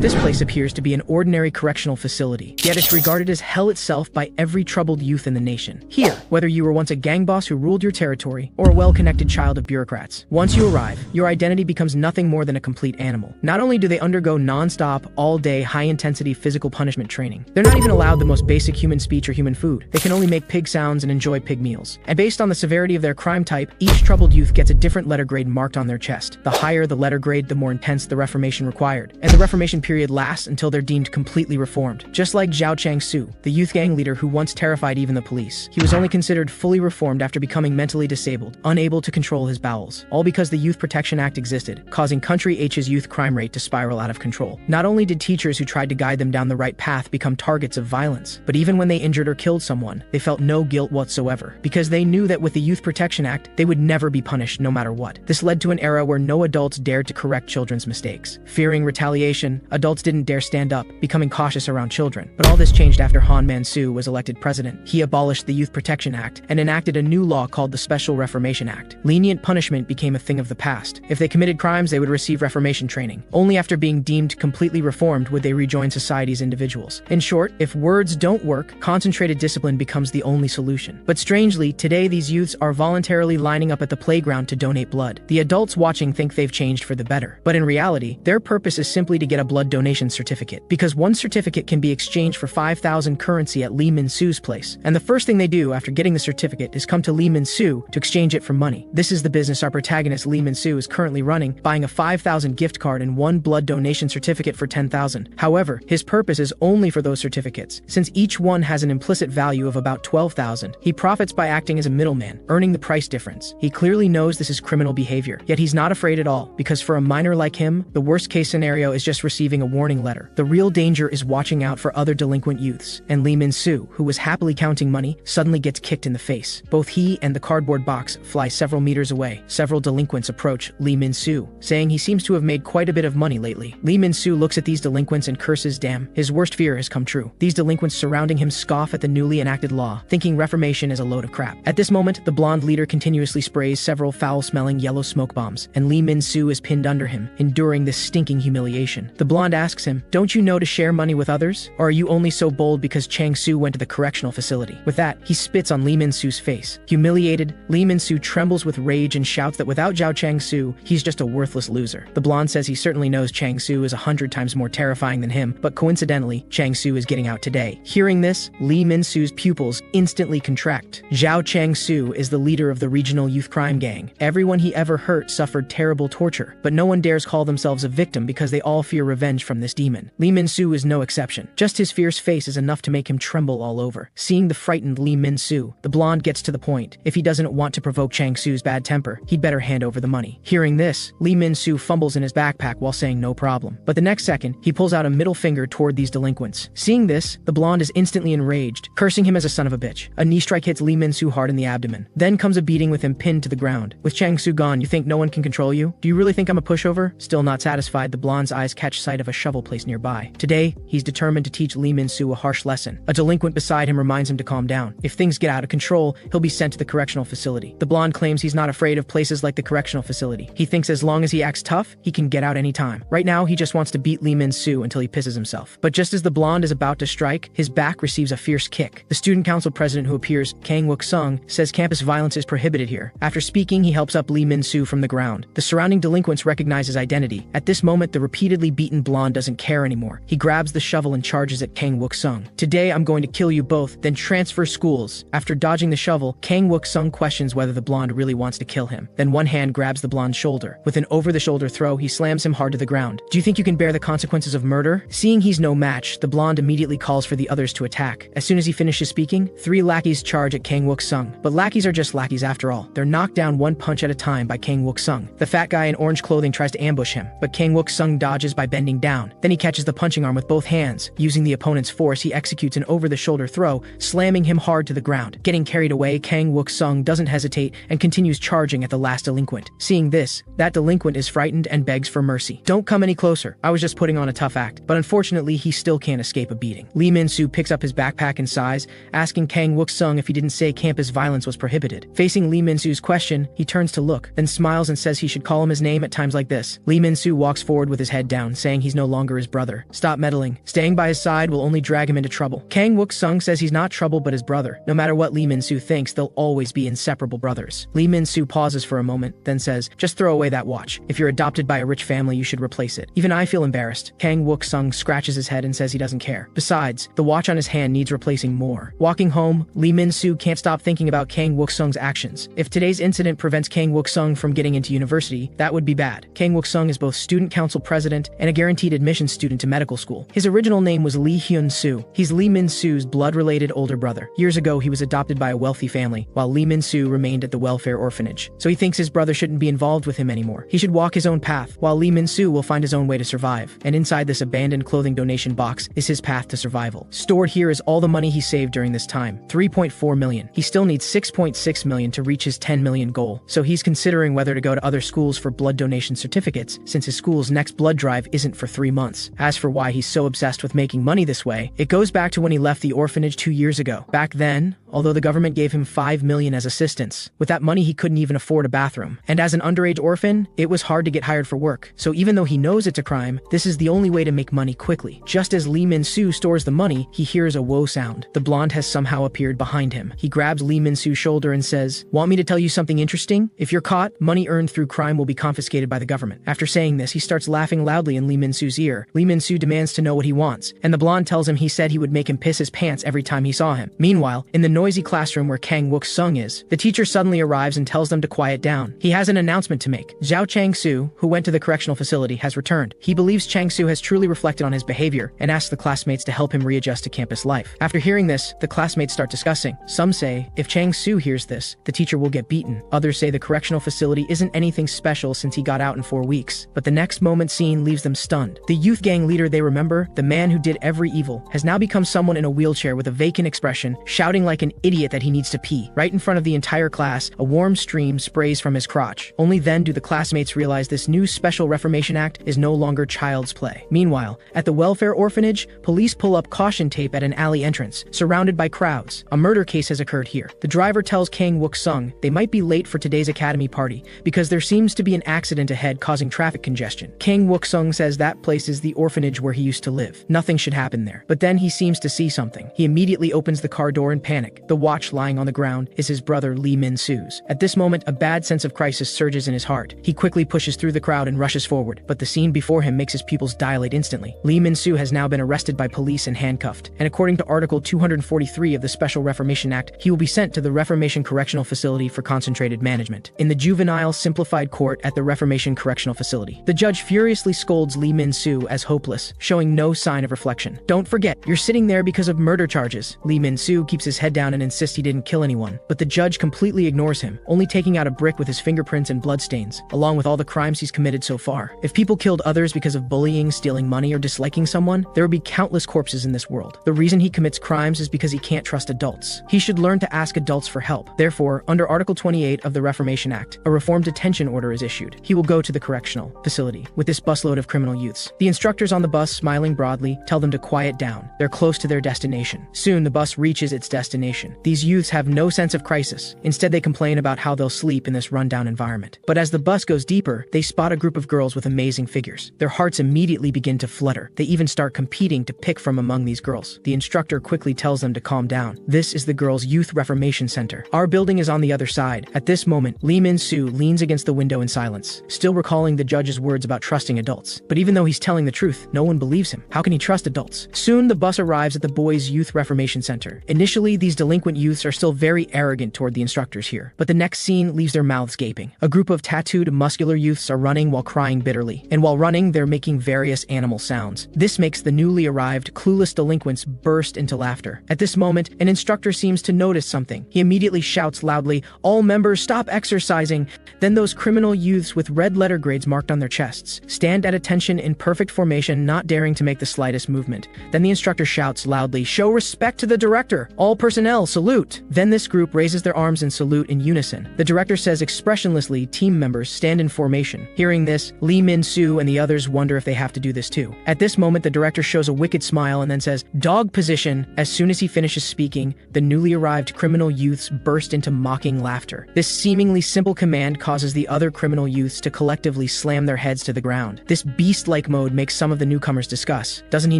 This place appears to be an ordinary correctional facility, yet it's regarded as hell itself by every troubled youth in the nation. Here, whether you were once a gang boss who ruled your territory or a well-connected child of bureaucrats, once you arrive, your identity becomes nothing more than a complete animal. Not only do they undergo non-stop, all-day, high-intensity physical punishment training, they're not even allowed the most basic human speech or human food. They can only make pig sounds and enjoy pig meals. And based on the severity of their crime type, each troubled youth gets a different letter grade marked on their chest. The higher the letter grade, the more intense the reformation required. And the reformation period lasts until they're deemed completely reformed. Just like Zhao Chang-su, the youth gang leader who once terrified even the police. He was only considered fully reformed after becoming mentally disabled, unable to control his bowels. All because the Youth Protection Act existed, causing Country H's youth crime rate to spiral out of control. Not only did teachers who tried to guide them down the right path become targets of violence, but even when they injured or killed someone, they felt no guilt whatsoever, because they knew that with the Youth Protection Act, they would never be punished no matter what. This led to an era where no adults dared to correct children's mistakes. Fearing retaliation, adults didn't dare stand up, becoming cautious around children. But all this changed after Han Man-soo was elected president. He abolished the Youth Protection Act and enacted a new law called the Special Reformation Act. Lenient punishment became a thing of the past. If they committed crimes, they would receive reformation training. Only after being deemed completely reformed would they rejoin society as individuals. In short, if words don't work, concentrated discipline becomes the only solution. But strangely, today these youths are voluntarily lining up at the playground to donate blood. The adults watching think they've changed for the better. But in reality, their purpose is simply to get a blood donation certificate. Because one certificate can be exchanged for 5,000 currency at Lee Min-soo's place. And the first thing they do after getting the certificate is come to Lee Min-soo to exchange it for money. This is the business our protagonist Lee Min-soo is currently running, buying a 5,000 gift card and one blood donation certificate for 10,000. However, his purpose is only for those certificates. Since each one has an implicit value of about 12,000, he profits by acting as a middleman, earning the price difference. He clearly knows this is criminal behavior, yet he's not afraid at all, because for a minor like him, the worst case scenario is just receiving a warning letter. The real danger is watching out for other delinquent youths, and Lee Min-soo, who was happily counting money, suddenly gets kicked in the face. Both he and the cardboard box fly several meters away. Several delinquents approach Lee Min-soo, saying he seems to have made quite a bit of money lately. Lee Min-soo looks at these delinquents and curses, damn, his worst fear has come true. These delinquents surrounding him scoff at the newly enacted law, thinking reformation is a load of crap. At this moment, the blonde leader continuously sprays several foul-smelling yellow smoke bombs, and Lee Min-soo is pinned under him, enduring this stinking humiliation. The blonde asks him, "Don't you know to share money with others? Or are you only so bold because Chang-soo went to the correctional facility?" With that, he spits on Lee Min-soo's face. Humiliated, Lee Min-soo trembles with rage and shouts that without Zhao Chang-soo, he's just a worthless loser. The blonde says he certainly knows Chang-soo is 100 times more terrifying than him, but coincidentally, Chang-soo is getting out today. Hearing this, Lee Min-soo's pupils instantly contract. Zhao Chang-soo is the leader of the regional youth crime gang. Everyone he ever hurt suffered terrible torture, but no one dares call themselves a victim because they all fear revenge from this demon. Lee Min-soo is no exception. Just his fierce face is enough to make him tremble all over. Seeing the frightened Lee Min-soo, the blonde gets to the point. If he doesn't want to provoke Chang-soo's bad temper, he'd better hand over the money. Hearing this, Lee Min-soo fumbles in his backpack while saying no problem. But the next second, he pulls out a middle finger toward these delinquents. Seeing this, the blonde is instantly enraged, cursing him as a son of a bitch. A knee strike hits Lee Min-soo hard in the abdomen. Then comes a beating with him pinned to the ground. With Chang-soo gone, you think no one can control you? Do you really think I'm a pushover? Still not satisfied, the blonde's eyes catch sight of a shovel placed nearby. Today, he's determined to teach Lee Min-soo a harsh lesson. A delinquent beside him reminds him to calm down. If things get out of control, he'll be sent to the correctional facility. The blonde claims he's not afraid of places like the correctional facility. He thinks as long as he acts tough, he can get out anytime. Right now, he just wants to beat Lee Min-soo until he pisses himself. But just as the blonde is about to strike, his back receives a fierce kick. The student council president who appears, Kang Wook-sung, says campus violence is prohibited here. After speaking, he helps up Lee Min-soo from the ground. The surrounding delinquents recognize his identity. At this moment, the repeatedly beaten blonde doesn't care anymore. He grabs the shovel and charges at Kang Wook-sung. "Today, I'm going to kill you both, then transfer schools." After dodging the shovel, Kang Wook-sung questions whether the blonde really wants to kill him. Then one hand grabs the blonde's shoulder. With an over-the-shoulder throw, he slams him hard to the ground. "Do you think you can bear the consequences of murder?" Seeing he's no match, the blonde immediately calls for the others to attack. As soon as he finishes speaking, 3 lackeys charge at Kang Wook-sung. But lackeys are just lackeys after all. They're knocked down one punch at a time by Kang Wook-sung. The fat guy in orange clothing tries to ambush him, but Kang Wook-sung dodges by bending down. Then he catches the punching arm with both hands. Using the opponent's force, he executes an over-the-shoulder throw, slamming him hard to the ground. Getting carried away, Kang Wook-sung doesn't hesitate and continues charging at the last delinquent. Seeing this, that delinquent is frightened and begs for mercy. "Don't come any closer. I was just putting on a tough act." But unfortunately, he still can't escape a beating. Lee Min-soo picks up his backpack and sighs, asking Kang Wook-sung if he didn't say campus violence was prohibited. Facing Lee Min-soo's question, he turns to look, then smiles and says he should call him his name at times like this. Lee Min-soo walks forward with his head down, saying he's he's no longer his brother. Stop meddling. Staying by his side will only drag him into trouble. Kang Wook-sung says he's not trouble but his brother. No matter what Lee Min-soo thinks, they'll always be inseparable brothers. Lee Min-soo pauses for a moment, then says, just throw away that watch. If you're adopted by a rich family, you should replace it. Even I feel embarrassed. Kang Wook-sung scratches his head and says he doesn't care. Besides, the watch on his hand needs replacing more. Walking home, Lee Min-soo can't stop thinking about Kang Wook-sung's actions. If today's incident prevents Kang Wook-sung from getting into university, that would be bad. Kang Wook-sung is both student council president and a guaranteed admission student to medical school. His original name was Lee Hyun-soo. He's Lee Min-soo's blood-related older brother. Years ago, he was adopted by a wealthy family, while Lee Min-soo remained at the welfare orphanage. So he thinks his brother shouldn't be involved with him anymore. He should walk his own path, while Lee Min-soo will find his own way to survive. And inside this abandoned clothing donation box is his path to survival. Stored here is all the money he saved during this time, 3.4 million. He still needs 6.6 million to reach his 10 million goal. So he's considering whether to go to other schools for blood donation certificates, since his school's next blood drive isn't for 3 months. As for why he's so obsessed with making money this way, it goes back to when he left the orphanage 2 years ago. Back then, although the government gave him 5 million as assistance, with that money he couldn't even afford a bathroom. And as an underage orphan, it was hard to get hired for work. So even though he knows it's a crime, this is the only way to make money quickly. Just as Lee Min-soo stores the money, he hears a whoa sound. The blonde has somehow appeared behind him. He grabs Lee Min-soo's shoulder and says, "Want me to tell you something interesting? If you're caught, money earned through crime will be confiscated by the government." After saying this, he starts laughing loudly in Lee Min-soo's ear. Lee Min-soo demands to know what he wants, and the blonde tells him he said he would make him piss his pants every time he saw him. Meanwhile, in the noisy classroom where Kang Wook-sung is, the teacher suddenly arrives and tells them to quiet down. He has an announcement to make. Zhao Chang-soo, who went to the correctional facility, has returned. He believes Chang-soo has truly reflected on his behavior and asks the classmates to help him readjust to campus life. After hearing this, the classmates start discussing. Some say, if Chang-soo hears this, the teacher will get beaten. Others say the correctional facility isn't anything special since he got out in 4 weeks. But the next moment scene leaves them stunned. The youth gang leader they remember, the man who did every evil, has now become someone in a wheelchair with a vacant expression, shouting like an idiot that he needs to pee. Right in front of the entire class, a warm stream sprays from his crotch. Only then do the classmates realize this new Special Reformation Act is no longer child's play. Meanwhile, at the welfare orphanage, police pull up caution tape at an alley entrance, surrounded by crowds. A murder case has occurred here. The driver tells Kang Wook-sung they might be late for today's academy party because there seems to be an accident ahead causing traffic congestion. Kang Wook-sung says that place is the orphanage where he used to live. Nothing should happen there. But then he seems to see something. He immediately opens the car door in panic. The watch lying on the ground is his brother Lee Min-soo's. At this moment, a bad sense of crisis surges in his heart. He quickly pushes through the crowd and rushes forward, but the scene before him makes his pupils dilate instantly. Lee Min-soo has now been arrested by police and handcuffed, and according to Article 243 of the Special Reformation Act, he will be sent to the Reformation Correctional Facility for concentrated management. In the juvenile simplified court at the Reformation Correctional Facility, the judge furiously scolds Lee Min-soo as hopeless, showing no sign of reflection. "Don't forget, you're sitting there because of murder charges." Lee Min-soo keeps his head down and insists he didn't kill anyone, but the judge completely ignores him, only taking out a brick with his fingerprints and bloodstains, along with all the crimes he's committed so far. If people killed others because of bullying, stealing money, or disliking someone, there would be countless corpses in this world. The reason he commits crimes is because he can't trust adults. He should learn to ask adults for help. Therefore, under Article 28 of the Reformation Act, a reform detention order is issued. He will go to the correctional facility with this busload of criminal youths. The instructors on the bus, smiling broadly, tell them to quiet down. They're close to their destination. Soon, the bus reaches its destination. These youths have no sense of crisis. Instead, they complain about how they'll sleep in this rundown environment. But as the bus goes deeper, they spot a group of girls with amazing figures. Their hearts immediately begin to flutter. They even start competing to pick from among these girls. The instructor quickly tells them to calm down. This is the girls' Youth Reformation Center. Our building is on the other side. At this moment, Lee Min-soo leans against the window in silence, still recalling the judge's words about trusting adults. But even though he's telling the truth, no one believes him. How can he trust adults? Soon, the bus arrives at the boys' Youth Reformation Center. Initially, these delinquent youths are still very arrogant toward the instructors here, but the next scene leaves their mouths gaping. A group of tattooed, muscular youths are running while crying bitterly, and while running, they're making various animal sounds. This makes the newly arrived, clueless delinquents burst into laughter. At this moment, an instructor seems to notice something. He immediately shouts loudly, "All members, stop exercising!" Then those criminal youths with red letter grades marked on their chests stand at attention in perfect formation, not daring to make the slightest movement. Then the instructor shouts loudly, "Show respect to the director! All personnel Personnel, salute! Then this group raises their arms and salute in unison. The director says expressionlessly, team members stand in formation. Hearing this, Lee Min-soo and the others wonder if they have to do this too. At this moment, the director shows a wicked smile and then says, dog position. As soon as he finishes speaking, the newly arrived criminal youths burst into mocking laughter. This seemingly simple command causes the other criminal youths to collectively slam their heads to the ground. This beast-like mode makes some of the newcomers discuss. Doesn't he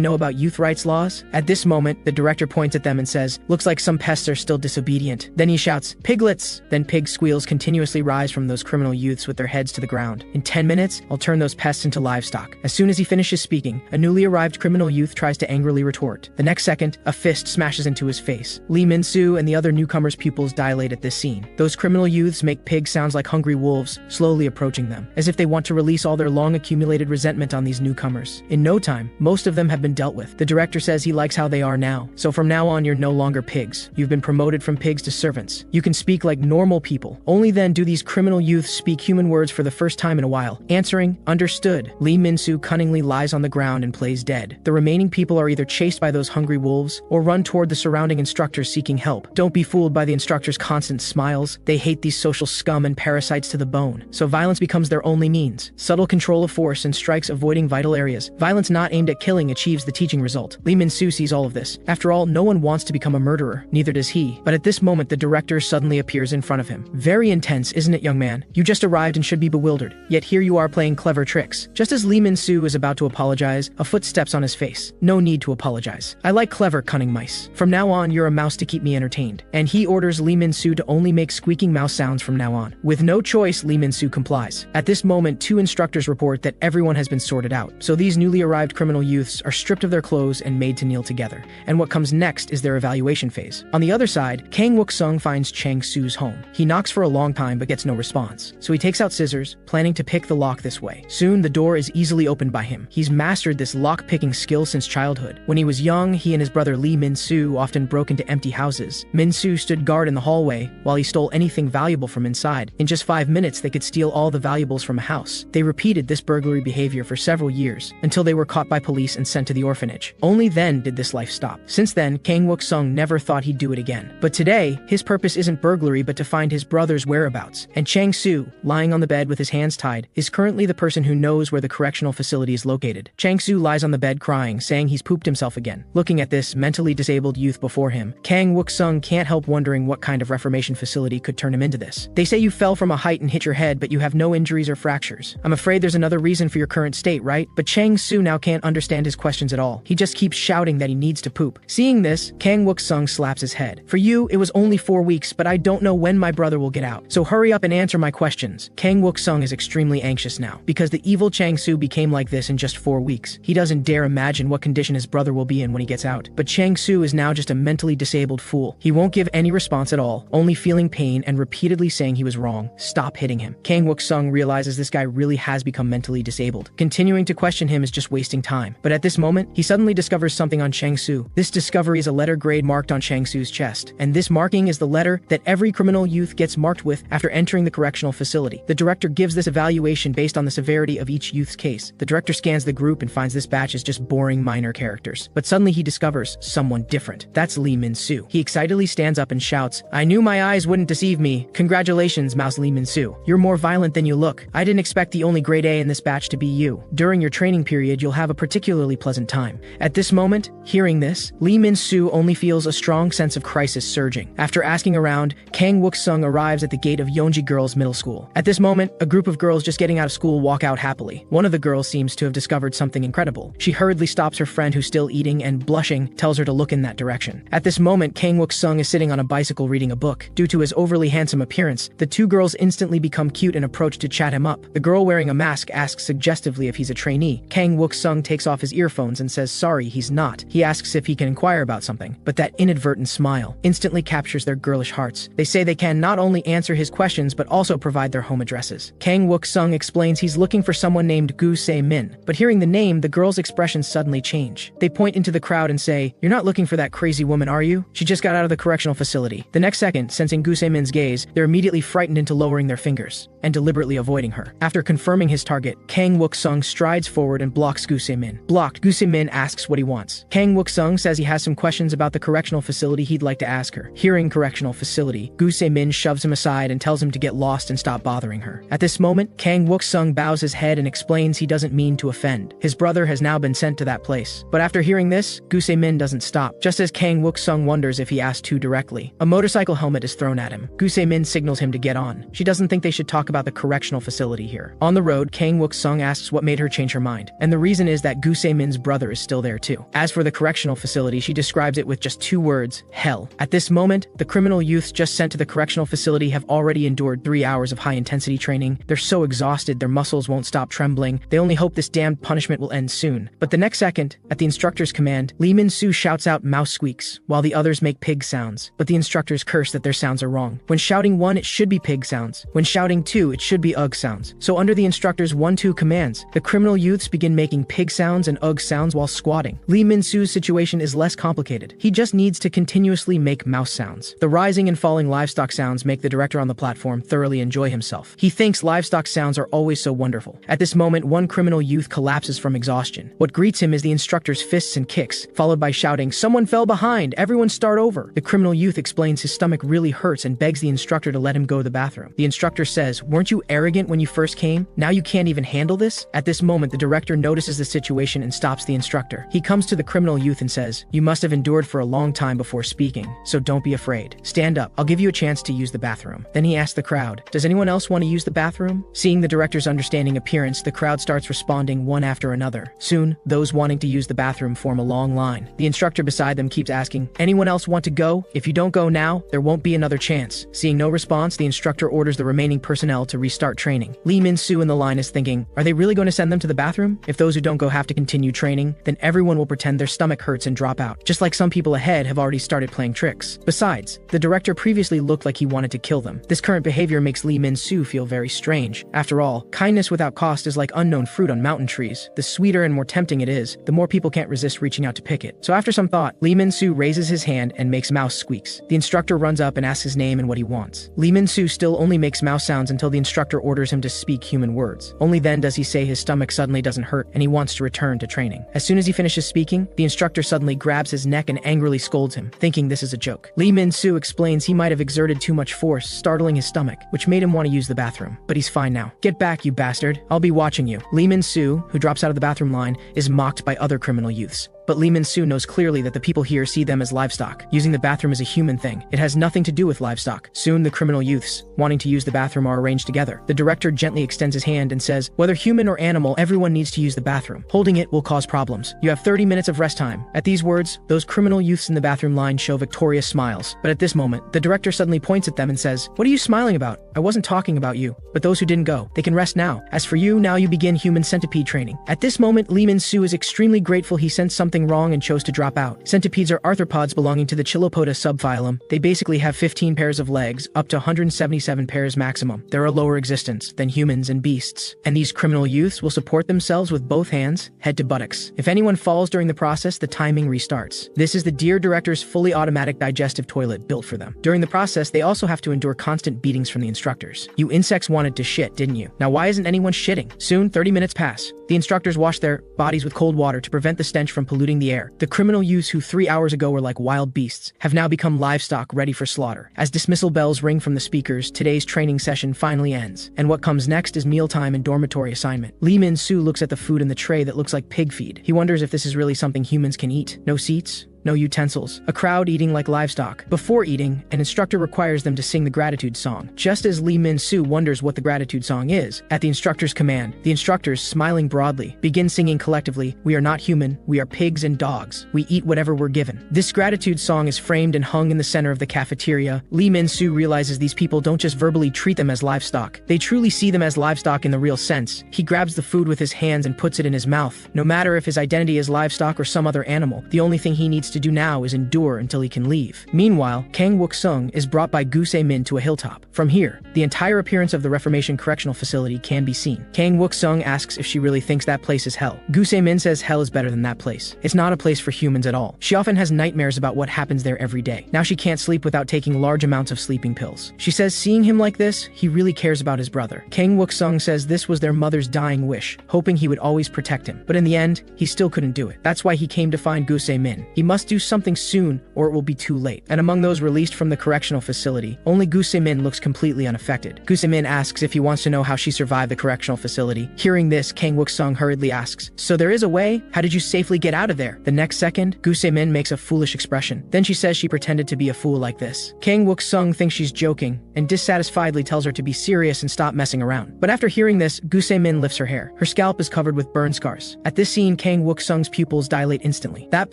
know about youth rights laws? At this moment, the director points at them and says, looks like some pests are still disobedient. Then he shouts, piglets! Then pig squeals continuously rise from those criminal youths with their heads to the ground. In 10 minutes, I'll turn those pests into livestock. As soon as he finishes speaking, a newly arrived criminal youth tries to angrily retort. The next second, a fist smashes into his face. Lee Min-soo and the other newcomers' pupils dilate at this scene. Those criminal youths make pig sounds like hungry wolves, slowly approaching them, as if they want to release all their long-accumulated resentment on these newcomers. In no time, most of them have been dealt with. The director says he likes how they are now. So from now on, you're no longer pigs. You've been promoted from pigs to servants. You can speak like normal people. Only then do these criminal youths speak human words for the first time in a while. Answering, understood. Lee Min-soo cunningly lies on the ground and plays dead. The remaining people are either chased by those hungry wolves or run toward the surrounding instructors seeking help. Don't be fooled by the instructors' constant smiles. They hate these social scum and parasites to the bone. So violence becomes their only means. Subtle control of force and strikes avoiding vital areas. Violence not aimed at killing achieves the teaching result. Lee Min-soo sees all of this. After all, no one wants to become a murderer. Neither does he. But at this moment, the director suddenly appears in front of him. Very intense, isn't it, young man? You just arrived and should be bewildered. Yet here you are playing clever tricks. Just as Lee Min-soo is about to apologize, a foot steps on his face. No need to apologize. I like clever, cunning mice. From now on, you're a mouse to keep me entertained. And he orders Lee Min-soo to only make squeaking mouse sounds from now on. With no choice, Lee Min-soo complies. At this moment, two instructors report that everyone has been sorted out. So these newly arrived criminal youths are stripped of their clothes and made to kneel together. And what comes next is their evaluation phase. On the other side, Kang Wook-sung finds Chang-soo's home. He knocks for a long time but gets no response. So he takes out scissors, planning to pick the lock this way. Soon, the door is easily opened by him. He's mastered this lock-picking skill since childhood. When he was young, he and his brother Lee Min-soo often broke into empty houses. Min-soo stood guard in the hallway while he stole anything valuable from inside. In just 5 minutes, they could steal all the valuables from a house. They repeated this burglary behavior for several years until they were caught by police and sent to the orphanage. Only then did this life stop. Since then, Kang Wook-sung never thought he'd do it again. But today, his purpose isn't burglary but to find his brother's whereabouts. And Chang-soo, lying on the bed with his hands tied, is currently the person who knows where the correctional facility is located. Chang-soo lies on the bed crying, saying he's pooped himself again. Looking at this mentally disabled youth before him, Kang Wook-sung can't help wondering what kind of reformation facility could turn him into this. They say you fell from a height and hit your head, but you have no injuries or fractures. I'm afraid there's another reason for your current state, right? But Chang-soo now can't understand his questions at all. He just keeps shouting that he needs to poop. Seeing this, Kang Wook-sung slaps his head. For you, it was only 4 weeks, but I don't know when my brother will get out. So hurry up and answer my questions. Kang Wook-sung is extremely anxious now, because the evil Chang-soo became like this in just 4 weeks. He doesn't dare imagine what condition his brother will be in when he gets out. But Chang-soo is now just a mentally disabled fool. He won't give any response at all, only feeling pain and repeatedly saying he was wrong. Stop hitting him. Kang Wook-sung realizes this guy really has become mentally disabled. Continuing to question him is just wasting time. But at this moment, he suddenly discovers something on Chang-soo. This discovery is a letter grade marked on Chang-soo's chest. And this marking is the letter that every criminal youth gets marked with after entering the correctional facility. The director gives this evaluation based on the severity of each youth's case. The director scans the group and finds this batch is just boring minor characters. But suddenly he discovers someone different. That's Lee Min-soo. He excitedly stands up and shouts, I knew my eyes wouldn't deceive me. Congratulations, Mouse Lee Min-soo. You're more violent than you look. I didn't expect the only grade A in this batch to be you. During your training period, you'll have a particularly pleasant time. At this moment, hearing this, Lee Min-soo only feels a strong sense of crisis surging. After asking around, Kang Wook-sung arrives at the gate of Yeonji Girls Middle School. At this moment, a group of girls just getting out of school walk out happily. One of the girls seems to have discovered something incredible. She hurriedly stops her friend who's still eating and, blushing, tells her to look in that direction. At this moment, Kang Wook-sung is sitting on a bicycle reading a book. Due to his overly handsome appearance, the two girls instantly become cute and approach to chat him up. The girl wearing a mask asks suggestively if he's a trainee. Kang Wook-sung takes off his earphones and says sorry, he's not. He asks if he can inquire about something, but that inadvertent smile instantly captures their girlish hearts. They say they can not only answer his questions but also provide their home addresses. Kang Wook-sung explains he's looking for someone named Gu Se-min, but hearing the name, the girls' expressions suddenly change. They point into the crowd and say, you're not looking for that crazy woman, are you? She just got out of the correctional facility. The next second, sensing Gu Se-min's gaze, they're immediately frightened into lowering their fingers and deliberately avoiding her. After confirming his target, Kang Wook-sung strides forward and blocks Gu Se-min. Blocked, Gu Se-min asks what he wants. Kang Wook-sung says he has some questions about the correctional facility facility he'd like to ask her. Hearing correctional facility, Gu Se-min shoves him aside and tells him to get lost and stop bothering her. At this moment, Kang Wook-sung bows his head and explains he doesn't mean to offend. His brother has now been sent to that place. But after hearing this, Gu Se-min doesn't stop. Just as Kang Wook-sung wonders if he asked too directly, a motorcycle helmet is thrown at him. Gu Se-min signals him to get on. She doesn't think they should talk about the correctional facility here. On the road, Kang Wook-sung asks what made her change her mind, and the reason is that Gu Se-min's brother is still there too. As for the correctional facility, she describes it with just 2 words: hell. At this moment, the criminal youths just sent to the correctional facility have already endured 3 hours of high-intensity training. They're so exhausted, their muscles won't stop trembling. They only hope this damned punishment will end soon. But the next second, at the instructor's command, Lee Min-soo shouts out mouse squeaks, while the others make pig sounds. But the instructors curse that their sounds are wrong. When shouting 1, it should be pig sounds. When shouting 2, it should be ugh sounds. So under the instructor's 1-2 commands, the criminal youths begin making pig sounds and ugh sounds while squatting. Lee Min-soo's situation is less complicated. He just needs to continuously make mouse sounds. The rising and falling livestock sounds make the director on the platform thoroughly enjoy himself. He thinks livestock sounds are always so wonderful. At this moment, one criminal youth collapses from exhaustion. What greets him is the instructor's fists and kicks, followed by shouting, "Someone fell behind! Everyone start over!" The criminal youth explains his stomach really hurts and begs the instructor to let him go to the bathroom. The instructor says, "Weren't you arrogant when you first came? Now you can't even handle this?" At this moment, the director notices the situation and stops the instructor. He comes to the criminal youth and says, "You must have endured for a long time before speaking, so don't be afraid. Stand up. I'll give you a chance to use the bathroom." Then he asks the crowd, "Does anyone else want to use the bathroom?" Seeing the director's understanding appearance, the crowd starts responding one after another. Soon, those wanting to use the bathroom form a long line. The instructor beside them keeps asking, "Anyone else want to go? If you don't go now, there won't be another chance." Seeing no response, the instructor orders the remaining personnel to restart training. Lee Min-soo in the line is thinking, are they really going to send them to the bathroom? If those who don't go have to continue training, then everyone will pretend their stomach hurts and drop out, just like some people ahead have already started playing tricks. Besides, the director previously looked like he wanted to kill them. This current behavior makes Lee Min-soo feel very strange. After all, kindness without cost is like unknown fruit on mountain trees. The sweeter and more tempting it is, the more people can't resist reaching out to pick it. So after some thought, Lee Min-soo raises his hand and makes mouse squeaks. The instructor runs up and asks his name and what he wants. Lee Min-soo still only makes mouse sounds until the instructor orders him to speak human words. Only then does he say his stomach suddenly doesn't hurt and he wants to return to training. As soon as he finishes speaking, the instructor suddenly grabs his neck and angrily scolds him, thinking this is a joke. Lee Min-soo explains he might have exerted too much force, startling his stomach, which made him want to use the bathroom. But he's fine now. "Get back, you bastard. I'll be watching you." Lee Min-soo, who drops out of the bathroom line, is mocked by other criminal youths. But Lee Min-soo knows clearly that the people here see them as livestock. Using the bathroom is a human thing. It has nothing to do with livestock. Soon, the criminal youths, wanting to use the bathroom, are arranged together. The director gently extends his hand and says, "Whether human or animal, everyone needs to use the bathroom. Holding it will cause problems. You have 30 minutes of rest time." At these words, those criminal youths in the bathroom line show victorious smiles. But at this moment, the director suddenly points at them and says, "What are you smiling about? I wasn't talking about you. But those who didn't go, they can rest now. As for you, now you begin human centipede training." At this moment, Lee Min-soo is extremely grateful he sensed something wrong and chose to drop out. Centipedes are arthropods belonging to the Chilopoda subphylum. They basically have 15 pairs of legs, up to 177 pairs maximum. They're a lower existence than humans and beasts. And these criminal youths will support themselves with both hands, head to buttocks. If anyone falls during the process, the timing restarts. This is the dear director's fully automatic digestive toilet built for them. During the process, they also have to endure constant beatings from the instructors. "You insects wanted to shit, didn't you? Now why isn't anyone shitting?" Soon, 30 minutes pass. The instructors wash their bodies with cold water to prevent the stench from polluting the air. The criminal youths who 3 hours ago were like wild beasts have now become livestock ready for slaughter. As dismissal bells ring from the speakers, today's training session finally ends. And what comes next is mealtime and dormitory assignment. Lee Min-soo looks at the food in the tray that looks like pig feed. He wonders if this is really something humans can eat. No seats, no utensils. A crowd eating like livestock. Before eating, an instructor requires them to sing the gratitude song. Just as Lee Min-soo wonders what the gratitude song is, at the instructor's command, the instructors, smiling broadly, begin singing collectively, "We are not human, we are pigs and dogs. We eat whatever we're given." This gratitude song is framed and hung in the center of the cafeteria. Lee Min-soo realizes these people don't just verbally treat them as livestock. They truly see them as livestock in the real sense. He grabs the food with his hands and puts it in his mouth. No matter if his identity is livestock or some other animal, the only thing he needs to do now is endure until he can leave. Meanwhile, Kang Wook-sung is brought by Gu Se-min to a hilltop. From here, the entire appearance of the Reformation Correctional Facility can be seen. Kang Wook-sung asks if she really thinks that place is hell. Gu Se-min says hell is better than that place. It's not a place for humans at all. She often has nightmares about what happens there every day. Now she can't sleep without taking large amounts of sleeping pills. She says seeing him like this, he really cares about his brother. Kang Wook-sung says this was their mother's dying wish, hoping he would always protect him. But in the end, he still couldn't do it. That's why he came to find Gu Se-min. He must must do something soon or it will be too late. And among those released from the correctional facility, only Gu Se-min looks completely unaffected. Gu Se-min asks if he wants to know how she survived the correctional facility. Hearing this, Kang Wook-sung hurriedly asks, "So there is a way? How did you safely get out of there?" The next second, Gu Se-min makes a foolish expression. Then she says she pretended to be a fool like this. Kang Wook-sung thinks she's joking and dissatisfiedly tells her to be serious and stop messing around. But after hearing this, Gu Se-min lifts her hair. Her scalp is covered with burn scars. At this scene, Kang Wook-sung's pupils dilate instantly. That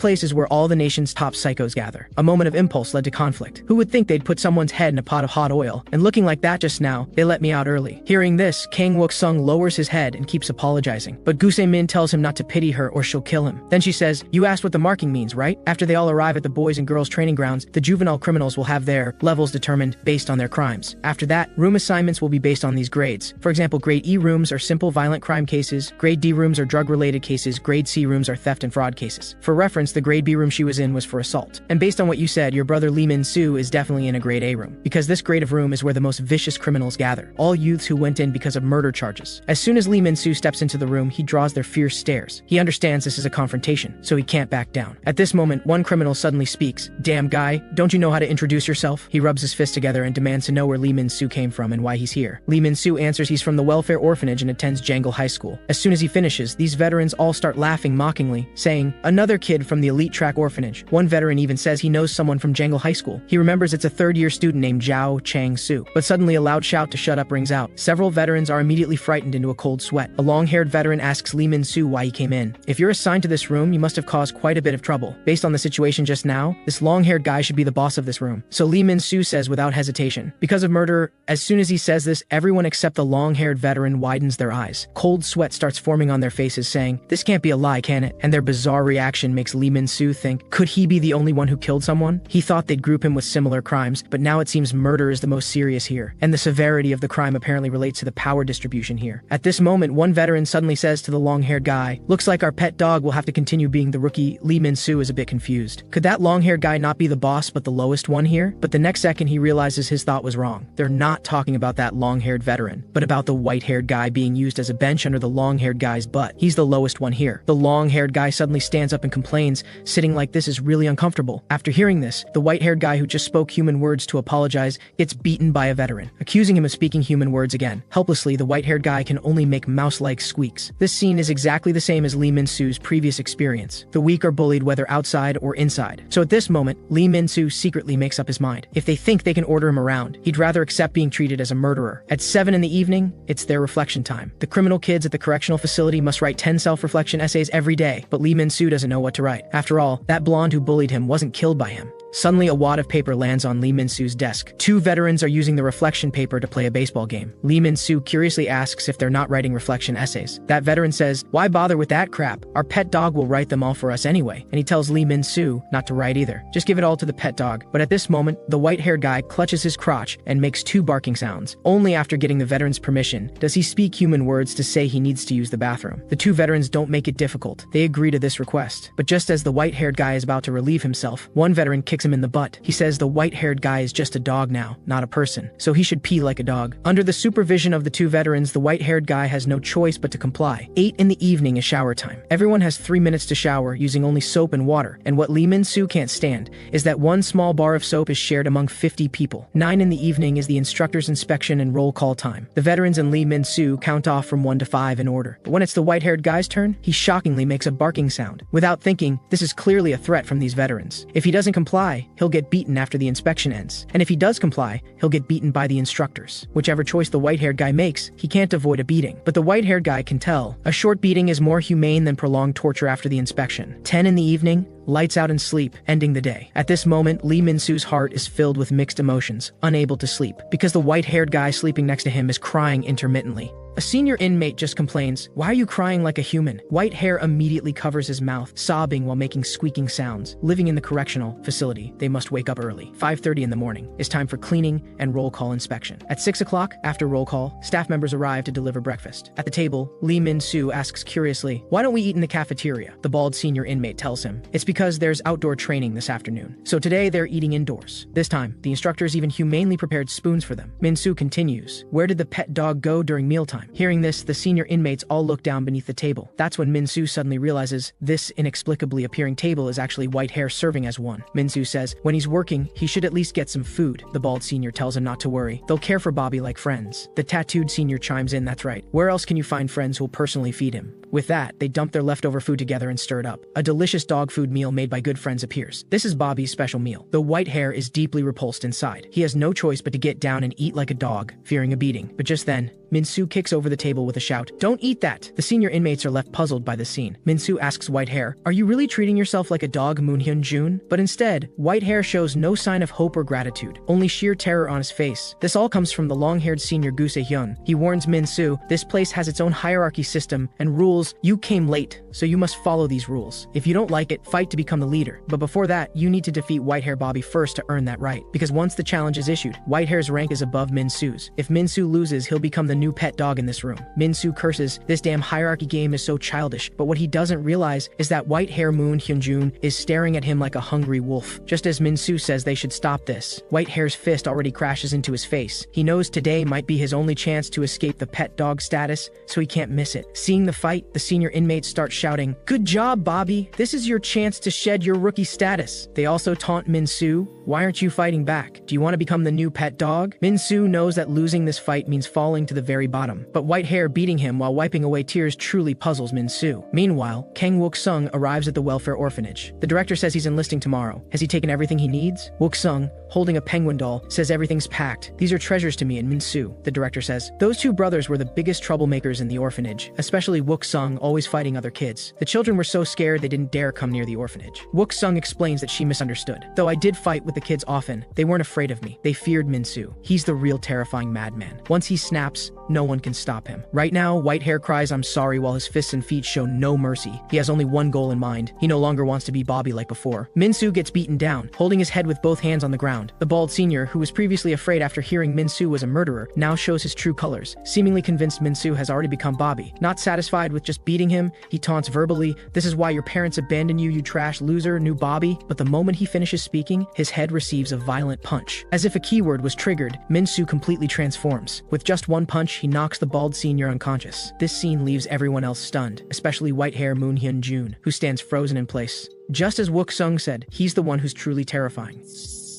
place is where all the nation's top psychos gather. A moment of impulse led to conflict. Who would think they'd put someone's head in a pot of hot oil? And looking like that just now, they let me out early. Hearing this, Kang Wook-sung lowers his head and keeps apologizing. But Gu Se-min tells him not to pity her or she'll kill him. Then she says, "You asked what the marking means, right?" After they all arrive at the boys and girls training grounds, the juvenile criminals will have their levels determined based on their crimes. After that, room assignments will be based on these grades. For example, grade E rooms are simple violent crime cases, grade D rooms are drug-related cases, grade C rooms are theft and fraud cases. For reference, the grade B room she was in was for assault. And based on what you said, your brother Lee Min-soo is definitely in a grade A room, because this grade of room is where the most vicious criminals gather, all youths who went in because of murder charges. As soon as Lee Min-soo steps into the room, he draws their fierce stares. He understands this is a confrontation, so he can't back down. At this moment, one criminal suddenly speaks. "Damn guy, don't you know how to introduce yourself?" He rubs his fist together and demands to know where Lee Min-soo came from and why he's here. Lee Min-soo answers he's from the welfare orphanage and attends Jangle High School. As soon as he finishes, these veterans all start laughing mockingly, saying, "Another kid from the elite track orphanage." One veteran even says he knows someone from Jangle High School. He remembers it's a third-year student named Zhao Chang-soo. But suddenly a loud shout to shut up rings out. Several veterans are immediately frightened into a cold sweat. A long-haired veteran asks Lee Min-soo why he came in. "If you're assigned to this room, you must have caused quite a bit of trouble. Based on the situation just now, this long-haired guy should be the boss of this room." So Lee Min-soo says without hesitation, "Because of murder." As soon as he says this, everyone except the long-haired veteran widens their eyes. Cold sweat starts forming on their faces, saying, "This can't be a lie, can it?" And their bizarre reaction makes Lee Min-soo think, could he be the only one who killed someone? He thought they'd group him with similar crimes, but now it seems murder is the most serious here. And the severity of the crime apparently relates to the power distribution here. At this moment, one veteran suddenly says to the long-haired guy, "Looks like our pet dog will have to continue being the rookie." Lee Min-soo is a bit confused. Could that long-haired guy not be the boss but the lowest one here? But the next second he realizes his thought was wrong. They're not talking about that long-haired veteran, but about the white-haired guy being used as a bench under the long-haired guy's butt. He's the lowest one here. The long-haired guy suddenly stands up and complains, "Sitting like this is really uncomfortable." After hearing this, the white-haired guy who just spoke human words to apologize gets beaten by a veteran, accusing him of speaking human words again. Helplessly, the white-haired guy can only make mouse-like squeaks. This scene is exactly the same as Lee Min-soo's previous experience. The weak are bullied whether outside or inside. So at this moment, Lee Min-soo secretly makes up his mind. If they think they can order him around, he'd rather accept being treated as a murderer. At 7 in the evening, it's their reflection time. The criminal kids at the correctional facility must write 10 self-reflection essays every day, but Lee Min-soo doesn't know what to write. After all, that blonde who bullied him wasn't killed by him. Suddenly, a wad of paper lands on Lee Min-soo's desk. Two veterans are using the reflection paper to play a baseball game. Lee Min-soo curiously asks if they're not writing reflection essays. That veteran says, "Why bother with that crap? Our pet dog will write them all for us anyway." And he tells Lee Min-soo not to write either. Just give it all to the pet dog. But at this moment, the white-haired guy clutches his crotch and makes 2 barking sounds. Only after getting the veteran's permission does he speak human words to say he needs to use the bathroom. The 2 veterans don't make it difficult. They agree to this request. But just as the white-haired guy is about to relieve himself, one veteran kicks him in the butt. He says the white-haired guy is just a dog now, not a person, so he should pee like a dog. Under the supervision of the 2 veterans, the white-haired guy has no choice but to comply. 8 in the evening is shower time. Everyone has 3 minutes to shower using only soap and water, and what Lee Min-soo can't stand is that one small bar of soap is shared among 50 people. 9 in the evening is the instructor's inspection and roll call time. The veterans and Lee Min-soo count off from 1 to 5 in order. But when it's the white-haired guy's turn, he shockingly makes a barking sound. Without thinking, this is clearly a threat from these veterans. If he doesn't comply, he'll get beaten after the inspection ends. And if he does comply, he'll get beaten by the instructors. Whichever choice the white-haired guy makes, he can't avoid a beating. But the white-haired guy can tell a short beating is more humane than prolonged torture after the inspection. 10 in the evening, lights out and sleep, ending the day. At this moment, Lee Min-soo's heart is filled with mixed emotions, unable to sleep, because the white-haired guy sleeping next to him is crying intermittently. A senior inmate just complains, "Why are you crying like a human?" White hair immediately covers his mouth, sobbing while making squeaking sounds. Living in the correctional facility, they must wake up early. 5:30 in the morning is time for cleaning and roll call inspection. At 6 o'clock, after roll call, staff members arrive to deliver breakfast. At the table, Lee Min-soo asks curiously, "Why don't we eat in the cafeteria?" The bald senior inmate tells him, "It's because there's outdoor training this afternoon. So today they're eating indoors." This time, the instructors even humanely prepared spoons for them. Min-soo continues, "Where did the pet dog go during mealtime?" Hearing this, the senior inmates all look down beneath the table. That's when Min-soo suddenly realizes this inexplicably appearing table is actually White Hair serving as one. Min-soo says when he's working, he should at least get some food. The bald senior tells him not to worry. They'll care for Bobby like friends. The tattooed senior chimes in, that's right. Where else can you find friends who'll personally feed him? With that, they dump their leftover food together and stir it up. A delicious dog food meal made by good friends appears. This is Bobby's special meal. The White Hair is deeply repulsed inside. He has no choice but to get down and eat like a dog, fearing a beating. But just then, Min-soo kicks over the table with a shout, "Don't eat that!" The senior inmates are left puzzled by the scene. Min-soo asks White Hair, "Are you really treating yourself like a dog, Moon-hyun-jun?" But instead, White Hair shows no sign of hope or gratitude, only sheer terror on his face. This all comes from the long-haired senior Gu Se-hyun. He warns Min-soo, this place has its own hierarchy system and rules. You came late, so you must follow these rules. If you don't like it, fight to become the leader. But before that, you need to defeat White Hair Bobby first to earn that right. Because once the challenge is issued, White Hair's rank is above Min-soo's. If Min-soo loses, he'll become the new pet dog in this room. Min-soo curses, this damn hierarchy game is so childish, but what he doesn't realize is that White Hair Moon-hyun-jun is staring at him like a hungry wolf. Just as Min-soo says they should stop this, White Hair's fist already crashes into his face. He knows today might be his only chance to escape the pet dog status, so he can't miss it. Seeing the fight, the senior inmates start shouting, "Good job, Bobby! This is your chance to shed your rookie status." They also taunt Min-soo, "Why aren't you fighting back? Do you want to become the new pet dog?" Min-soo knows that losing this fight means falling to the very bottom, but White Hair beating him while wiping away tears truly puzzles Min-soo. Meanwhile, Kang Wook-sung arrives at the welfare orphanage. The director says he's enlisting tomorrow. Has he taken everything he needs? Wook-sung, holding a penguin doll, says everything's packed. "These are treasures to me and Min-soo," the director says. Those two brothers were the biggest troublemakers in the orphanage, especially Wook-sung, always fighting other kids. The children were so scared they didn't dare come near the orphanage. Wook-sung explains that she misunderstood. "Though I did fight with the kids often, they weren't afraid of me. They feared Min-soo. He's the real terrifying madman. Once he snaps, no one can stop him." Right now, White Hair cries "I'm sorry" while his fists and feet show no mercy. He has only one goal in mind. He no longer wants to be Bobby like before. Min-soo gets beaten down, holding his head with both hands on the ground. The bald senior, who was previously afraid after hearing Min-soo was a murderer, now shows his true colors, seemingly convinced Min-soo has already become Bobby. Not satisfied with just beating him, he taunts verbally, "This is why your parents abandoned you, you trash loser, new Bobby." But the moment he finishes speaking, his head receives a violent punch. As if a keyword was triggered, Min-soo completely transforms. With just one punch, he knocks the bald senior unconscious. This scene leaves everyone else stunned, especially White Hair Moon-hyun-jun, who stands frozen in place. Just as Wook-sung said, he's the one who's truly terrifying.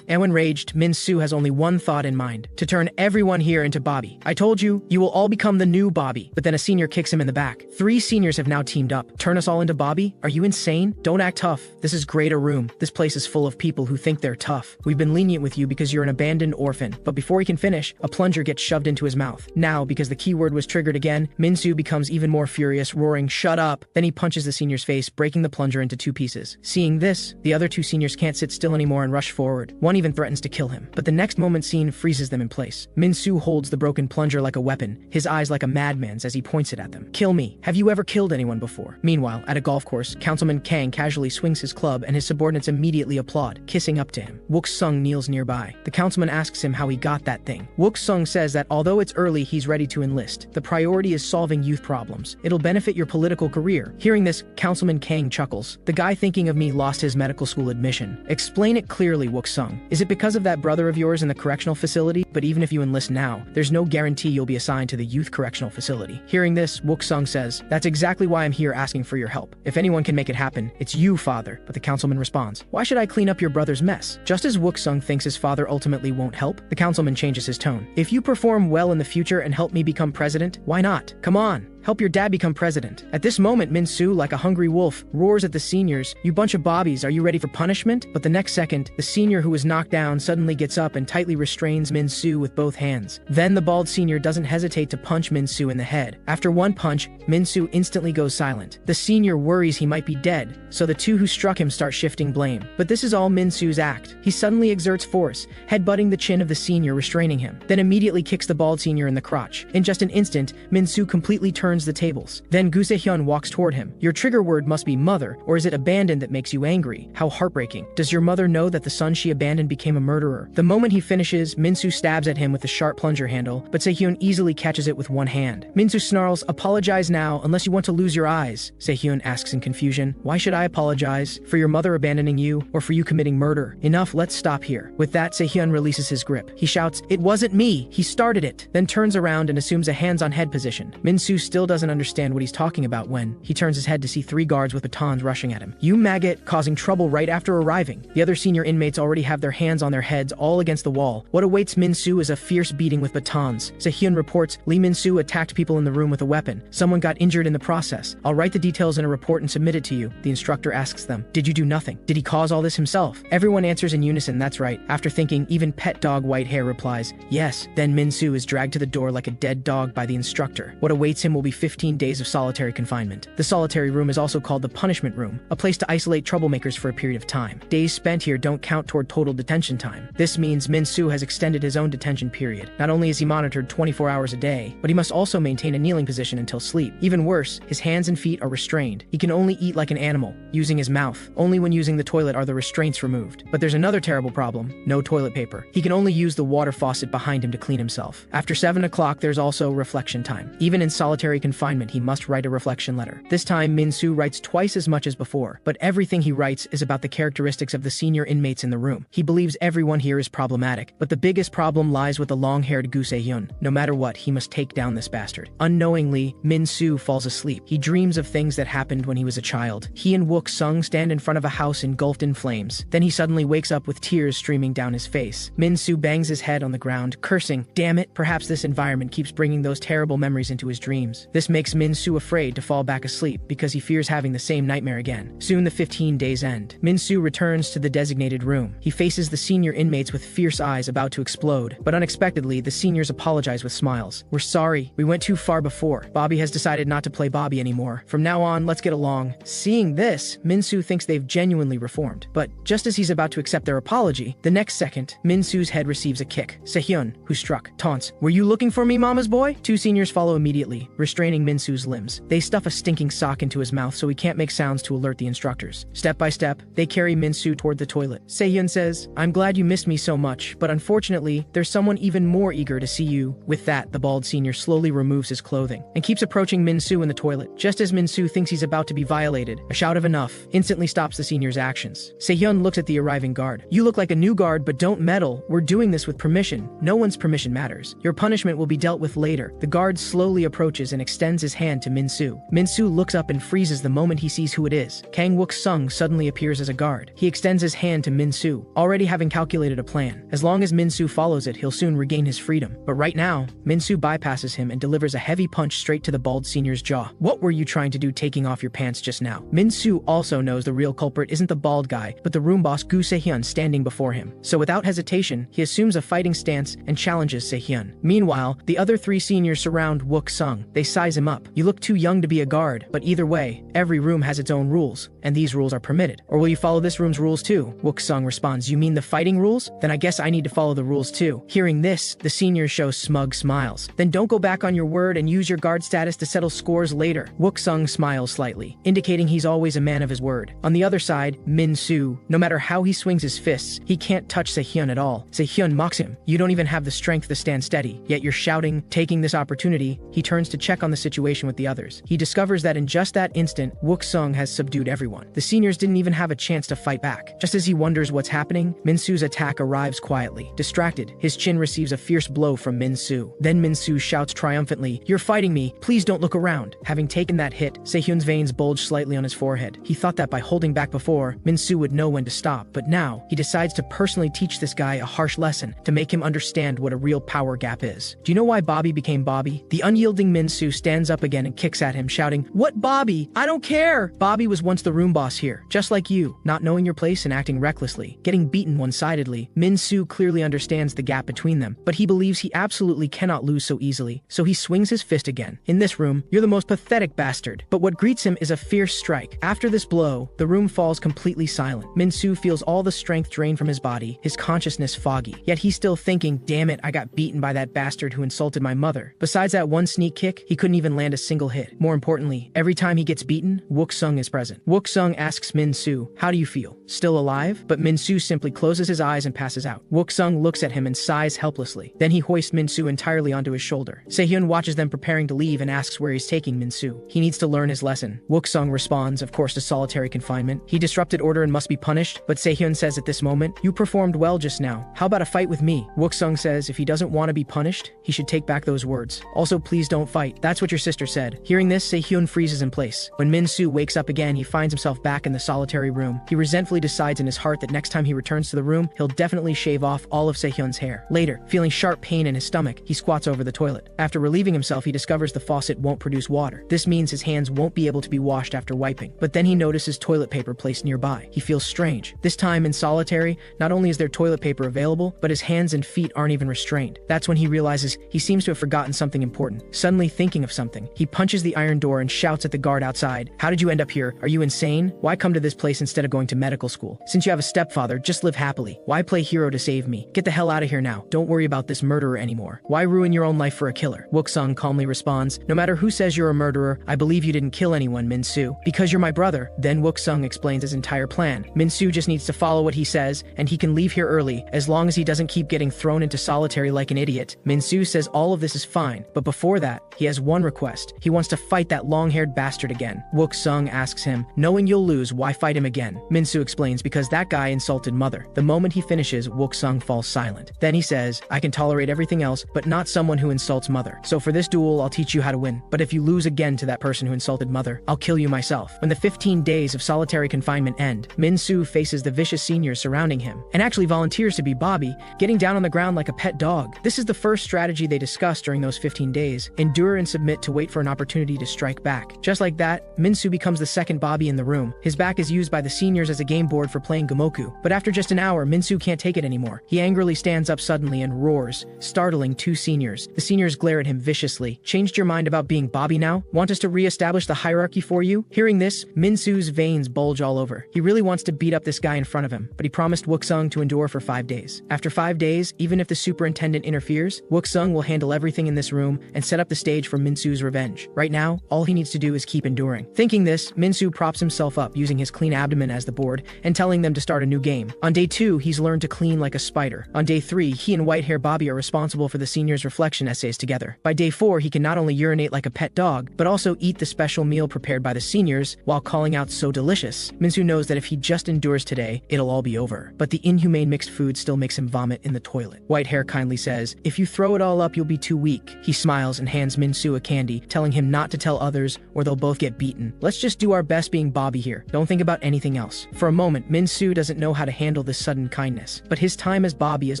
And when enraged, Min-soo has only one thought in mind, to turn everyone here into Bobby. "I told you, you will all become the new Bobby." But then a senior kicks him in the back. 3 seniors have now teamed up. "Turn us all into Bobby? Are you insane? Don't act tough. This is greater room. This place is full of people who think they're tough. We've been lenient with you because you're an abandoned orphan." But before he can finish, a plunger gets shoved into his mouth. Now, because the keyword was triggered again, Min-soo becomes even more furious, roaring, "Shut up!" Then he punches the senior's face, breaking the plunger into 2 pieces. Seeing this, the other 2 seniors can't sit still anymore and rush forward. One even threatens to kill him. But the next moment scene freezes them in place. Min-soo holds the broken plunger like a weapon, his eyes like a madman's as he points it at them. "Kill me. Have you ever killed anyone before?" Meanwhile, at a golf course, Councilman Kang casually swings his club and his subordinates immediately applaud, kissing up to him. Wook-sung kneels nearby. The councilman asks him how he got that thing. Wook-sung says that although it's early, he's ready to enlist. The priority is solving youth problems. It'll benefit your political career. Hearing this, Councilman Kang chuckles. "The guy thinking of me lost his medical school admission." "Explain it clearly, Wook-sung. Is it because of that brother of yours in the correctional facility? But even if you enlist now, there's no guarantee you'll be assigned to the youth correctional facility." Hearing this, Wook-sung says, "That's exactly why I'm here asking for your help. If anyone can make it happen, it's you, father." But the councilman responds, "Why should I clean up your brother's mess?" Just as Wook-sung thinks his father ultimately won't help, the councilman changes his tone. "If you perform well in the future and help me become president, why not? Come on. Help your dad become president." At this moment, Min-soo, like a hungry wolf, roars at the seniors, "You bunch of bobbies, are you ready for punishment?" But the next second, the senior who was knocked down suddenly gets up and tightly restrains Min-soo with both hands. Then the bald senior doesn't hesitate to punch Min-soo in the head. After one punch, Min-soo instantly goes silent. The senior worries he might be dead, so the 2 who struck him start shifting blame. But this is all Min-soo's act. He suddenly exerts force, headbutting the chin of the senior, restraining him, then immediately kicks the bald senior in the crotch. In just an instant, Min-soo completely turns turns the tables. Then Gu Se-hyun walks toward him. Your trigger word must be mother, or is it abandoned that makes you angry? How heartbreaking. Does your mother know that the son she abandoned became a murderer? The moment he finishes, Min-soo stabs at him with the sharp plunger handle, but Se-hyun easily catches it with one hand. Min-soo snarls, apologize now, unless you want to lose your eyes. Se-hyun asks in confusion, why should I apologize? For your mother abandoning you, or for you committing murder? Enough, let's stop here. With that, Se-hyun releases his grip. He shouts, it wasn't me, he started it, then turns around and assumes a hands-on-head position. Min-soo still doesn't understand what he's talking about when he turns his head to see 3 guards with batons rushing at him. You maggot, causing trouble right after arriving. The other senior inmates already have their hands on their heads all against the wall. What awaits Min-soo is a fierce beating with batons. Se-hyun reports, Lee Min-soo attacked people in the room with a weapon. Someone got injured in the process. I'll write the details in a report and submit it to you. The instructor asks them, did you do nothing? Did he cause all this himself? Everyone answers in unison, that's right. After thinking, even pet dog Whitehair replies, yes. Then Min-soo is dragged to the door like a dead dog by the instructor. What awaits him will be 15 days of solitary confinement. The solitary room is also called the punishment room, a place to isolate troublemakers for a period of time. Days spent here don't count toward total detention time. This means Min-soo has extended his own detention period. Not only is he monitored 24 hours a day, but he must also maintain a kneeling position until sleep. Even worse, his hands and feet are restrained. He can only eat like an animal, using his mouth. Only when using the toilet are the restraints removed. But there's another terrible problem, no toilet paper. He can only use the water faucet behind him to clean himself. After 7 o'clock, there's also reflection time. Even in solitary confinement, he must write a reflection letter. This time, Min-soo writes twice as much as before, but everything he writes is about the characteristics of the senior inmates in the room. He believes everyone here is problematic, but the biggest problem lies with the long-haired Gu Se-hyun. No matter what, he must take down this bastard. Unknowingly, Min-soo falls asleep. He dreams of things that happened when he was a child. He and Wook-sung stand in front of a house engulfed in flames. Then he suddenly wakes up with tears streaming down his face. Min-soo bangs his head on the ground, cursing, damn it, perhaps this environment keeps bringing those terrible memories into his dreams. This makes Min-soo afraid to fall back asleep because he fears having the same nightmare again. Soon the 15 days end. Min-soo returns to the designated room. He faces the senior inmates with fierce eyes about to explode, but unexpectedly, the seniors apologize with smiles. We're sorry. We went too far before. Bobby has decided not to play Bobby anymore. From now on, let's get along. Seeing this, Min-soo thinks they've genuinely reformed. But just as he's about to accept their apology, the next second, Min-soo's head receives a kick. Se-hyun, who struck, taunts, were you looking for me, mama's boy? 2 seniors follow immediately, restraining Min-soo's limbs. They stuff a stinking sock into his mouth so he can't make sounds to alert the instructors. Step by step, they carry Min-soo toward the toilet. Se-hyun says, I'm glad you missed me so much, but unfortunately, there's someone even more eager to see you. With that, the bald senior slowly removes his clothing and keeps approaching Min-soo in the toilet. Just as Min-soo thinks he's about to be violated, a shout of enough instantly stops the senior's actions. Se-hyun looks at the arriving guard. You look like a new guard, but don't meddle. We're doing this with permission. No one's permission matters. Your punishment will be dealt with later. The guard slowly approaches and extends his hand to Min-soo. Min-soo looks up and freezes the moment he sees who it is. Kang Wook-sung suddenly appears as a guard. He extends his hand to Min-soo, already having calculated a plan. As long as Min-soo follows it, he'll soon regain his freedom. But right now, Min-soo bypasses him and delivers a heavy punch straight to the bald senior's jaw. What were you trying to do taking off your pants just now? Min-soo also knows the real culprit isn't the bald guy, but the room boss Gu Se-hyun standing before him. So without hesitation, he assumes a fighting stance and challenges Se-hyun. Meanwhile, the other 3 seniors surround Wook-sung. They size him up. You look too young to be a guard, but either way, every room has its own rules, and these rules are permitted. Or will you follow this room's rules too? Wook-sung responds, you mean the fighting rules? Then I guess I need to follow the rules too. Hearing this, the seniors show smug smiles. Then don't go back on your word and use your guard status to settle scores later. Wook-sung smiles slightly, indicating he's always a man of his word. On the other side, Min-soo, no matter how he swings his fists, he can't touch Se-hyun at all. Se-hyun mocks him. You don't even have the strength to stand steady, yet you're shouting. Taking this opportunity, he turns to check on the situation with the others. He discovers that in just that instant, Wook-sung has subdued everyone. The seniors didn't even have a chance to fight back. Just as he wonders what's happening, Min-soo's attack arrives quietly. Distracted, his chin receives a fierce blow from Min-soo. Then Min-soo shouts triumphantly, you're fighting me, please don't look around. Having taken that hit, Se-hyun's veins bulge slightly on his forehead. He thought that by holding back before, Min-soo would know when to stop, but now, he decides to personally teach this guy a harsh lesson to make him understand what a real power gap is. Do you know why Bobby became Bobby? The unyielding Min-soo stands up again and kicks at him, shouting, what Bobby? I don't care! Bobby was once the room boss here, just like you, not knowing your place and acting recklessly, getting beaten one-sidedly. Min-soo clearly understands the gap between them, but he believes he absolutely cannot lose so easily, so he swings his fist again. In this room, you're the most pathetic bastard. But what greets him is a fierce strike. After this blow, the room falls completely silent. Min-soo feels all the strength drained from his body, his consciousness foggy. Yet he's still thinking, damn it, I got beaten by that bastard who insulted my mother. Besides that one sneak kick, he couldn't even land a single hit. More importantly, every time he gets beaten, Wook-sung is present. Wook-sung asks Min-soo, "How do you feel? Still alive?" But Min-soo simply closes his eyes and passes out. Wook-sung looks at him and sighs helplessly. Then he hoists Min-soo entirely onto his shoulder. Sehyeon watches them preparing to leave and asks where he's taking Min-soo. He needs to learn his lesson. Wook-sung responds, of course, to solitary confinement. He disrupted order and must be punished, but Sehyeon says at this moment, "You performed well just now. How about a fight with me?" Wook-sung says if he doesn't want to be punished, he should take back those words. Also, please don't fight. That's what your sister said. Hearing this, Sehyeon freezes in place. When Min-soo wakes up again, he finds himself back in the solitary room. He resentfully decides in his heart that next time he returns to the room, he'll definitely shave off all of Sehyeon's hair. Later, feeling sharp pain in his stomach, he squats over the toilet. After relieving himself, he discovers the faucet won't produce water. This means his hands won't be able to be washed after wiping. But then he notices toilet paper placed nearby. He feels strange. This time in solitary, not only is there toilet paper available, but his hands and feet aren't even restrained. That's when he realizes he seems to have forgotten something important. Suddenly thinking of something, he punches the iron door and shouts at the guard outside, "How did you end up here? Are you insane? Why come to this place instead of going to medical school? Since you have a stepfather, just live happily. Why play hero to save me? Get the hell out of here now. Don't worry about this murderer anymore. Why ruin your own life for a killer?" Wook-sung calmly responds, "No matter who says you're a murderer, I believe you didn't kill anyone, Min-soo. Because you're my brother." Then Wook-sung explains his entire plan. Min-soo just needs to follow what he says, and he can leave here early, as long as he doesn't keep getting thrown into solitary like an idiot. Min-soo says all of this is fine, but before that, he has one request. He wants to fight that long-haired bastard again. Wook-sung asks him, "Knowing you'll lose, why fight him again?" Min-soo explains because that guy insulted mother. The moment he finishes, Wook-sung falls silent. Then he says, "I can tolerate everything else, but not someone who insults mother. So for this duel, I'll teach you how to win. But if you lose again to that person who insulted mother, I'll kill you myself." When the 15 days of solitary confinement end, Min-soo faces the vicious seniors surrounding him, and actually volunteers to be Bobby, getting down on the ground like a pet dog. This is the first strategy they discussed during those 15 days. Endure and submit to wait for an opportunity to strike back. Just like that, Min-soo becomes the second Bobby in the room. His back is used by the seniors as a game board for playing Gomoku. But after just an hour, Min-soo can't take it anymore. He angrily stands up suddenly and roars, startling two seniors. The seniors glare at him viciously. "Changed your mind about being Bobby now? Want us to re-establish the hierarchy for you?" Hearing this, Min-soo's veins bulge all over. He really wants to beat up this guy in front of him, but he promised Wook-sung to endure for 5 days. After 5 days, even if the superintendent interferes, Wook-sung will handle everything in this room and set up the stage for Min-soo's revenge. Right now, all he needs to do is keep enduring. Thinking this, Min-soo props himself up using his clean abdomen as the board and telling them to start a new game. On day 2, he's learned to clean like a spider. On day 3, he and white-hair Bobby are responsible for the seniors' reflection essays together. By day 4, he can not only urinate like a pet dog, but also eat the special meal prepared by the seniors while calling out "so delicious." Min-soo knows that if he just endures today, it'll all be over. But the inhumane mixed food still makes him vomit in the toilet. White-hair kindly says, "If you throw it all up, you'll be too weak." He smiles and hands Min-soo a candy, telling him not to tell others or they'll both get beaten. "Let's just do our best being Bobby here. Don't think about anything else." For a moment, Min-soo doesn't know how to handle this sudden kindness. But his time as Bobby is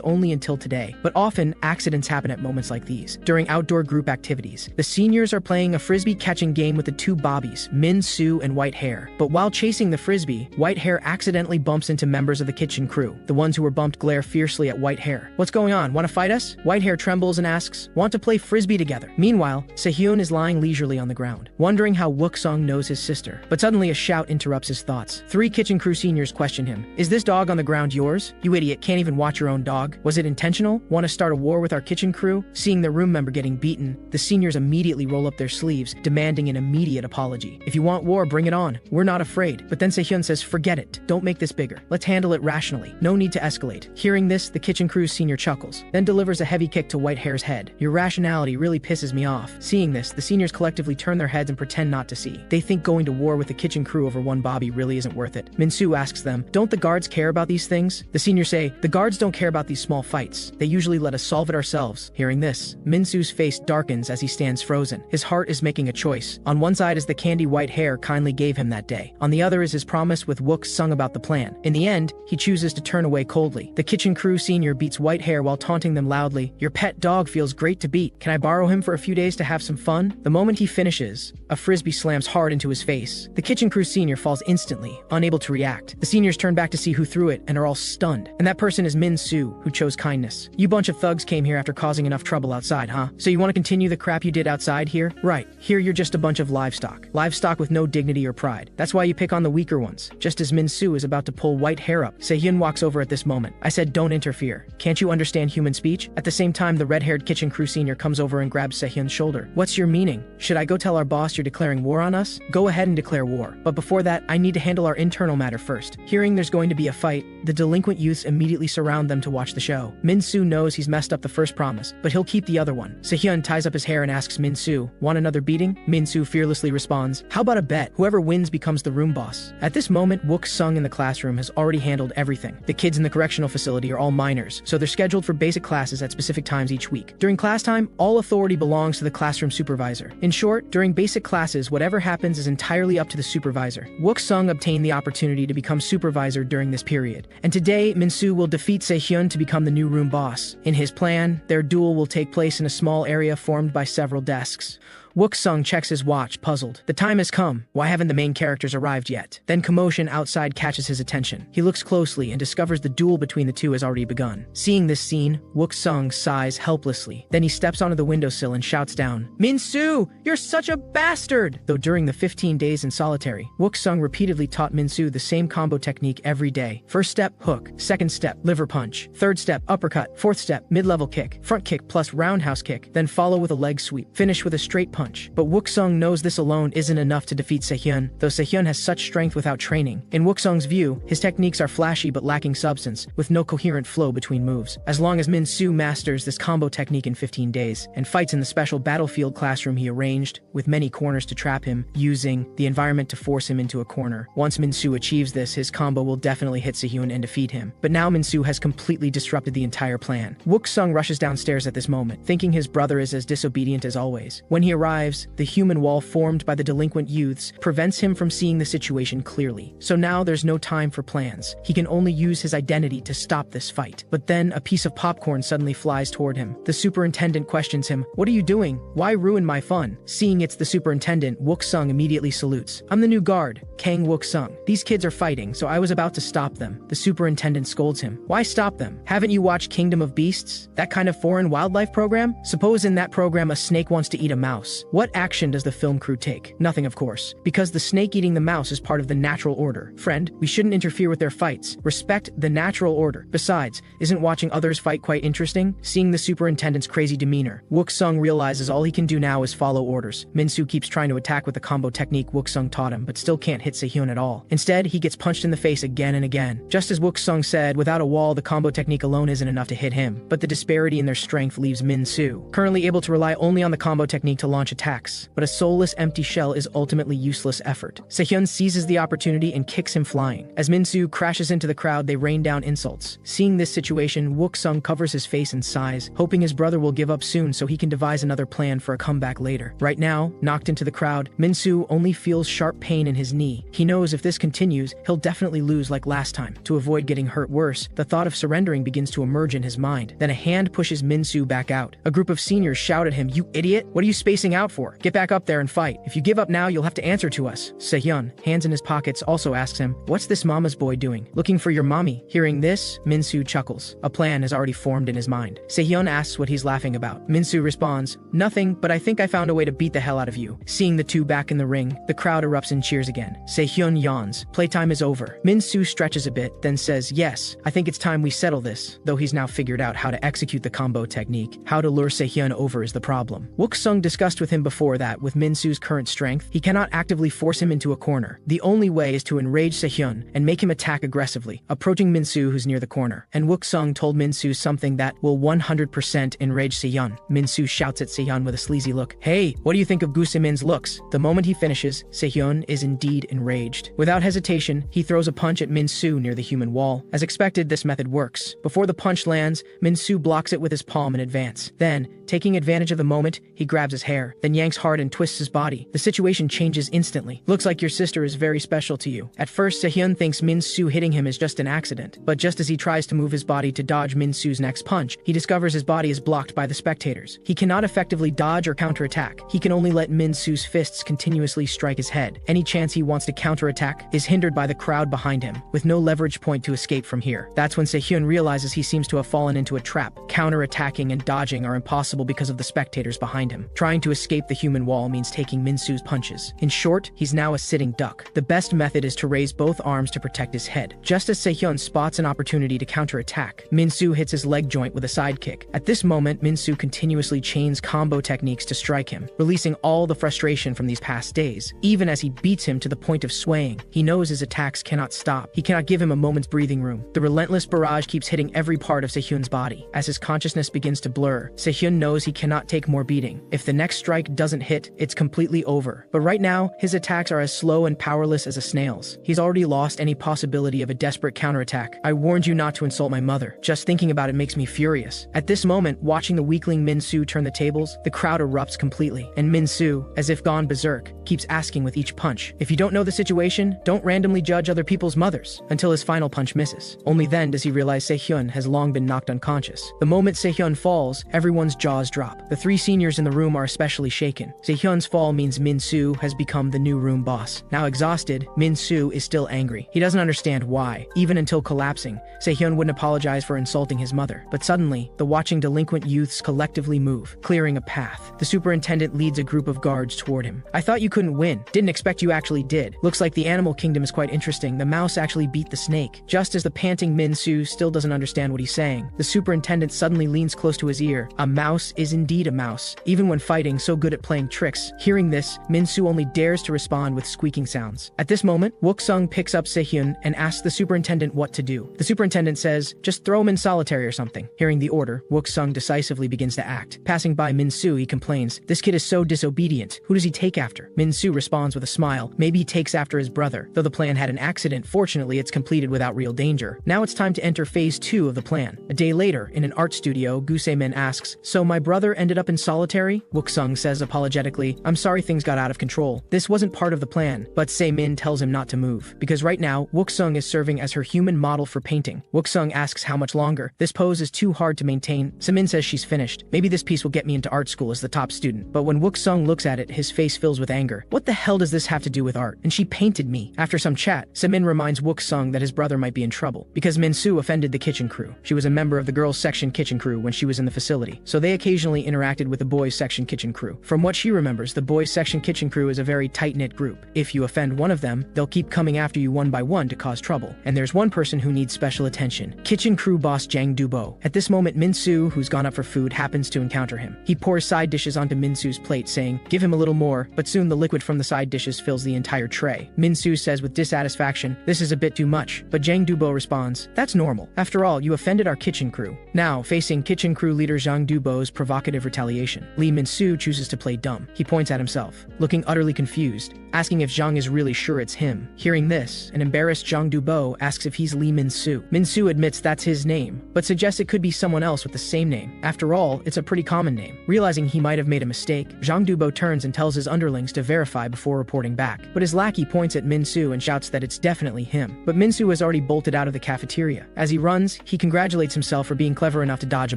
only until today. But often, accidents happen at moments like these. During outdoor group activities, the seniors are playing a frisbee catching game with the two Bobbies, Min-soo and White-hair. But while chasing the frisbee, White-hair accidentally bumps into members of the kitchen crew. The ones who were bumped glare fiercely at White-hair. "What's going on? Want to fight us?" White-hair trembles and asks, "Want to play frisbee together?" Meanwhile, Sehyeon is lying leisurely on the ground, wondering how Wook-sung knows his sister. But suddenly a shout interrupts his thoughts. 3 kitchen crew seniors question him. "Is this dog on the ground yours? You idiot, can't even watch your own dog. Was it intentional? Want to start a war with our kitchen crew?" Seeing their room member getting beaten, the seniors immediately roll up their sleeves, demanding an immediate apology. "If you want war, bring it on. We're not afraid." But then Sehyeon says, "Forget it. Don't make this bigger. Let's handle it rationally. No need to escalate." Hearing this, the kitchen crew's senior chuckles, then delivers a heavy kick to White-hair's head. "Your rationality really pisses me off." Seeing this, the seniors collectively turn their heads and pretend not to see. They think going to war with the kitchen crew over one Bobby really isn't worth it. Min-soo asks them, "Don't the guards care about these things?" The seniors say, "The guards don't care about these small fights. They usually let us solve it ourselves." Hearing this, Min-soo's face darkens as he stands frozen. His heart is making a choice. On one side is the candy White-hair kindly gave him that day. On the other is his promise with Wook-sung about the plan. In the end, he chooses to turn away coldly. The kitchen crew senior beats White-hair while taunting them loudly. "Your pet dog feels great to beat. Can I borrow him for a few days to have some fun?" The moment he finishes, a frisbee slams hard into his face. The kitchen crew senior falls instantly, unable to react. The seniors turn back to see who threw it and are all stunned. And that person is Min-soo, who chose kindness. "You bunch of thugs came here after causing enough trouble outside, huh? So you want to continue the crap you did outside here? Right. Here you're just a bunch of livestock. Livestock with no dignity or pride. That's why you pick on the weaker ones." Just as Min-soo is about to pull White-hair up, Sehyeon walks over at this moment. "I said don't interfere. Can't you understand human speech?" At the same time, the red-haired kitchen crew senior comes over and grabs Sehyeon's shoulder. anger. What's your meaning? Should I go tell our boss you're declaring war on us? Go ahead and declare war. But before that, I need to handle our internal matter first. Hearing there's going to be a fight, the delinquent youths immediately surround them to watch the show. Min-soo knows he's messed up the first promise, but he'll keep the other one. Seo-hyun ties up his hair and asks Min-soo, "Want another beating?" Min-soo fearlessly responds, "How about a bet? Whoever wins becomes the room boss." At this moment, Wook-sung in the classroom has already handled everything. The kids in the correctional facility are all minors, so they're scheduled for basic classes at specific times each week. During class time, all authority belongs to the classroom supervisor. In short, during basic classes, whatever happens is entirely up to the supervisor. Wook-sung obtained the opportunity to become supervisor during this period, and today, Min-soo will defeat Seo-hyun to become the new room boss. In his plan, their duel will take place in a small area formed by several desks. Wook-sung checks his watch, puzzled. The time has come. Why haven't the main characters arrived yet? Then commotion outside catches his attention. He looks closely and discovers the duel between the two has already begun. Seeing this scene, Wook-sung sighs helplessly. Then he steps onto the windowsill and shouts down, "Min-soo, you're such a bastard!" Though during the 15 days in solitary, Wook-sung repeatedly taught Min-soo the same combo technique every day. First step, hook. Second step, liver punch. Third step, uppercut. Fourth step, mid-level kick. Front kick plus roundhouse kick. Then follow with a leg sweep. Finish with a straight punch. But Wook-sung knows this alone isn't enough to defeat Seo-hyun, though Seo-hyun has such strength without training. In Wook-sung's view, his techniques are flashy but lacking substance, with no coherent flow between moves. As long as Min-soo masters this combo technique in 15 days, and fights in the special battlefield classroom he arranged, with many corners to trap him, using the environment to force him into a corner. Once Min-soo achieves this, his combo will definitely hit Seo-hyun and defeat him. But now Min-soo has completely disrupted the entire plan. Wook-sung rushes downstairs at this moment, thinking his brother is as disobedient as always. When he arrives, the human wall formed by the delinquent youths prevents him from seeing the situation clearly. So now there's no time for plans. He can only use his identity to stop this fight. But then a piece of popcorn suddenly flies toward him. The superintendent questions him, "What are you doing? Why ruin my fun?" Seeing it's the superintendent, Wook-sung immediately salutes. "I'm the new guard, Kang Wook-sung. These kids are fighting, so I was about to stop them." The superintendent scolds him. "Why stop them? Haven't you watched Kingdom of Beasts? That kind of foreign wildlife program? Suppose in that program a snake wants to eat a mouse. What action does the film crew take? Nothing, of course, because the snake eating the mouse is part of the natural order. Friend, we shouldn't interfere with their fights. Respect the natural order. Besides, isn't watching others fight quite interesting?" Seeing the superintendent's crazy demeanor, Wook-sung realizes all he can do now is follow orders. Min-soo keeps trying to attack with the combo technique Wook-sung taught him, but still can't hit Seo-hyun at all. Instead, he gets punched in the face again and again. Just as Wook-sung said, without a wall, the combo technique alone isn't enough to hit him. But the disparity in their strength leaves Min-soo currently able to rely only on the combo technique to launch attacks. But a soulless empty shell is ultimately useless effort. Seo-hyun seizes the opportunity and kicks him flying. As Min-soo crashes into the crowd, they rain down insults. Seeing this situation, Wook-sung covers his face and sighs, hoping his brother will give up soon so he can devise another plan for a comeback later. Right now, knocked into the crowd, Min-soo only feels sharp pain in his knee. He knows if this continues, he'll definitely lose like last time. To avoid getting hurt worse, the thought of surrendering begins to emerge in his mind. Then a hand pushes Min-soo back out. A group of seniors shout at him, "You idiot! What are you spacing out for? Get back up there and fight. If you give up now, you'll have to answer to us." Seo-hyun, hands in his pockets, also asks him, "What's this mama's boy doing? Looking for your mommy?" Hearing this, Min-soo chuckles. A plan has already formed in his mind. Seo-hyun asks what he's laughing about. Min-soo responds, "Nothing, but I think I found a way to beat the hell out of you." Seeing the two back in the ring, the crowd erupts in cheers again. Seo-hyun yawns. Playtime is over. Min-soo stretches a bit, then says, "Yes, I think it's time we settle this," though he's now figured out how to execute the combo technique. How to lure Seo-hyun over is the problem. Wook-sung discussed with him before that, with Min-soo's current strength, he cannot actively force him into a corner. The only way is to enrage Seo-hyun and make him attack aggressively, approaching Min-soo who's near the corner. And Wook-sung told Min-soo something that will 100% enrage Seo-hyun. Min-soo shouts at Seo-hyun with a sleazy look, "Hey, what do you think of Gusemin's looks?" The moment he finishes, Seo-hyun is indeed enraged. Without hesitation, he throws a punch at Min-soo near the human wall. As expected, this method works. Before the punch lands, Min-soo blocks it with his palm in advance. Then, taking advantage of the moment, he grabs his hair, then yanks hard and twists his body. The situation changes instantly. "Looks like your sister is very special to you." At first, Seo-hyun thinks Min-soo hitting him is just an accident, but just as he tries to move his body to dodge Min-soo's next punch, he discovers his body is blocked by the spectators. He cannot effectively dodge or counterattack. He can only let Min-soo's fists continuously strike his head. Any chance he wants to counterattack is hindered by the crowd behind him, with no leverage point to escape from here. That's when Seo-hyun realizes he seems to have fallen into a trap. Counterattacking and dodging are impossible because of the spectators behind him. Trying to escape escape the human wall means taking Min-soo's punches. In short, he's now a sitting duck. The best method is to raise both arms to protect his head. Just as Sehyun spots an opportunity to counterattack, Min-soo hits his leg joint with a side kick. At this moment, Min-soo continuously chains combo techniques to strike him, releasing all the frustration from these past days. Even as he beats him to the point of swaying, he knows his attacks cannot stop. He cannot give him a moment's breathing room. The relentless barrage keeps hitting every part of Sehyun's body. As his consciousness begins to blur, Sehyun knows he cannot take more beating. If the next strike doesn't hit, it's completely over. But right now, his attacks are as slow and powerless as a snail's. He's already lost any possibility of a desperate counterattack. I warned you not to insult my mother. Just thinking about it makes me furious. At this moment, watching the weakling Min-soo turn the tables, the crowd erupts completely, and Min-soo, as if gone berserk, keeps asking with each punch, if you don't know the situation, don't randomly judge other people's mothers, until his final punch misses. Only then does he realize Sehyun has long been knocked unconscious. The moment Sehyun falls, everyone's jaws drop. The three seniors in the room are especially shaken. Sehyun's fall means Min-soo has become the new room boss. Now exhausted, Min-soo is still angry. He doesn't understand why. Even until collapsing, Sehyun wouldn't apologize for insulting his mother. But suddenly, the watching delinquent youths collectively move, clearing a path. The superintendent leads a group of guards toward him. I thought you couldn't win. Didn't expect you actually did. Looks like the animal kingdom is quite interesting. The mouse actually beat the snake. Just as the panting Min-soo still doesn't understand what he's saying, the superintendent suddenly leans close to his ear. A mouse is indeed a mouse. Even when fighting, so good at playing tricks. Hearing this, Min-soo only dares to respond with squeaking sounds. At this moment, Wook-sung picks up Sehyun and asks the superintendent what to do. The superintendent says, just throw him in solitary or something. Hearing the order, Wook-sung decisively begins to act. Passing by Min-soo, he complains, this kid is so disobedient. Who does he take after? Min-soo responds with a smile. Maybe he takes after his brother. Though the plan had an accident, fortunately it's completed without real danger. Now it's time to enter phase 2 of the plan. A day later, in an art studio, Gu Se-min asks, so my brother ended up in solitary? Wook-sung says apologetically, I'm sorry things got out of control. This wasn't part of the plan. But Se-min tells him not to move, because right now, Wook-sung is serving as her human model for painting. Wook-sung asks how much longer. This pose is too hard to maintain. Se-min says she's finished. Maybe this piece will get me into art school as the top student. But when Wook-sung looks at it, his face fills with anger. What the hell does this have to do with art? And she painted me. After some chat, Se-min reminds Wook-sung that his brother might be in trouble, because Min-soo offended the kitchen crew. She was a member of the girls' section kitchen crew when she was in the facility, so they occasionally interacted with the boys' section kitchen crew. From what she remembers, the boys' section kitchen crew is a very tight-knit group. If you offend one of them, they'll keep coming after you one by one to cause trouble. And there's one person who needs special attention. Kitchen crew boss Jang Do-bo. At this moment, Min-soo, who's gone up for food, happens to encounter him. He pours side dishes onto Min-soo's plate, saying, give him a little more, but soon the liquid from the side dishes fills the entire tray. Min-soo says with dissatisfaction, this is a bit too much, but Jang Do-bo responds, that's normal. After all, you offended our kitchen crew. Now, facing kitchen crew leader Jang Do-bo's provocative retaliation, Lee Min-soo chooses to play dumb. He points at himself, looking utterly confused, asking if Jang is really sure it's him. Hearing this, an embarrassed Jang Do-bo asks if he's Lee Min-soo. Min-soo admits that's his name, but suggests it could be someone else with the same name. After all, it's a pretty common name. Realizing he might have made a mistake, Jang Do-bo turns and tells his underlings to verify before reporting back. But his lackey points at Min-soo and shouts that it's definitely him. But Min-soo has already bolted out of the cafeteria. As he runs, he congratulates himself for being clever enough to dodge a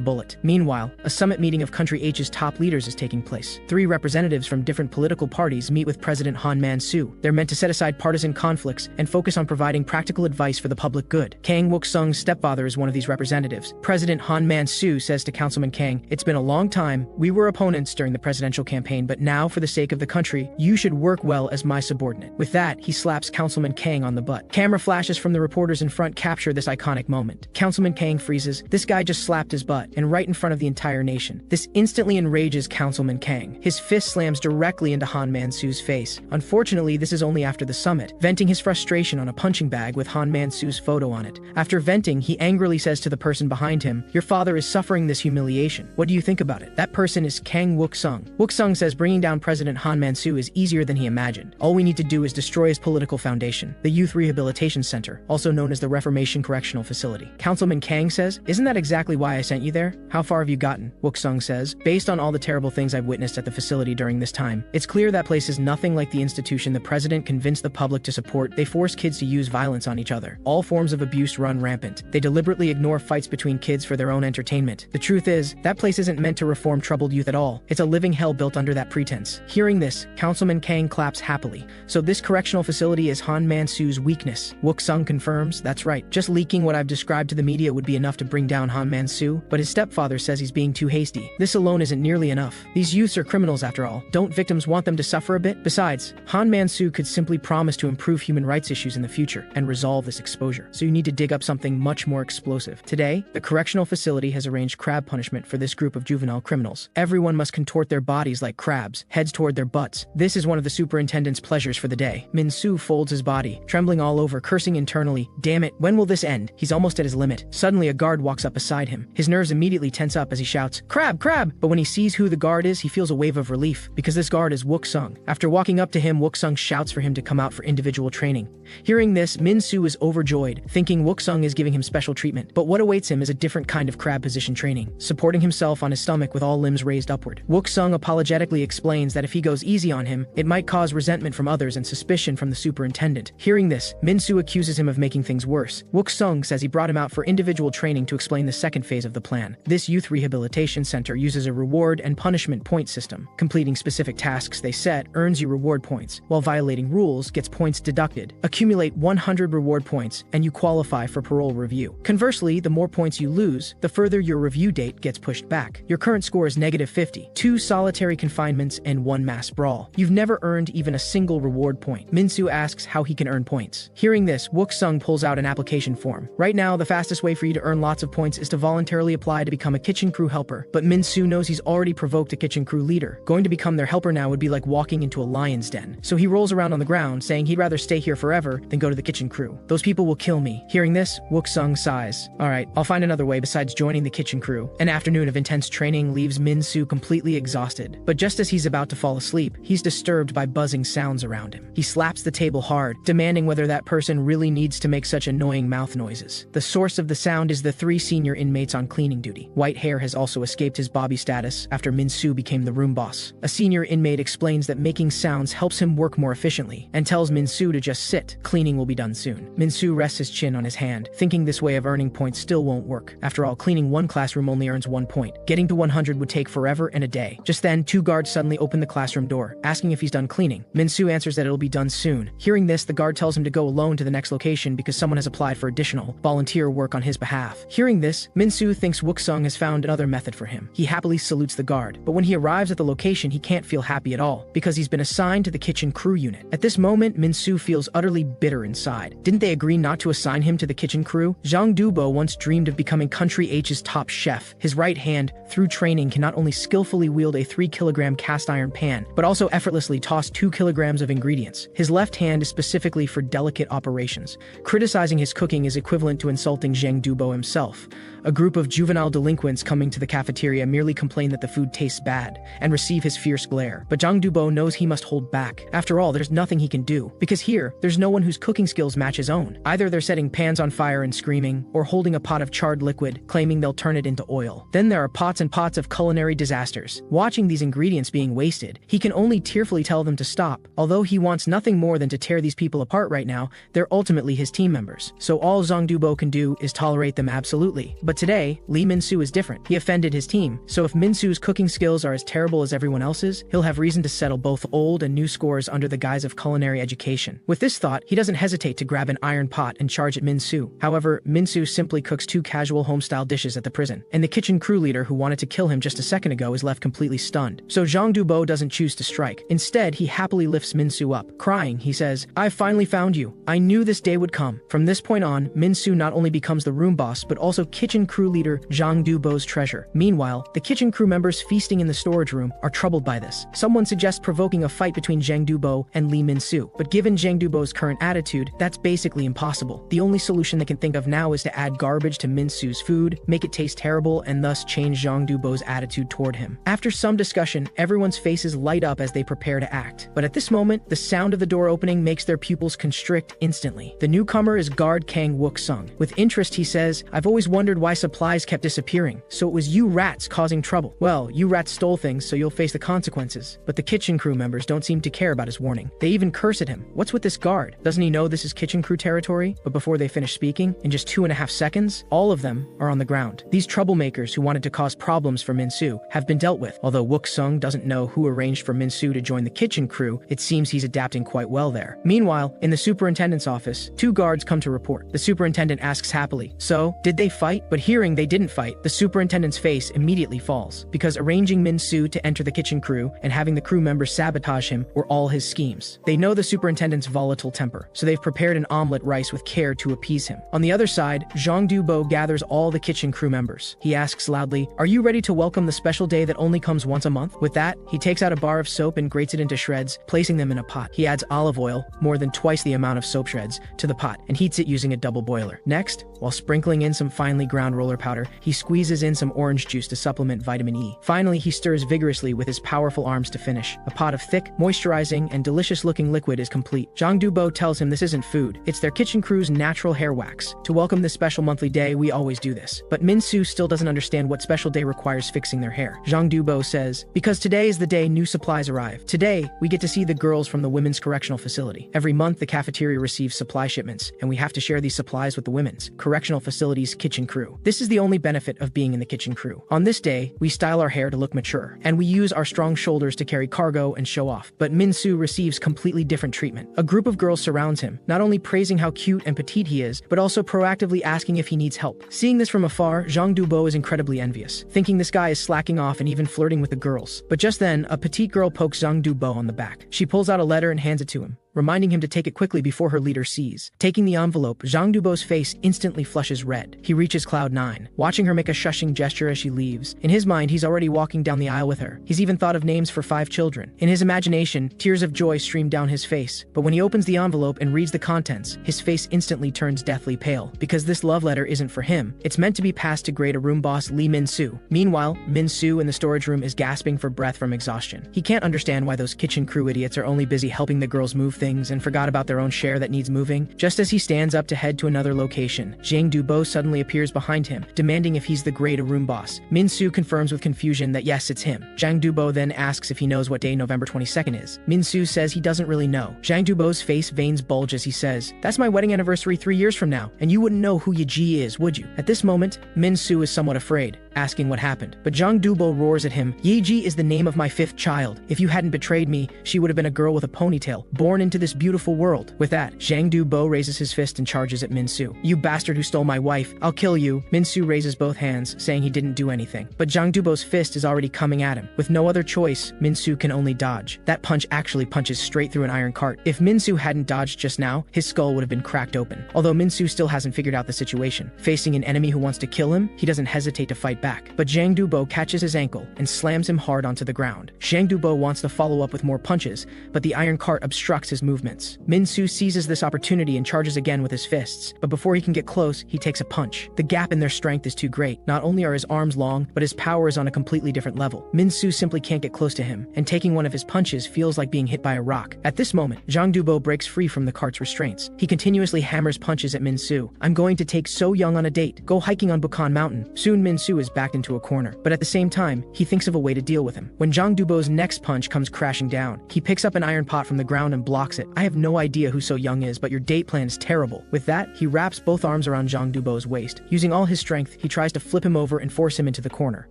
bullet. Meanwhile, a summit meeting of Country H's top leaders is taking place. 3 representatives from different political parties meet with President Han Man-soo. They're meant to set aside partisan conflicts and focus on providing practical advice for the public good. Kang Wook-sung's stepfather is one of these representatives. President Han Man-soo says to Councilman Kang, it's been a long time. We were opponents during the presidential campaign, but now, for the sake of the country, you should work well as my subordinate. With that, he slaps Councilman Kang on the butt. Camera flashes from the reporters in front capture this iconic moment. Councilman Kang freezes. This guy just slapped his butt, and right in front of the entire nation. This instantly enrages Councilman Kang. His fist slams directly into Han Man-soo's face. Unfortunately, this is only after the summit, venting his frustration on a punching bag with Han Man-soo's photo on it. After venting, he angrily says to the person behind him, your father is suffering this humiliation. What do you think about it? That person is Kang Wook-sung. Wook-sung says bringing down President Han Man-soo is easier than he imagined. All we need to do is destroy his political foundation, the Youth Rehabilitation Center, also known as the Reformation Correctional Facility. Councilman Kang says, isn't that exactly why I sent you there? How far have you gotten? Wook-sung says, based on all the terrible things I've witnessed at the facility during this time, it's clear that place is nothing like the institution the president convinced the public to support. They force kids to use violence on each other. All forms of abuse run rampant. They deliberately ignore fights between kids for their own entertainment. The truth is, that place isn't meant to reform troubled youth at all. It's a living hell built under that pretense. Hearing this, Councilman Kang claps happily. So this correctional facility is Han Man-soo's weakness. Wook-sung confirms, that's right. Just leaking what I've described to the media would be enough to bring down Han Man-soo, but his stepfather says he's being too hasty. This alone isn't nearly enough. These youths are are criminals after all. Don't victims want them to suffer a bit? Besides, Han Man-soo could simply promise to improve human rights issues in the future and resolve this exposure. So you need to dig up something much more explosive. Today, the correctional facility has arranged crab punishment for this group of juvenile criminals. Everyone must contort their bodies like crabs, heads toward their butts. This is one of the superintendent's pleasures for the day. Min-soo folds his body, trembling all over, cursing internally. Damn it, when will this end? He's almost at his limit. Suddenly, a guard walks up beside him. His nerves immediately tense up as he shouts, "Crab, crab!" But when he sees who the guard is, he feels a wave of relief, because this guard is Wook-sung. After walking up to him, Wook-sung shouts for him to come out for individual training. Hearing this, Min-soo is overjoyed, thinking Wook-sung is giving him special treatment. But what awaits him is a different kind of crab position training, supporting himself on his stomach with all limbs raised upward. Wook-sung apologetically explains that if he goes easy on him, it might cause resentment from others and suspicion from the superintendent. Hearing this, Min-soo accuses him of making things worse. Wook-sung says he brought him out for individual training to explain the second phase of the plan. This youth rehabilitation center uses a reward and punishment point system. Completing specific tasks they set earns you reward points, while violating rules gets points deducted. Accumulate 100 reward points, and you qualify for parole review. Conversely, the more points you lose, the further your review date gets pushed back. Your current score is -50, 2 solitary confinements, and 1 mass brawl. You've never earned even a single reward point. Min-soo asks how he can earn points. Hearing this, Wook-sung pulls out an application form. Right now, the fastest way for you to earn lots of points is to voluntarily apply to become a kitchen crew helper. But Min-soo knows he's already provoked a kitchen crew leader. Going to become their helper now would be like walking into a lion's den. So he rolls around on the ground, saying he'd rather stay here forever than go to the kitchen crew. Those people will kill me. Hearing this, Wook-sung sighs. Alright, I'll find another way besides joining the kitchen crew. An afternoon of intense training leaves Min-soo completely exhausted. But just as he's about to fall asleep, he's disturbed by buzzing sounds around him. He slaps the table hard, demanding whether that person really needs to make such annoying mouth noises. The source of the sound is the 3 senior inmates on cleaning duty. White hair has also escaped his Bobby status after Min-soo became the room boss. A senior inmate explains that making sounds helps him work more efficiently, and tells Min-soo to just sit. Cleaning will be done soon. Min-soo rests his chin on his hand, thinking this way of earning points still won't work. After all, cleaning one classroom only earns 1 point. Getting to 100 would take forever and a day. Just then, 2 guards suddenly open the classroom door, asking if he's done cleaning. Min-soo answers that it'll be done soon. Hearing this, the guard tells him to go alone to the next location because someone has applied for additional volunteer work on his behalf. Hearing this, Min-soo thinks Wook-sung has found another method for him. He happily salutes the guard, but when he arrives at the location, he can't feel happy at all because he's been assigned to the kitchen crew unit. At this moment, Min-soo feels utterly bitter inside. Didn't they agree not to assign him to the kitchen crew? Jang Do-bo once dreamed of becoming Country H's top chef. His right hand, through training, can not only skillfully wield a 3-kilogram cast iron pan, but also effortlessly toss 2 kilograms of ingredients. His left hand is specifically for delicate operations. Criticizing his cooking is equivalent to insulting Jang Do-bo himself. A group of juvenile delinquents coming to the cafeteria merely complain that the food tastes bad and receive his fierce glare. But Jang Do-bo knows he must hold back. After all, there's nothing he can do, because here, there's no one whose cooking skills match his own. Either they're setting pans on fire and screaming, or holding a pot of charred liquid, claiming they'll turn it into oil. Then there are pots and pots of culinary disasters. Watching these ingredients being wasted, he can only tearfully tell them to stop. Although he wants nothing more than to tear these people apart right now, they're ultimately his team members. So all Jang Do-bo can do is tolerate them absolutely. But today, Lee Min-soo is different. He offended his team. So if Min-soo's cooking skills are as terrible as everyone else's, he'll have reason to settle both old and new scores under the guise of culinary education. With this thought, he doesn't hesitate to grab an iron pot and charge at Min-soo. However, Min-soo simply cooks 2 casual home-style dishes at the prison, and the kitchen crew leader who wanted to kill him just a second ago is left completely stunned. So Jang Do-bo doesn't choose to strike. Instead, he happily lifts Min-soo up. Crying, he says, "I've finally found you. I knew this day would come." From this point on, Min-soo not only becomes the room boss, but also kitchen crew leader Jang Do-bo's treasure. Meanwhile, the kitchen crew members feasting in the storage room are troubled by this. Someone suggests provoking a fight between Jang Do-bo and Lee Min-soo, but given Jang Do-bo's current attitude, that's basically impossible. The only solution they can think of now is to add garbage to Min-soo's food, make it taste terrible, and thus change Jang Do-bo's attitude toward him. After some discussion, everyone's faces light up as they prepare to act. But at this moment, the sound of the door opening makes their pupils constrict instantly. The newcomer is guard Kang Wook-sung. With interest, he says, "I've always wondered why supplies kept disappearing. So it was you rats causing trouble. Well, you rats stole things, so you'll face the consequences." But the kitchen crew members don't seem to care about his warning. They even curse at him. What's with this guard? Doesn't he know this is kitchen crew territory? But before they finish speaking, in just 2.5 seconds, all of them are on the ground. These troublemakers who wanted to cause problems for Min-soo have been dealt with. Although Wook-sung doesn't know who arranged for Min-soo to join the kitchen crew, it seems he's adapting quite well there. Meanwhile, in the superintendent's office, 2 guards come to report. The superintendent asks happily, "So, did they fight?" But hearing they didn't fight, the superintendent's face immediately falls, because arranging Min-soo to enter the kitchen crew and having the crew members sabotage him were all his schemes. They know the superintendent's volatile temper, so they've prepared an omelet rice with care to appease him. On the other side, Jang Do-bo gathers all the kitchen crew members. He asks loudly, "Are you ready to welcome the special day that only comes once a month?" With that, he takes out a bar of soap and grates it into shreds, placing them in a pot. He adds olive oil, more than twice the amount of soap shreds, to the pot and heats it using a double boiler. Next, while sprinkling in some finely ground roller powder, he squeezes in some orange juice to supplement vitamin E. Finally, he stirs vigorously with his powerful arms to finish. A pot of thick, moisturizing, and delicious-looking liquid is complete. Jang Do-bo tells him this isn't food, it's their kitchen crew's natural hair wax. To welcome this special monthly day, we always do this. But Min-soo still doesn't understand what special day requires fixing their hair. Jang Do-bo says, "Because today is the day new supplies arrive. Today, we get to see the girls from the women's correctional facility. Every month, the cafeteria receives supply shipments, and we have to share these supplies with the women's correctional facility's kitchen crew. This is the only benefit of being in the kitchen crew. On this day, we style our hair to look mature, and we use our strong shoulders to carry cargo and show off." But Min-soo receives completely different treatment. A group of girls surrounds him, not only praising how cute and petite he is, but also proactively asking if he needs help. Seeing this from afar, Jang Do-bo is incredibly envious, thinking this guy is slacking off and even flirting with the girls. But just then, a petite girl pokes Jang Do-bo on the back. She pulls out a letter and hands it to him, reminding him to take it quickly before her leader sees. Taking the envelope, Jang Do-bo's face instantly flushes red. He reaches cloud 9, watching her make a shushing gesture as she leaves. In his mind, he's already walking down the aisle with her. He's even thought of names for 5 children. In his imagination, tears of joy stream down his face. But when he opens the envelope and reads the contents, his face instantly turns deathly pale, because this love letter isn't for him. It's meant to be passed to grade room boss Lee Min-soo. Meanwhile, Min-soo in the storage room is gasping for breath from exhaustion. He can't understand why those kitchen crew idiots are only busy helping the girls move things and forgot about their own share that needs moving. Just as he stands up to head to another location, Jang Do-bo suddenly appears behind him, demanding if he's the grade room boss. Min-soo confirms with confusion that yes, it's him. Jang Do-bo then asks if he knows what day November 22nd is. Min-soo says he doesn't really know. Jang Do-bo's face veins bulge as he says, "That's my wedding anniversary 3 years from now, and you wouldn't know who Yeji is, would you?" At this moment, Min-soo is somewhat afraid, asking what happened. But Jang Do-bo roars at him, "Yeji is the name of my 5th child. If you hadn't betrayed me, she would have been a girl with a ponytail, born into this beautiful world." With that, Jang Do-bo raises his fist and charges at Min-soo. "You bastard who stole my wife, I'll kill you." Min-soo raises both hands, saying he didn't do anything. But Jang Do-bo's fist is already coming at him. With no other choice, Min-soo can only dodge. That punch actually punches straight through an iron cart. If Min-soo hadn't dodged just now, his skull would have been cracked open. Although Min-soo still hasn't figured out the situation. Facing an enemy who wants to kill him, he doesn't hesitate to fight back. But Jang Do-bo catches his ankle and slams him hard onto the ground. Jang Do-bo wants to follow up with more punches, but the iron cart obstructs his movements. Min-soo seizes this opportunity and charges again with his fists, but before he can get close, he takes a punch. The gap in their strength is too great. Not only are his arms long, but his power is on a completely different level. Min-soo simply can't get close to him, and taking one of his punches feels like being hit by a rock. At this moment, Jang Do-bo breaks free from the cart's restraints. He continuously hammers punches at Min-soo. "I'm going to take So Young on a date. Go hiking on Bukhan Mountain." Soon Min-soo is backed into a corner, but at the same time, he thinks of a way to deal with him. When Jang Do-bo's next punch comes crashing down, he picks up an iron pot from the ground and blocks it. "I have no idea who So Young is, but your date plan is terrible." With that, he wraps both arms around Jang Do-bo's waist. Using all his strength, he tries to flip him over and force him into the corner.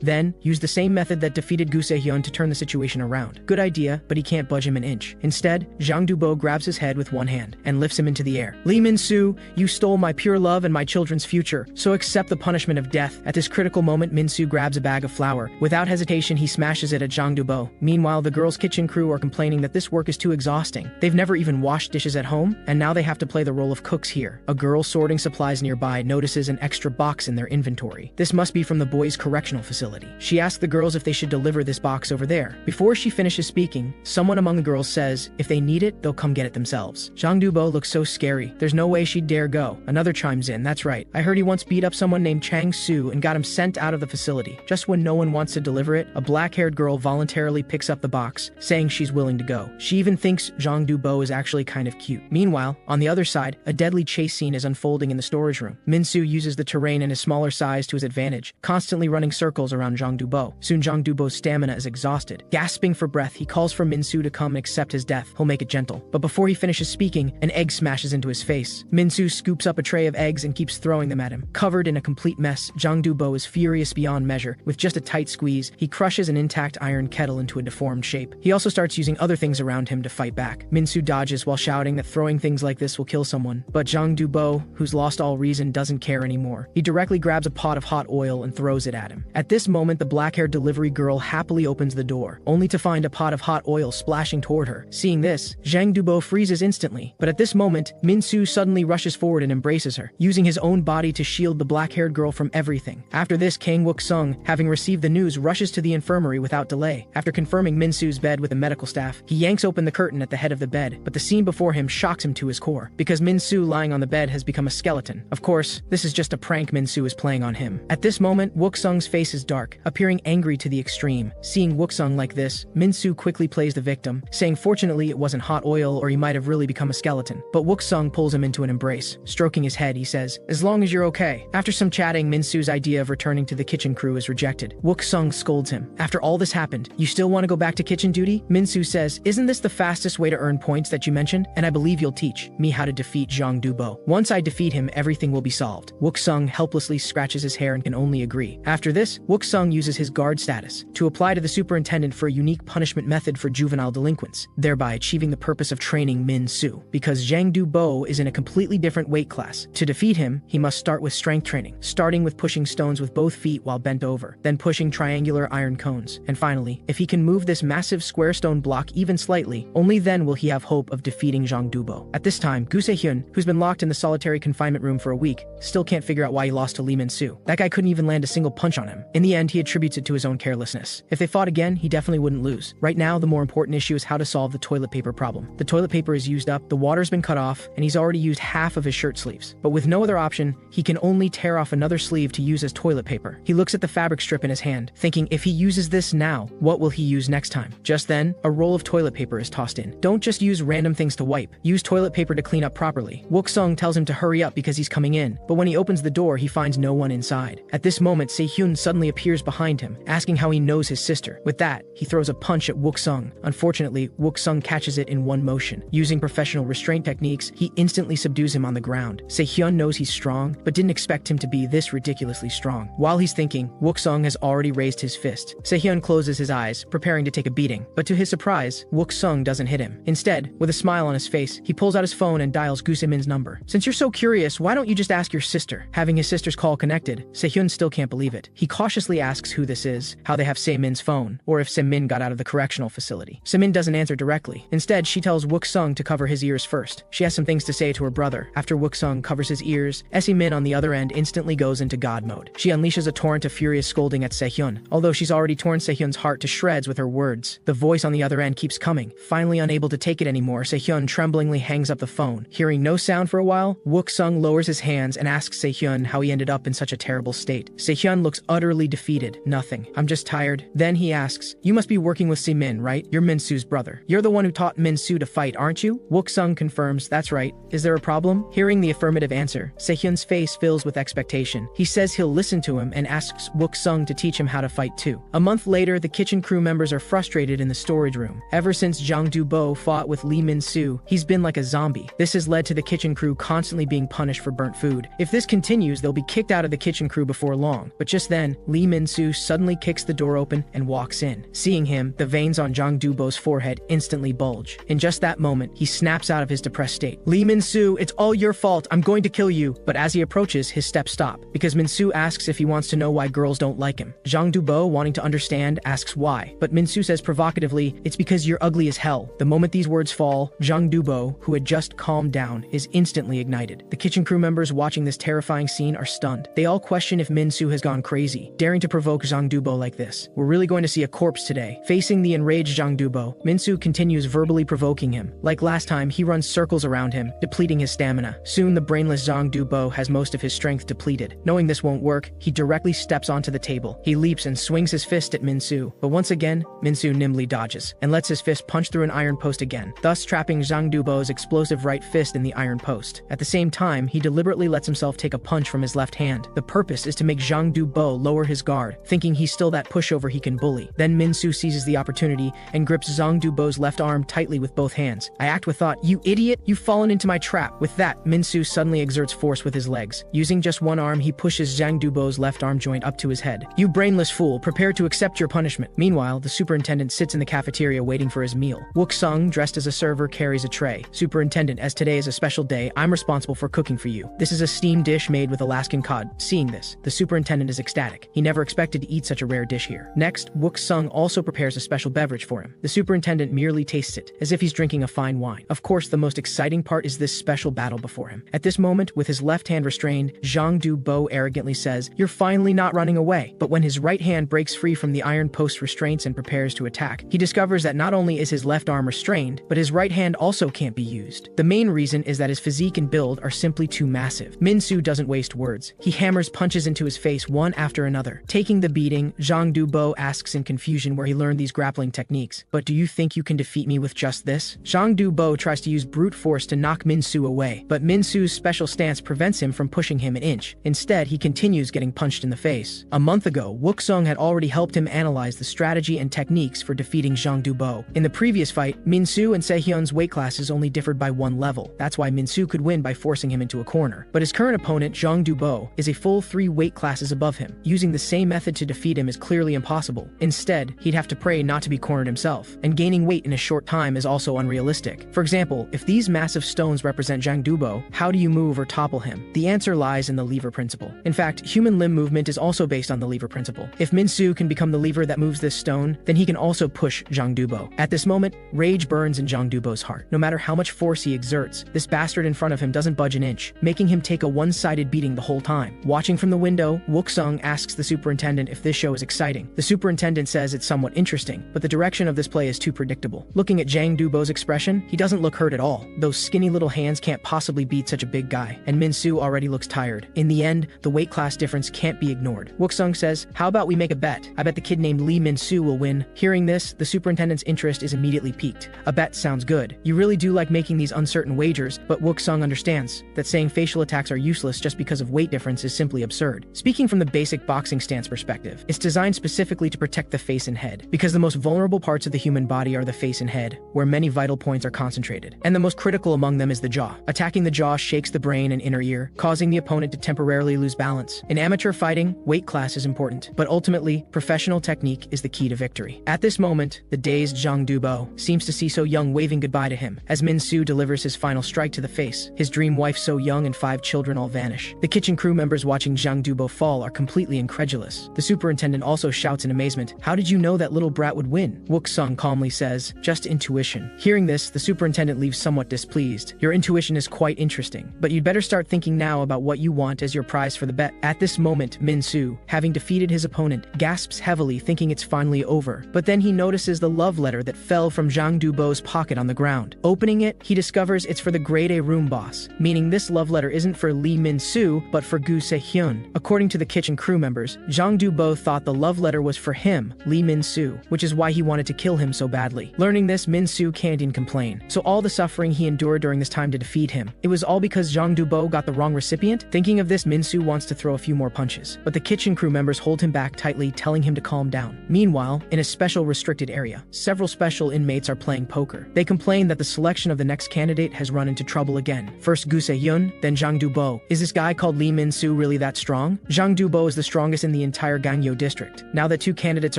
Then, use the same method that defeated Gu Se-hyun to turn the situation around. Good idea, but he can't budge him an inch. Instead, Jang Do-bo grabs his head with one hand and lifts him into the air. "Lee Min-soo, you stole my pure love and my children's future, so accept the punishment of death." At this critical moment, Min-soo grabs a bag of flour. Without hesitation, he smashes it at Jang Do-bo. Meanwhile, the girls' kitchen crew are complaining that this work is too exhausting. They've never even washed dishes at home, and now they have to play the role of cooks here. A girl sorting supplies nearby notices an extra box in their inventory. This must be from the boys' correctional facility. She asks the girls if they should deliver this box over there. Before she finishes speaking, someone among the girls says, if they need it, they'll come get it themselves. Jang Do-bo looks so scary. There's no way she'd dare go. Another chimes in, "That's right. I heard he once beat up someone named Chang Soo and got him sent out of the facility. Just when no one wants to deliver it, a black-haired girl voluntarily picks up the box, saying she's willing to go. She even thinks Jang Do-bo is actually kind of cute." Meanwhile, on the other side, a deadly chase scene is unfolding in the storage room. Min-soo uses the terrain and his smaller size to his advantage, constantly running circles around Jang Do-bo. Soon Jang Do-bo's stamina is exhausted. Gasping for breath, he calls for Min-soo to come and accept his death. He'll make it gentle. But before he finishes speaking, an egg smashes into his face. Min-soo scoops up a tray of eggs and keeps throwing them at him. Covered in a complete mess, Jang Do-bo is furious vicious beyond measure. With just a tight squeeze, he crushes an intact iron kettle into a deformed shape. He also starts using other things around him to fight back. Min-soo dodges while shouting that throwing things like this will kill someone. But Zhang Dubo, who's lost all reason, doesn't care anymore. He directly grabs a pot of hot oil and throws it at him. At this moment, the black-haired delivery girl happily opens the door, only to find a pot of hot oil splashing toward her. Seeing this, Zhang Dubo freezes instantly. But at this moment, Min-soo suddenly rushes forward and embraces her, using his own body to shield the black-haired girl from everything. After this, Kang Wook-sung, having received the news, rushes to the infirmary without delay. After confirming Min-soo's bed with the medical staff, he yanks open the curtain at the head of the bed, but the scene before him shocks him to his core, because Min-soo lying on the bed has become a skeleton. Of course, this is just a prank Min-soo is playing on him. At this moment, Wook-sung's face is dark, appearing angry to the extreme. Seeing Wook-sung like this, Min-soo quickly plays the victim, saying fortunately it wasn't hot oil or he might have really become a skeleton. But Wook-sung pulls him into an embrace. Stroking his head, he says, "As long as you're okay." After some chatting, Min-soo's idea of returning to the kitchen crew is rejected. Wook-sung scolds him. "After all this happened, you still want to go back to kitchen duty?" Min-soo says, "Isn't this the fastest way to earn points that you mentioned? And I believe you'll teach me how to defeat Zhang Dubo. Once I defeat him, everything will be solved." Wook-sung helplessly scratches his hair and can only agree. After this, Wook-sung uses his guard status to apply to the superintendent for a unique punishment method for juvenile delinquents, thereby achieving the purpose of training Min-soo. Because Zhang Dubo is in a completely different weight class. To defeat him, he must start with strength training, starting with pushing stones with both feet while bent over, then pushing triangular iron cones. And finally, if he can move this massive square stone block even slightly, only then will he have hope of defeating Zhang Dubo. At this time, Gu Se-hyun, who's been locked in the solitary confinement room for a week, still can't figure out why he lost to Lee Min-soo. That guy couldn't even land a single punch on him. In the end, he attributes it to his own carelessness. If they fought again, he definitely wouldn't lose. Right now, the more important issue is how to solve the toilet paper problem. The toilet paper is used up, the water's been cut off, and he's already used half of his shirt sleeves. But with no other option, he can only tear off another sleeve to use as toilet paper. He looks at the fabric strip in his hand, thinking if he uses this now, what will he use next time? Just then, a roll of toilet paper is tossed in. Don't just use random things to wipe. Use toilet paper to clean up properly. Wook-sung tells him to hurry up because he's coming in, but when he opens the door, he finds no one inside. At this moment, Se-hyun suddenly appears behind him, asking how he knows his sister. With that, he throws a punch at Wook-sung. Unfortunately, Wook-sung catches it in one motion. Using professional restraint techniques, he instantly subdues him on the ground. Se-hyun knows he's strong, but didn't expect him to be this ridiculously strong. While he's thinking, Wook-sung has already raised his fist. Se-hyun closes his eyes, preparing to take a beating, but to his surprise, Wook-sung doesn't hit him. Instead, with a smile on his face, he pulls out his phone and dials Gu Se-min's number. "Since you're so curious, why don't you just ask your sister?" Having his sister's call connected, Se-hyun still can't believe it. He cautiously asks who this is, how they have Se-min's phone, or if Se-min got out of the correctional facility. Se-min doesn't answer directly. Instead, she tells Wook-sung to cover his ears first. She has some things to say to her brother. After Wook-sung covers his ears, Se-min on the other end instantly goes into God mode. She unleashes a torrent of furious scolding at Se-hyun. Although she's already torn Se-hyun's heart to shreds with her words, the voice on the other end keeps coming. Finally unable to take it anymore, Se-hyun tremblingly hangs up the phone. Hearing no sound for a while, Wook-sung lowers his hands and asks Se-hyun how he ended up in such a terrible state. Se-hyun looks utterly defeated. "Nothing. I'm just tired." Then he asks, "You must be working with Se-min, right? You're Min-soo's brother. You're the one who taught Min-soo to fight, aren't you?" Wook-sung confirms, "That's right. Is there a problem?" Hearing the affirmative answer, Se-hyun's face fills with expectation. He says he'll listen to him and asks Wook-sung to teach him how to fight too. A month later, the kitchen crew members are frustrated in the storage room. Ever since Zhang Dubo fought with Lee Min-soo, he's been like a zombie. This has led to the kitchen crew constantly being punished for burnt food. If this continues, they'll be kicked out of the kitchen crew before long. But just then, Lee Min-soo suddenly kicks the door open and walks in. Seeing him, the veins on Zhang Dubo's forehead instantly bulge. In just that moment, he snaps out of his depressed state. "Lee Min-soo, it's all your fault. I'm going to kill you." But as he approaches, his steps stop, because Min-soo asks if he wants to know why girls don't like him. Zhang Dubo, wanting to understand, asks why. But Min-soo says provocatively, "It's because you're ugly as hell." The moment these words fall, Zhang Dubo, who had just calmed down, is instantly ignited. The kitchen crew members watching this terrifying scene are stunned. They all question if Min-soo has gone crazy, daring to provoke Zhang Dubo like this. We're really going to see a corpse today. Facing the enraged Zhang Dubo, Min-soo continues verbally provoking him. Like last time, he runs circles around him, depleting his stamina. Soon, the brainless Zhang Dubo has most of his strength depleted. Knowing this won't work, he directly steps onto the table. He leaps and swings his fist at Min-soo, but once again, Min-soo nimbly dodges and lets his fist punch through an iron post again, thus trapping Zhang Dubo's explosive right fist in the iron post. At the same time, he deliberately lets himself take a punch from his left hand. The purpose is to make Zhang Dubo lower his guard, thinking he's still that pushover he can bully. Then Min-soo seizes the opportunity and grips Zhang Dubo's left arm tightly with both hands. I act with thought, "You idiot, you've fallen into my trap." With that, Min-soo suddenly exerts force with his legs. Using just one arm, he pushes Zhang Dubo's left arm joint up to his head. "You brainless fool, prepare to accept your punishment." Meanwhile, the superintendent sits in the cafeteria waiting for his meal. Wook-sung, dressed as a server, carries a tray. "Superintendent, as today is a special day, I'm responsible for cooking for you. This is a steamed dish made with Alaskan cod." Seeing this, the superintendent is ecstatic. He never expected to eat such a rare dish here. Next, Wook-sung also prepares a special beverage for him. The superintendent merely tastes it, as if he's drinking a fine wine. Of course, the most exciting part is this special battle before him. At this moment, with his left hand restrained, Zhang Du-bo arrogantly says, "You're finally not running away." But when his right hand breaks free from the iron post restraints and prepares to attack, he discovers that not only is his left arm restrained, but his right hand also can't be used. The main reason is that his physique and build are simply too massive. Min-soo doesn't waste words. He hammers punches into his face one after another. Taking the beating, Zhang Du-bo asks in confusion where he learned these grappling techniques. "But do you think you can defeat me with just this?" Zhang Du-bo tries to use brute force to knock Min-soo away, but Min-soo's special stance prevents him from pushing him an inch. Instead, he continues getting punched in the face. A month ago, Wook-sung had already helped him analyze the strategy and techniques for defeating Zhang Du-bo. In the previous fight, Min-soo and Se-hyun's weight classes only differed by one level. That's why Min-soo could win by forcing him into a corner. But his current opponent, Zhang Du-bo, is a full 3 weight classes above him. Using the same method to defeat him is clearly impossible. Instead, he'd have to pray not to be cornered himself, and gaining weight in a short time is also unrealistic. For example, if these massive stones represent Zhang Du-bo, how do you move or topple him? The answer lies in the lever principle. In fact, human limb movement is also based on the lever principle. If Min-soo can become the lever that moves this stone, then he can also push Zhang Du-bo. At this moment, rage burns in Zhang Du-bo's heart. No matter how much force he exerts, this bastard in front of him doesn't budge an inch, making him take a one-sided beating the whole time. Watching from the window, Wook-sung asks the superintendent if this show is exciting. The superintendent says it's somewhat interesting, but the direction of this play is too predictable. Looking at Zhang Du-bo's expression, he doesn't look hurt at all. Those skinny little hands can't possibly beat such a big guy, and Min-soo already looks tired. In the end, the weight class difference can't be ignored. Wook-sung says, "How about we make a bet? I bet the kid named Lee Min-soo will win." Hearing this, the superintendent's interest is immediately piqued. A bet sounds good. You really do like making these uncertain wagers, but Wook-sung understands that saying facial attacks are useless just because of weight difference is simply absurd. Speaking from the basic boxing stance perspective, it's designed specifically to protect the face and head, because the most vulnerable parts of the human body are the face and head, where many vital points are concentrated, and the most critical among them is the jaw. Attacking the jaw shakes the brain and inner ear, causing the opponent to temporarily lose balance. In amateur fighting, weight class is important, but ultimately, professional technique is the key to victory. At this moment, the dazed Zhang Du-bo seems to see So Young waving goodbye to him as Min-soo delivers his final strike to the face. His dream wife So Young and 5 children all vanish. The kitchen crew members watching Zhang Du-bo fall are completely incredulous. The superintendent also shouts in amazement, "How did you know that little brat would win?" Wook-sung calmly says, "Just intuition." Hearing this, the superintendent leaves somewhat displeased. "Your intuition is quite interesting, but you'd better start thinking now about what you want as your prize for the bet." At this moment, Min-soo, having defeated his opponent, gasps heavily, thinking it's finally over. But then he notices the love letter that fell from Zhang Du-bo's pocket on the ground. Opening it, he discovers it's for the grade A room boss, meaning this love letter isn't for Lee Min-soo, but for Gu Se-hyun. According to the kitchen crew members, Zhang Du-bo thought the love letter was for him, Lee Min-soo, which is why he wanted to kill him so badly. Learning this, Min-soo can't even complain. So all the suffering he endured during this time to defeat him, it was all because Zhang Du-bo got the wrong recipient? Thinking of this, Min-soo wants to throw a few more punches, but the kitchen crew members hold him back tightly, telling him to calm down. Meanwhile, in a special restricted area, several special inmates are playing poker. They complain that the selection of the next candidate has run into trouble again. First Gu Se-hyun, then Zhang Du-bo. Is this guy called Lee Min-soo really that strong? Zhang Du-bo is the strongest in the entire Gangyo district. Now that 2 candidates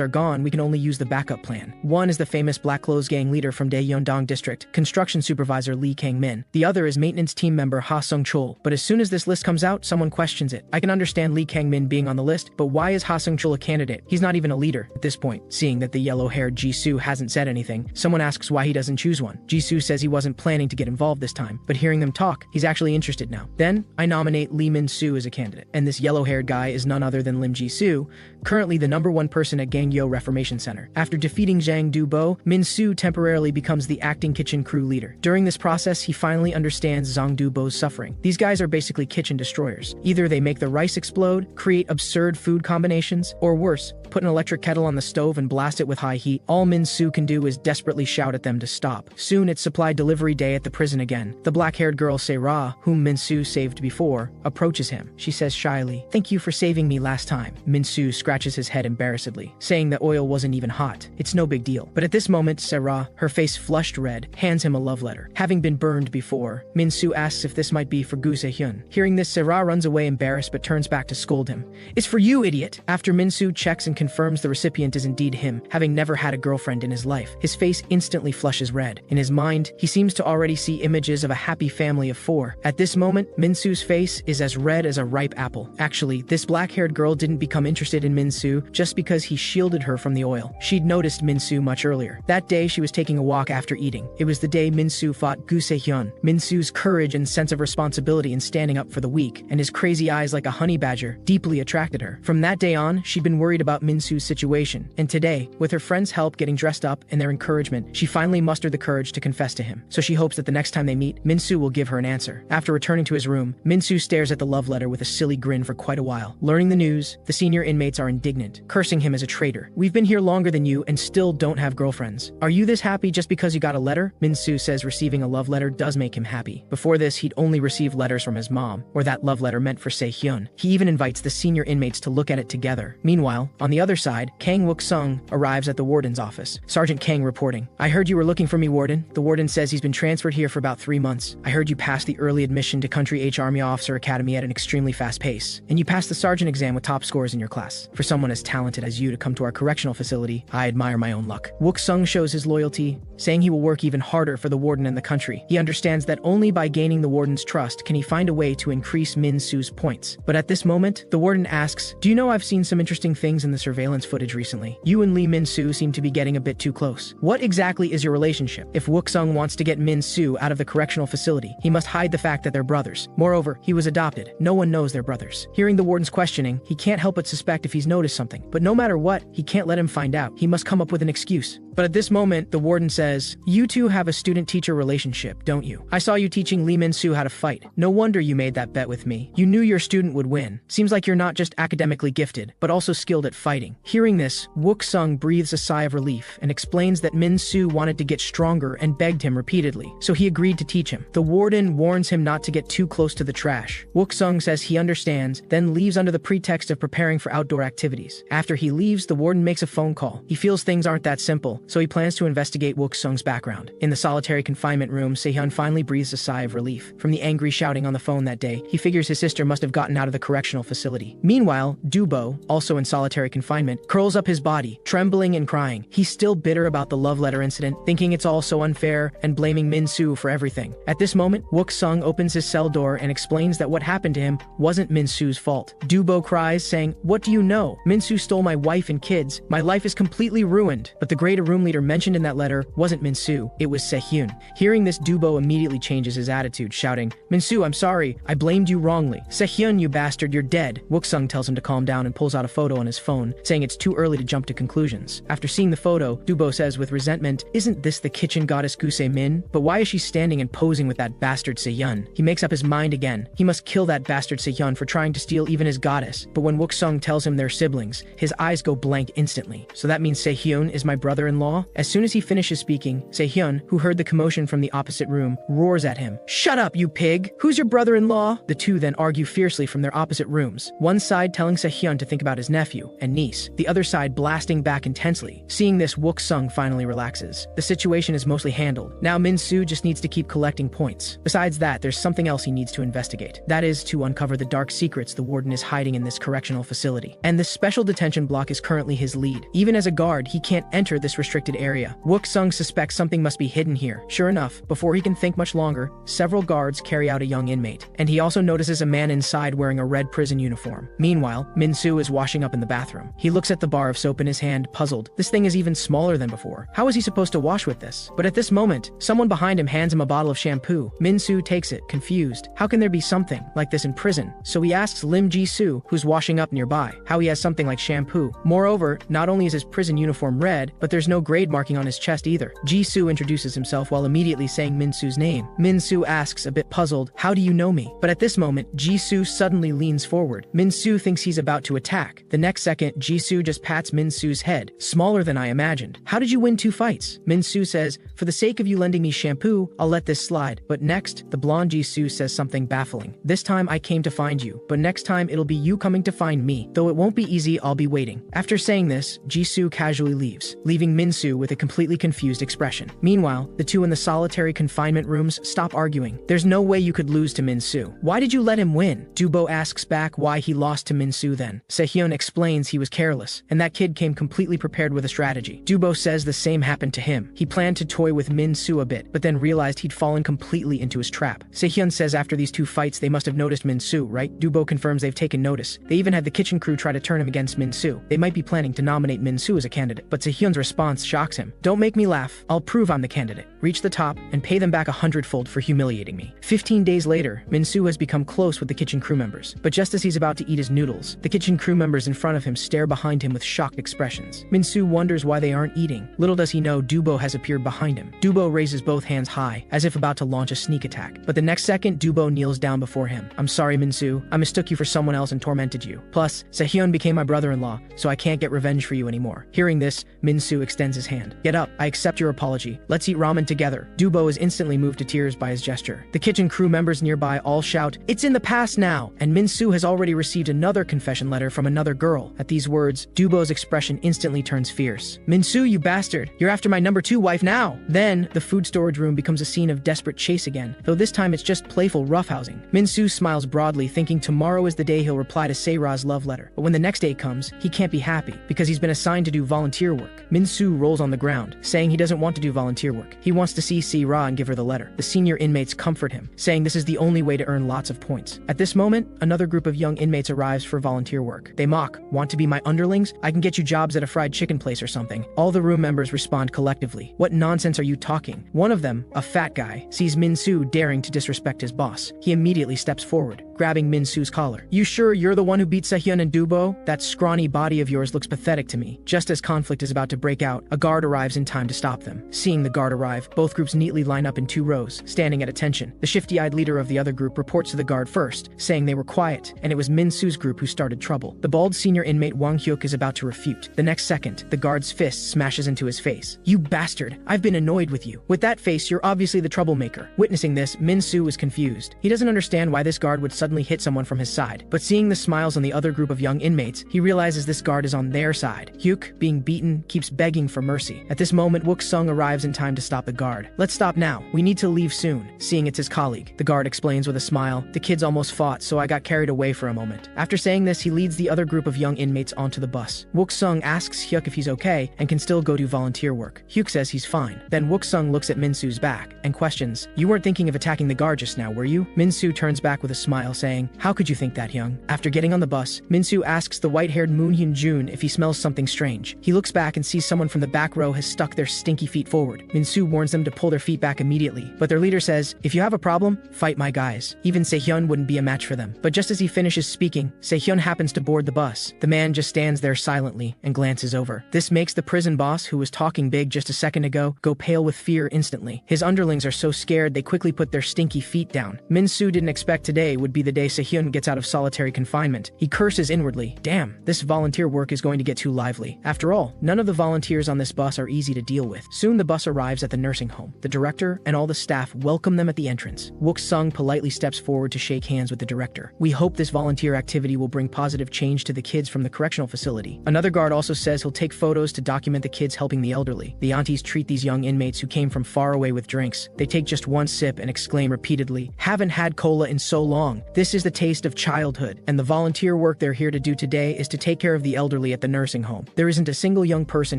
are gone, we can only use the backup plan. One is the famous Black Clothes Gang leader from Daeyeondong district, construction supervisor Lee Kang-min. The other is maintenance team member Ha Sung-chul. But as soon as this list comes out, someone questions it. I can understand Lee Kang-min being on the list, but why is Ha Sung-chul a candidate? He's not even a leader. At this point, seeing that the yellow-haired Jisoo hasn't said anything, someone asks why he doesn't choose one. Jisoo says he wasn't planning to get involved this time, but hearing them talk, he's actually interested now. Then, I nominate Lee Min-soo as a candidate, and this yellow-haired guy is none other than Lim Jisoo, currently the #1 person at Gangyo Reformation Center. After defeating Zhang Du-bo, Min-soo temporarily becomes the acting kitchen crew leader. During this process, he finally understands Zhang Du-bo's suffering. These guys are basically kitchen destroyers. Either they make the rice explode, create absurd food combinations, or worse, put an electric kettle on the stove and blast it with high heat. All Min-soo can do is desperately shout at them to stop. Soon it's supply delivery day at the prison again. The black-haired girl Se-ra, whom Min-soo saved before, approaches him. She says shyly, "Thank you for saving me last time." Min-soo scratches his head embarrassedly, saying that oil wasn't even hot. It's no big deal. But at this moment, Se-ra, her face flushed red, hands him a love letter. Having been burned before, Min-soo asks if this might be for Gu Se-hyun. Hearing this, Se-ra runs away embarrassed but turns back to scold him. him. "It's for you, idiot." After Min-soo checks and confirms the recipient is indeed him, having never had a girlfriend in his life, his face instantly flushes red. In his mind, he seems to already see images of a happy family of 4. At this moment, Min-soo's face is as red as a ripe apple. Actually, this black-haired girl didn't become interested in Min-soo just because he shielded her from the oil. She'd noticed Min-soo much earlier. That day, she was taking a walk after eating. It was the day Min-soo fought Gu Se-hyun. Min-soo's courage and sense of responsibility in standing up for the weak, and his crazy eyes like a honey badger, deeply attracted her. From that day on, she'd been worried about Min-soo's situation, and today, with her friend's help getting dressed up and their encouragement, she finally mustered the courage to confess to him. So she hopes that the next time they meet, Min-soo will give her an answer. After returning to his room, Min-soo stares at the love letter with a silly grin for quite a while. Learning the news, the senior inmates are indignant, cursing him as a traitor. "We've been here longer than you and still don't have girlfriends. Are you this happy just because you got a letter?" Min-soo says receiving a love letter does make him happy. Before this, he'd only received letters from his mom, or that love letter meant for Se-hyun. He even invites the senior inmates to look at it together. Meanwhile, on the other side, Kang Wook-sung arrives at the warden's office. Sergeant Kang reporting, "I heard you were looking for me, warden." The warden says he's been transferred here for about 3 months. "I heard you passed the early admission to Country H Army Officer Academy at an extremely fast pace, and you passed the sergeant exam with top scores in your class. For someone as talented as you to come to our correctional facility, I admire my own luck." Wook-sung shows his loyalty, saying he will work even harder for the warden and the country. He understands that only by gaining the warden's trust can he find a way to increase Min-soo's points. But at this moment, the warden asks, "Do you know I've seen some interesting things in the surveillance footage recently? You and Lee Min-soo seem to be getting a bit too close. What exactly is your relationship?" If Wook-sung wants to get Min-soo out of the correctional facility, he must hide the fact that they're brothers. Moreover, he was adopted. No one knows they're brothers. Hearing the warden's questioning, he can't help but suspect if he's noticed something. But no matter what, he can't let him find out. He must come up with an excuse. But at this moment, the warden says, "You two have a student-teacher relationship, don't you? I saw you teaching Lee Min-soo how to fight. No wonder you made that bet with me. You knew your student would win. Seems like you're not just academically gifted, but also skilled at fighting." Hearing this, Wook-sung breathes a sigh of relief and explains that Min-soo wanted to get stronger and begged him repeatedly, so he agreed to teach him. The warden warns him not to get too close to the trash. Wook-sung says he understands, then leaves under the pretext of preparing for outdoor activities. After he leaves, the warden makes a phone call. He feels things aren't that simple, so he plans to investigate Wook-sung's background. In the solitary confinement room, Se-hyun finally breathes a sigh of relief. From the angry shouting on the phone that day, he figures his sister must have gotten out of the correctional facility. Meanwhile, Do-bo, also in solitary confinement, curls up his body, trembling and crying. He's still bitter about the love letter incident, thinking it's all so unfair and blaming Min-soo for everything. At this moment, Wook-sung opens his cell door and explains that what happened to him wasn't Min-soo's fault. Do-bo cries, saying, "What do you know? Min-soo stole my wife and kids. My life is completely ruined." But the greater room leader mentioned in that letter wasn't Min-soo, it was Se-hyun. Hearing this, Do-bo immediately changes his attitude, shouting, "Min-soo, I'm sorry. I blamed you wrongly. Se-hyun, you bastard, you're dead." Wook-sung tells him to calm down and pulls out a photo on his phone, saying it's too early to jump to conclusions. After seeing the photo, Do-bo says with resentment, "Isn't this the kitchen goddess Gu Se-min? But why is she standing and posing with that bastard Se-hyun?" He makes up his mind again. He must kill that bastard Se-hyun for trying to steal even his goddess. But when Wook-sung tells him they're siblings, his eyes go blank instantly. So that means Se-hyun is my brother-in-law? As soon as he finishes speaking, Se-hyun, who heard the commotion from the opposite room, roars at him, "Shut up, you pig! Who's your brother-in-law?" The two then argue fiercely from their opposite rooms, one side telling Se-hyun to think about his nephew and niece, the other side blasting back intensely. Seeing this, Wook-sung finally relaxes. The situation is mostly handled. Now Min-soo just needs to keep collecting points. Besides that, there's something else he needs to investigate. That is to uncover the dark secrets the warden is hiding in this correctional facility. And this special detention block is currently his lead. Even as a guard, he can't enter this restricted area. Wook-sung suspects something must be hidden here. Sure enough, before he can think much longer, several guards carry out a young inmate. And he also notices a man inside wearing a red prison uniform. Meanwhile, Min-soo is washing up in the bathroom. He looks at the bar of soap in his hand, puzzled. This thing is even smaller than before. How is he supposed to wash with this? But at this moment, someone behind him hands him a bottle of shampoo. Min-soo takes it, confused. How can there be something like this in prison? So he asks Lim Ji-soo, who's washing up nearby, how he has something like shampoo. Moreover, not only is his prison uniform red, but there's no grade marking on his chest either. Ji-soo introduces himself while immediately saying Min-soo's name. Min-soo asks, a bit puzzled, "How do you know me?" But at this moment, Ji-soo suddenly leans forward. Min-soo thinks he's about to attack. The next second, Ji-soo just pats Min-soo's head. "Smaller than I imagined. How did you win 2 fights?" Min-soo says, "For the sake of you lending me shampoo, I'll let this slide." But next, the blonde Ji-soo says something baffling. "This time I came to find you, but next time it'll be you coming to find me. Though it won't be easy, I'll be waiting." After saying this, Ji-soo casually leaves, leaving Min Min-soo with a completely confused expression. Meanwhile, the two in the solitary confinement rooms stop arguing. There's no way you could lose to Min-soo. Why did you let him win? Dubo asks back why he lost to Min-soo then. Sehyun explains he was careless, and that kid came completely prepared with a strategy. Dubo says the same happened to him. He planned to toy with Min-soo a bit, but then realized he'd fallen completely into his trap. Sehyun says after these two fights they must have noticed Min-soo, right? Dubo confirms they've taken notice. They even had the kitchen crew try to turn him against Min-soo. They might be planning to nominate Min-soo as a candidate, but Sehyun's response shocks him. Don't make me laugh. I'll prove I'm the candidate. Reach the top and pay them back 100-fold for humiliating me. 15 days later, Min-soo has become close with the kitchen crew members, but just as he's about to eat his noodles, the kitchen crew members in front of him stare behind him with shocked expressions. Min-soo wonders why they aren't eating. Little does he know Dubo has appeared behind him. Dubo raises both hands high, as if about to launch a sneak attack, but the next second Dubo kneels down before him. I'm sorry, Min-soo. I mistook you for someone else and tormented you. Plus, Sehyun became my brother-in-law, so I can't get revenge for you anymore. Hearing this, Min-soo extends his hand. Get up. I accept your apology. Let's eat ramen together. Dubo is instantly moved to tears by his gesture. The kitchen crew members nearby all shout, "It's in the past now!" And Min-soo has already received another confession letter from another girl. At these words, Dubo's expression instantly turns fierce. Min-soo, you bastard! You're after my number 2 wife now! Then, the food storage room becomes a scene of desperate chase again, though this time it's just playful roughhousing. Min-soo smiles broadly, thinking tomorrow is the day he'll reply to Se-ra's love letter. But when the next day comes, he can't be happy, because he's been assigned to do volunteer work. Min-soo rolls on the ground, saying he doesn't want to do volunteer work. He wants to see Se-ra and give her the letter. The senior inmates comfort him, saying this is the only way to earn lots of points. At this moment, another group of young inmates arrives for volunteer work. They mock, "Want to be my underlings? I can get you jobs at a fried chicken place or something." All the room members respond collectively. "What nonsense are you talking?" One of them, a fat guy, sees Min-soo daring to disrespect his boss. He immediately steps forward, grabbing Min-soo's collar. "You sure you're the one who beat Sehyun and Dubo? That scrawny body of yours looks pathetic to me." Just as conflict is about to break out, a guard arrives in time to stop them. Seeing the guard arrive, both groups neatly line up in 2 rows, standing at attention. The shifty-eyed leader of the other group reports to the guard first, saying they were quiet, and it was Min-soo's group who started trouble. The bald senior inmate Wang Hyuk is about to refute. The next second, the guard's fist smashes into his face. "You bastard! I've been annoyed with you. With that face, you're obviously the troublemaker." Witnessing this, Min-soo is confused. He doesn't understand why this guard would suddenly hit someone from his side, but seeing the smiles on the other group of young inmates, he realizes this guard is on their side. Hyuk, being beaten, keeps begging for mercy. At this moment, Wook-sung arrives in time to stop the guard. "Let's stop now. We need to leave soon." Seeing it's his colleague, the guard explains with a smile, "The kids almost fought, so I got carried away for a moment." After saying this, he leads the other group of young inmates onto the bus. Wook-sung asks Hyuk if he's okay and can still go do volunteer work. Hyuk says he's fine. Then Wook-sung looks at Min-soo's back and questions, "You weren't thinking of attacking the guard just now, were you?" Min-soo turns back with a smile, saying, "How could you think that, Hyung?" After getting on the bus, Min-soo asks the white-haired Moon Hyun-jun if he smells something strange. He looks back and sees someone from the back row has stuck their stinky feet forward. Min-soo warns them to pull their feet back immediately, but their leader says, "If you have a problem, fight my guys." Even Sehyun wouldn't be a match for them. But just as he finishes speaking, Sehyun happens to board the bus. The man just stands there silently and glances over. This makes the prison boss, who was talking big just a second ago, go pale with fear instantly. His underlings are so scared they quickly put their stinky feet down. Min-soo didn't expect today would be the day Sehyun gets out of solitary confinement. He curses inwardly. Damn, this volunteer work is going to get too lively. After all, none of the volunteers on this bus are easy to deal with. Soon the bus arrives at the nursing home. The director and all the staff welcome them at the entrance. Wook-sung politely steps forward to shake hands with the director. "We hope this volunteer activity will bring positive change to the kids from the correctional facility." Another guard also says he'll take photos to document the kids helping the elderly. The aunties treat these young inmates who came from far away with drinks. They take just one sip and exclaim repeatedly, "Haven't had cola in so long. This is the taste of childhood." And the volunteer work they're here to do today is to take care of the elderly at the nursing home. There isn't a single young person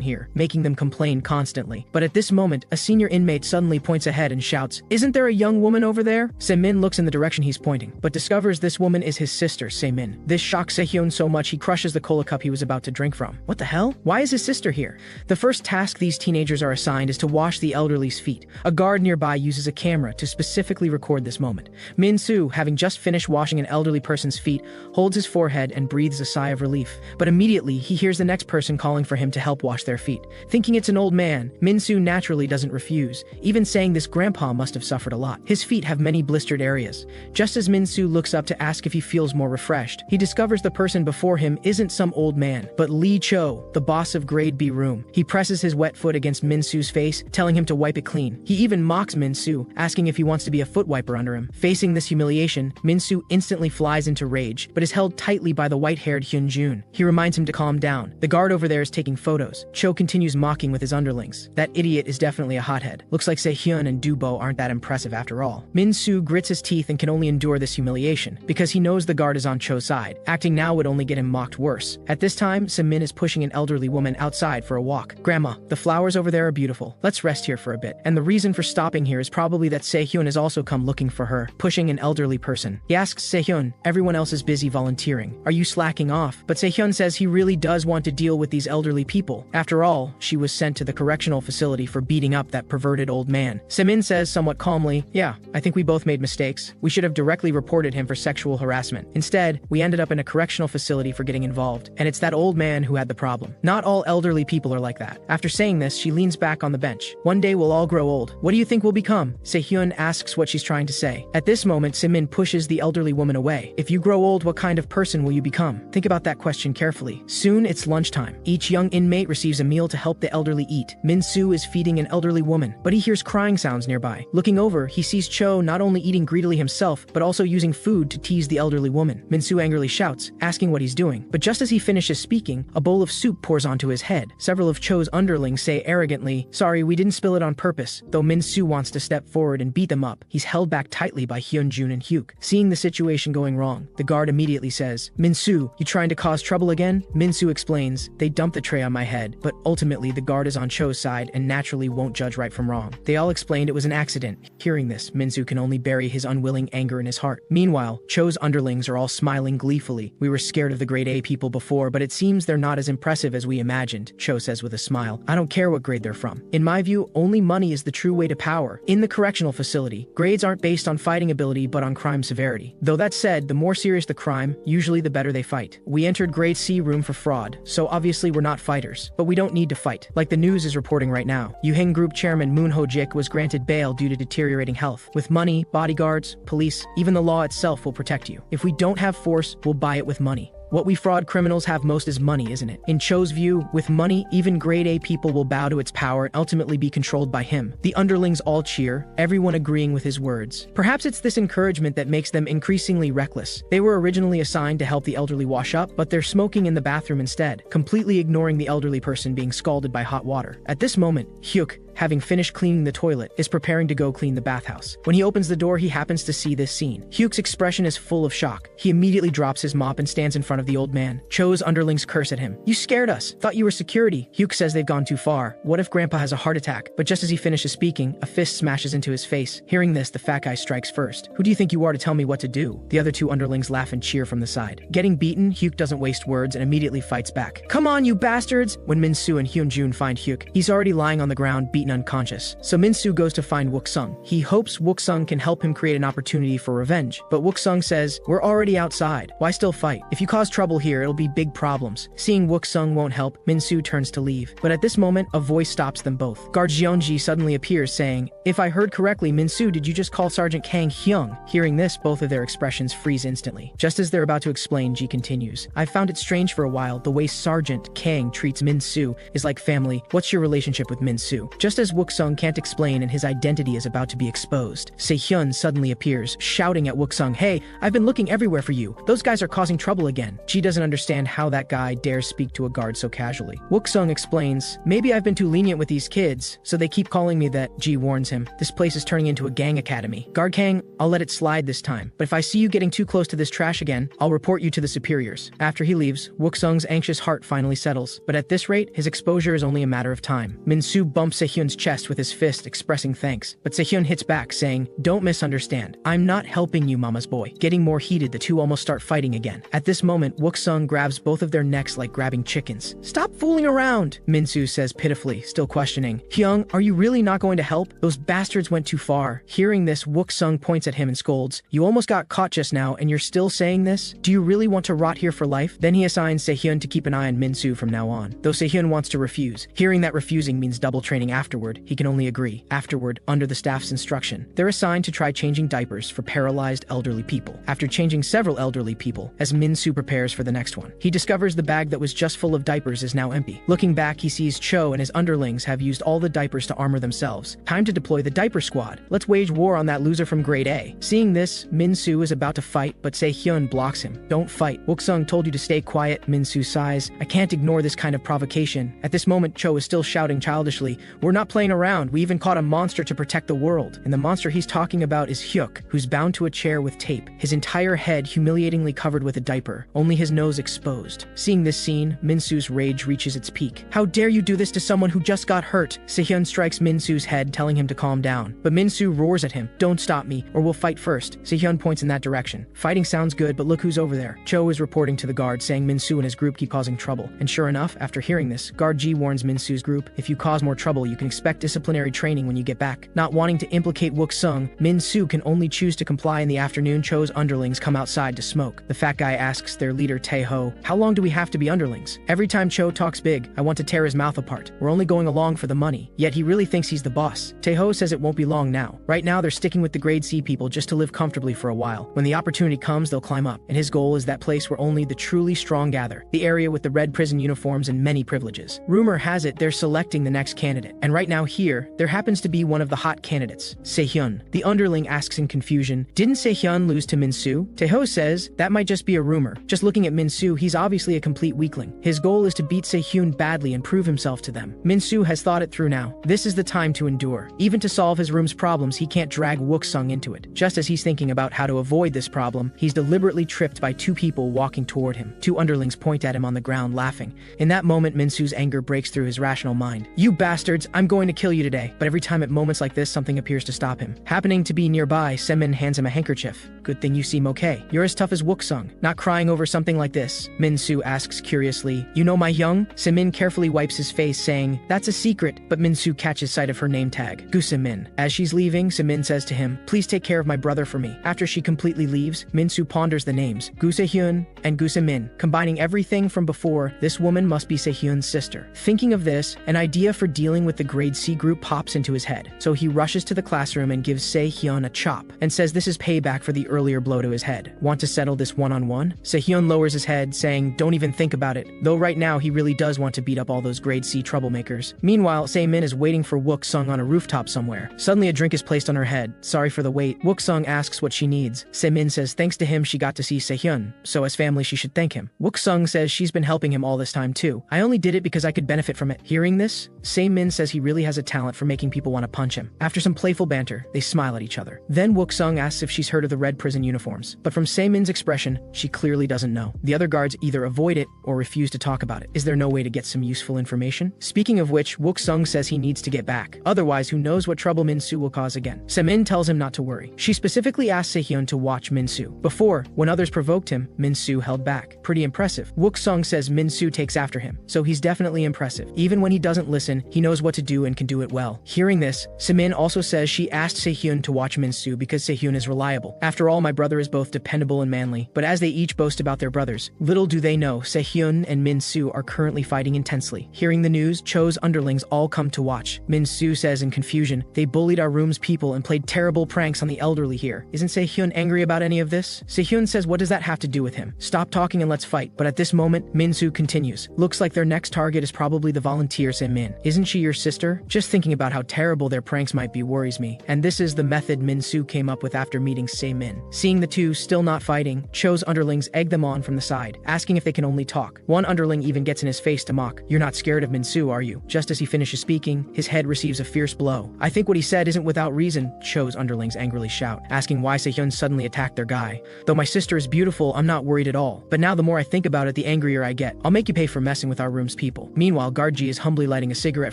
here, making them complain constantly. But at this moment, a senior inmate suddenly points ahead and shouts, "Isn't there a young woman over there?" Se-min looks in the direction he's pointing, but discovers this woman is his sister, Se-min. This shocks Sehyun so much he crushes the cola cup he was about to drink from. What the hell? Why is his sister here? The first task these teenagers are assigned is to wash the elderly's feet. A guard nearby uses a camera to specifically record this moment. Min-soo, having just finished washing an elderly person's feet, holds his forehead and breathes a sigh of relief. But immediately, he hears the next person calling for him to help wash their feet. Thinking it's an old man, Min-soo naturally doesn't refuse, even saying this grandpa must have suffered a lot. His feet have many blistered areas. Just as Min-soo looks up to ask if he feels more refreshed, he discovers the person before him isn't some old man, but Lee Cho, the boss of Grade B room. He presses his wet foot against Min-soo's face, telling him to wipe it clean. He even mocks Min-soo, asking if he wants to be a foot wiper under him. Facing this humiliation, Min-soo instantly flies into rage, but is held tightly by the white-haired Hyun-jun. He reminds him to calm down. The guard over there is taking photos. Cho continues continues mocking with his underlings. That idiot is definitely a hothead. Looks like Sehyeon and Dubo aren't that impressive after all. Min-soo grits his teeth and can only endure this humiliation, because he knows the guard is on Cho's side. Acting now would only get him mocked worse. At this time, Semin is pushing an elderly woman outside for a walk. "Grandma, the flowers over there are beautiful. Let's rest here for a bit." And the reason for stopping here is probably that Sehyeon has also come looking for her, pushing an elderly person. He asks Sehyeon, "Everyone else is busy volunteering. Are you slacking off?" But Sehyeon says he really does want to deal with these elderly people. After all, she was sent to the correctional facility for beating up that perverted old man. Semin says somewhat calmly, "Yeah, I think we both made mistakes. We should have directly reported him for sexual harassment. Instead, we ended up in a correctional facility for getting involved. And it's that old man who had the problem. Not all elderly people are like that." After saying this, she leans back on the bench. "One day we'll all grow old. What do you think we'll become?" Sehyeon asks what she's trying to say. At this moment, Semin pushes the elderly woman away. "If you grow old, what kind of person will you become? Think about that question carefully." Soon, it's lunchtime. Each young inmate receives a meal to help the elderly eat. Min-soo is feeding an elderly woman, but he hears crying sounds nearby. Looking over, he sees Cho not only eating greedily himself, but also using food to tease the elderly woman. Min-soo angrily shouts, asking what he's doing. But just as he finishes speaking, a bowl of soup pours onto his head. Several of Cho's underlings say arrogantly, "Sorry, we didn't spill it on purpose." Though Min-soo wants to step forward and beat them up, he's held back tightly by Hyunjun and Hyuk. Seeing the situation going wrong, the guard immediately says, "Min-soo, you trying to cause trouble again?" Min-soo explains, "They dumped the tray on my head, but ultimately the guard is on Cho's side and naturally won't judge right from wrong." They all explained it was an accident. Hearing this, Min-soo can only bury his unwilling anger in his heart. Meanwhile, Cho's underlings are all smiling gleefully. "We were scared of the grade A people before, but it seems they're not as impressive as we imagined," Cho says with a smile. "I don't care what grade they're from. In my view, only money is the true way to power. In the correctional facility, grades aren't based on fighting ability but on crime severity. Though that said, the more serious the crime, usually the better they fight. We entered grade C room for fraud, so obviously we're not fighters. But we don't need to fight. Like the news is reporting right now, Yuheng Group Chairman Moon Ho-jik was granted bail due to deteriorating health. With money, bodyguards, police, even the law itself will protect you. If we don't have force, we'll buy it with money. What we fraud criminals have most is money, isn't it? In Cho's view, with money, even grade A people will bow to its power and ultimately be controlled by him." The underlings all cheer, everyone agreeing with his words. Perhaps it's this encouragement that makes them increasingly reckless. They were originally assigned to help the elderly wash up, but they're smoking in the bathroom instead, completely ignoring the elderly person being scalded by hot water. At this moment, Hyuk, having finished cleaning the toilet, is preparing to go clean the bathhouse. When he opens the door, he happens to see this scene. Hyuk's expression is full of shock. He immediately drops his mop and stands in front of the old man. Cho's underlings curse at him. "You scared us. Thought you were security." Hyuk says they've gone too far. What if Grandpa has a heart attack? But just as he finishes speaking, a fist smashes into his face. Hearing this, the fat guy strikes first. "Who do you think you are to tell me what to do?" The other two underlings laugh and cheer from the side. Getting beaten, Hyuk doesn't waste words and immediately fights back. "Come on, you bastards!" When Min-soo and Hyunjun find Hyuk, he's already lying on the ground, beaten unconscious. So Min-soo goes to find Wook-sung. He hopes Wook-sung can help him create an opportunity for revenge. But Wook-sung says, "We're already outside. Why still fight? If you cause trouble here, it'll be big problems." Seeing Wook-sung won't help, Min-soo turns to leave. But at this moment, a voice stops them both. Guard Jeonji suddenly appears saying, "If I heard correctly, Min-soo, did you just call Sergeant Kang Hyung?" Hearing this, both of their expressions freeze instantly. Just as they're about to explain, Ji continues, "I found it strange for a while, the way Sergeant Kang treats Min-soo is like family. What's your relationship with Min-soo?" Just as Wook-sung can't explain and his identity is about to be exposed, Sehyeon suddenly appears, shouting at Wook-sung, "Hey, I've been looking everywhere for you. Those guys are causing trouble again." Ji doesn't understand how that guy dares speak to a guard so casually. Wook-sung explains, "Maybe I've been too lenient with these kids, so they keep calling me that." Ji warns him, "This place is turning into a gang academy. Guard Kang, I'll let it slide this time. But if I see you getting too close to this trash again, I'll report you to the superiors." After he leaves, Wook-sung's anxious heart finally settles. But at this rate, his exposure is only a matter of time. Min-soo bumps Sehyeon's chest with his fist, expressing thanks. But Sehyeon hits back, saying, "Don't misunderstand. I'm not helping you, mama's boy." Getting more heated, the two almost start fighting again. At this moment, Wook-sung grabs both of their necks like grabbing chickens. "Stop fooling around," Min-soo says pitifully, still questioning. "Hyung, are you really not going to help? Those bastards went too far." Hearing this, Wook-sung points at him and scolds, "You almost got caught just now, and you're still saying this? Do you really want to rot here for life?" Then he assigns Sehyeon to keep an eye on Min-soo from now on, though Sehyeon wants to refuse, hearing that refusing means double training afterwards. afterward, he can only agree. Afterward, under the staff's instruction, they're assigned to try changing diapers for paralyzed elderly people. After changing several elderly people, as Min-soo prepares for the next one, he discovers the bag that was just full of diapers is now empty. Looking back, he sees Cho and his underlings have used all the diapers to armor themselves. Time to deploy the diaper squad. Let's wage war on that loser from grade A. Seeing this, Min-soo is about to fight, but Se-hyun blocks him. Don't fight. Wook-sung told you to stay quiet. Min-soo sighs. I can't ignore this kind of provocation. At this moment, Cho is still shouting childishly, we're not playing around. We even caught a monster to protect the world. And the monster he's talking about is Hyuk, who's bound to a chair with tape, his entire head humiliatingly covered with a diaper, only his nose exposed. Seeing this scene, Min-soo's rage reaches its peak. How dare you do this to someone who just got hurt? Se-hyun strikes Min-soo's head, telling him to calm down. But Min-soo roars at him, don't stop me, or we'll fight first. Se-hyun points in that direction. Fighting sounds good, but look who's over there. Cho is reporting to the guard, saying Min-soo and his group keep causing trouble. And sure enough, after hearing this, Guard G warns Min-soo's group, if you cause more trouble, you can expect disciplinary training when you get back. Not wanting to implicate Wook-sung, Min-soo can only choose to comply. In the afternoon, Cho's underlings come outside to smoke. The fat guy asks their leader Tae-ho, how long do we have to be underlings? Every time Cho talks big, I want to tear his mouth apart. We're only going along for the money. Yet he really thinks he's the boss. Tae-ho says it won't be long now. Right now, they're sticking with the grade C people just to live comfortably for a while. When the opportunity comes, they'll climb up. And his goal is that place where only the truly strong gather. The area with the red prison uniforms and many privileges. Rumor has it they're selecting the next candidate. And right now here, there happens to be one of the hot candidates, Se-hyun. The underling asks in confusion, didn't Se-hyun lose to Min-soo? Tae-ho says, that might just be a rumor. Just looking at Min-soo, he's obviously a complete weakling. His goal is to beat Se-hyun badly and prove himself to them. Min-soo has thought it through now. This is the time to endure. Even to solve his room's problems, he can't drag Wook-sung into it. Just as he's thinking about how to avoid this problem, he's deliberately tripped by two people walking toward him. Two underlings point at him on the ground, laughing. In that moment, Min-soo's anger breaks through his rational mind. You bastards, I'm going to kill you today. But every time at moments like this, something appears to stop him. Happening to be nearby, Semin hands him a handkerchief. Good thing you seem okay. You're as tough as Wook-sung. Not crying over something like this? Min-soo asks curiously. You know my young? Semin carefully wipes his face, saying, that's a secret. But Min-soo catches sight of her name tag, Gu Se-min. As she's leaving, Semin says to him, please take care of my brother for me. After she completely leaves, Min-soo ponders the names, Gu Se-hyun and Gu Se-min. Combining everything from before, this woman must be Se-hyun's sister. Thinking of this, an idea for dealing with the grade C group pops into his head. So he rushes to the classroom and gives Se-hyun a chop, and says this is payback for the earlier blow to his head. Want to settle this one-on-one? Se-hyun lowers his head, saying, don't even think about it. Though right now he really does want to beat up all those grade C troublemakers. Meanwhile, Se-min is waiting for Wook-sung on a rooftop somewhere. Suddenly a drink is placed on her head. Sorry for the wait. Wook-sung asks what she needs. Se-min says thanks to him she got to see Se-hyun, so as family she should thank him. Wook-sung says she's been helping him all this time too. I only did it because I could benefit from it. Hearing this, Se-min says he really has a talent for making people want to punch him. After some playful banter, they smile at each other. Then Wook-sung asks if she's heard of the red prison uniforms. But from Se-min's expression, she clearly doesn't know. The other guards either avoid it or refuse to talk about it. Is there no way to get some useful information? Speaking of which, Wook-sung says he needs to get back. Otherwise, who knows what trouble Min-soo will cause again. Se-min tells him not to worry. She specifically asked Se-hyun to watch Min-soo. Before, when others provoked him, Min-soo held back. Pretty impressive. Wook-sung says Min-soo takes after him, so he's definitely impressive. Even when he doesn't listen, he knows what to do and can do it well. Hearing this, Se-min also says she asked Se-hyun to watch Min-soo because Se-hyun is reliable. After all, my brother is both dependable and manly. But as they each boast about their brothers, little do they know Se-hyun and Min-soo are currently fighting intensely. Hearing the news, Cho's underlings all come to watch. Min-soo says in confusion, they bullied our room's people and played terrible pranks on the elderly here. Isn't Se-hyun angry about any of this? Se-hyun says what does that have to do with him? Stop talking and let's fight. But at this moment, Min-soo continues. Looks like their next target is probably the volunteer Se-min. Isn't she your sister? Just thinking about how terrible their pranks might be worries me. And this is the method Min-soo came up with after meeting Se-min. Seeing the two still not fighting, Cho's underlings egg them on from the side, asking if they can only talk. One underling even gets in his face to mock. You're not scared of Min-soo, are you? Just as he finishes speaking, his head receives a fierce blow. I think what he said isn't without reason, Cho's underlings angrily shout, asking why Se-hyun suddenly attacked their guy. Though my sister is beautiful, I'm not worried at all. But now the more I think about it, the angrier I get. I'll make you pay for messing with our room's people. Meanwhile, Guard G is humbly lighting a cigarette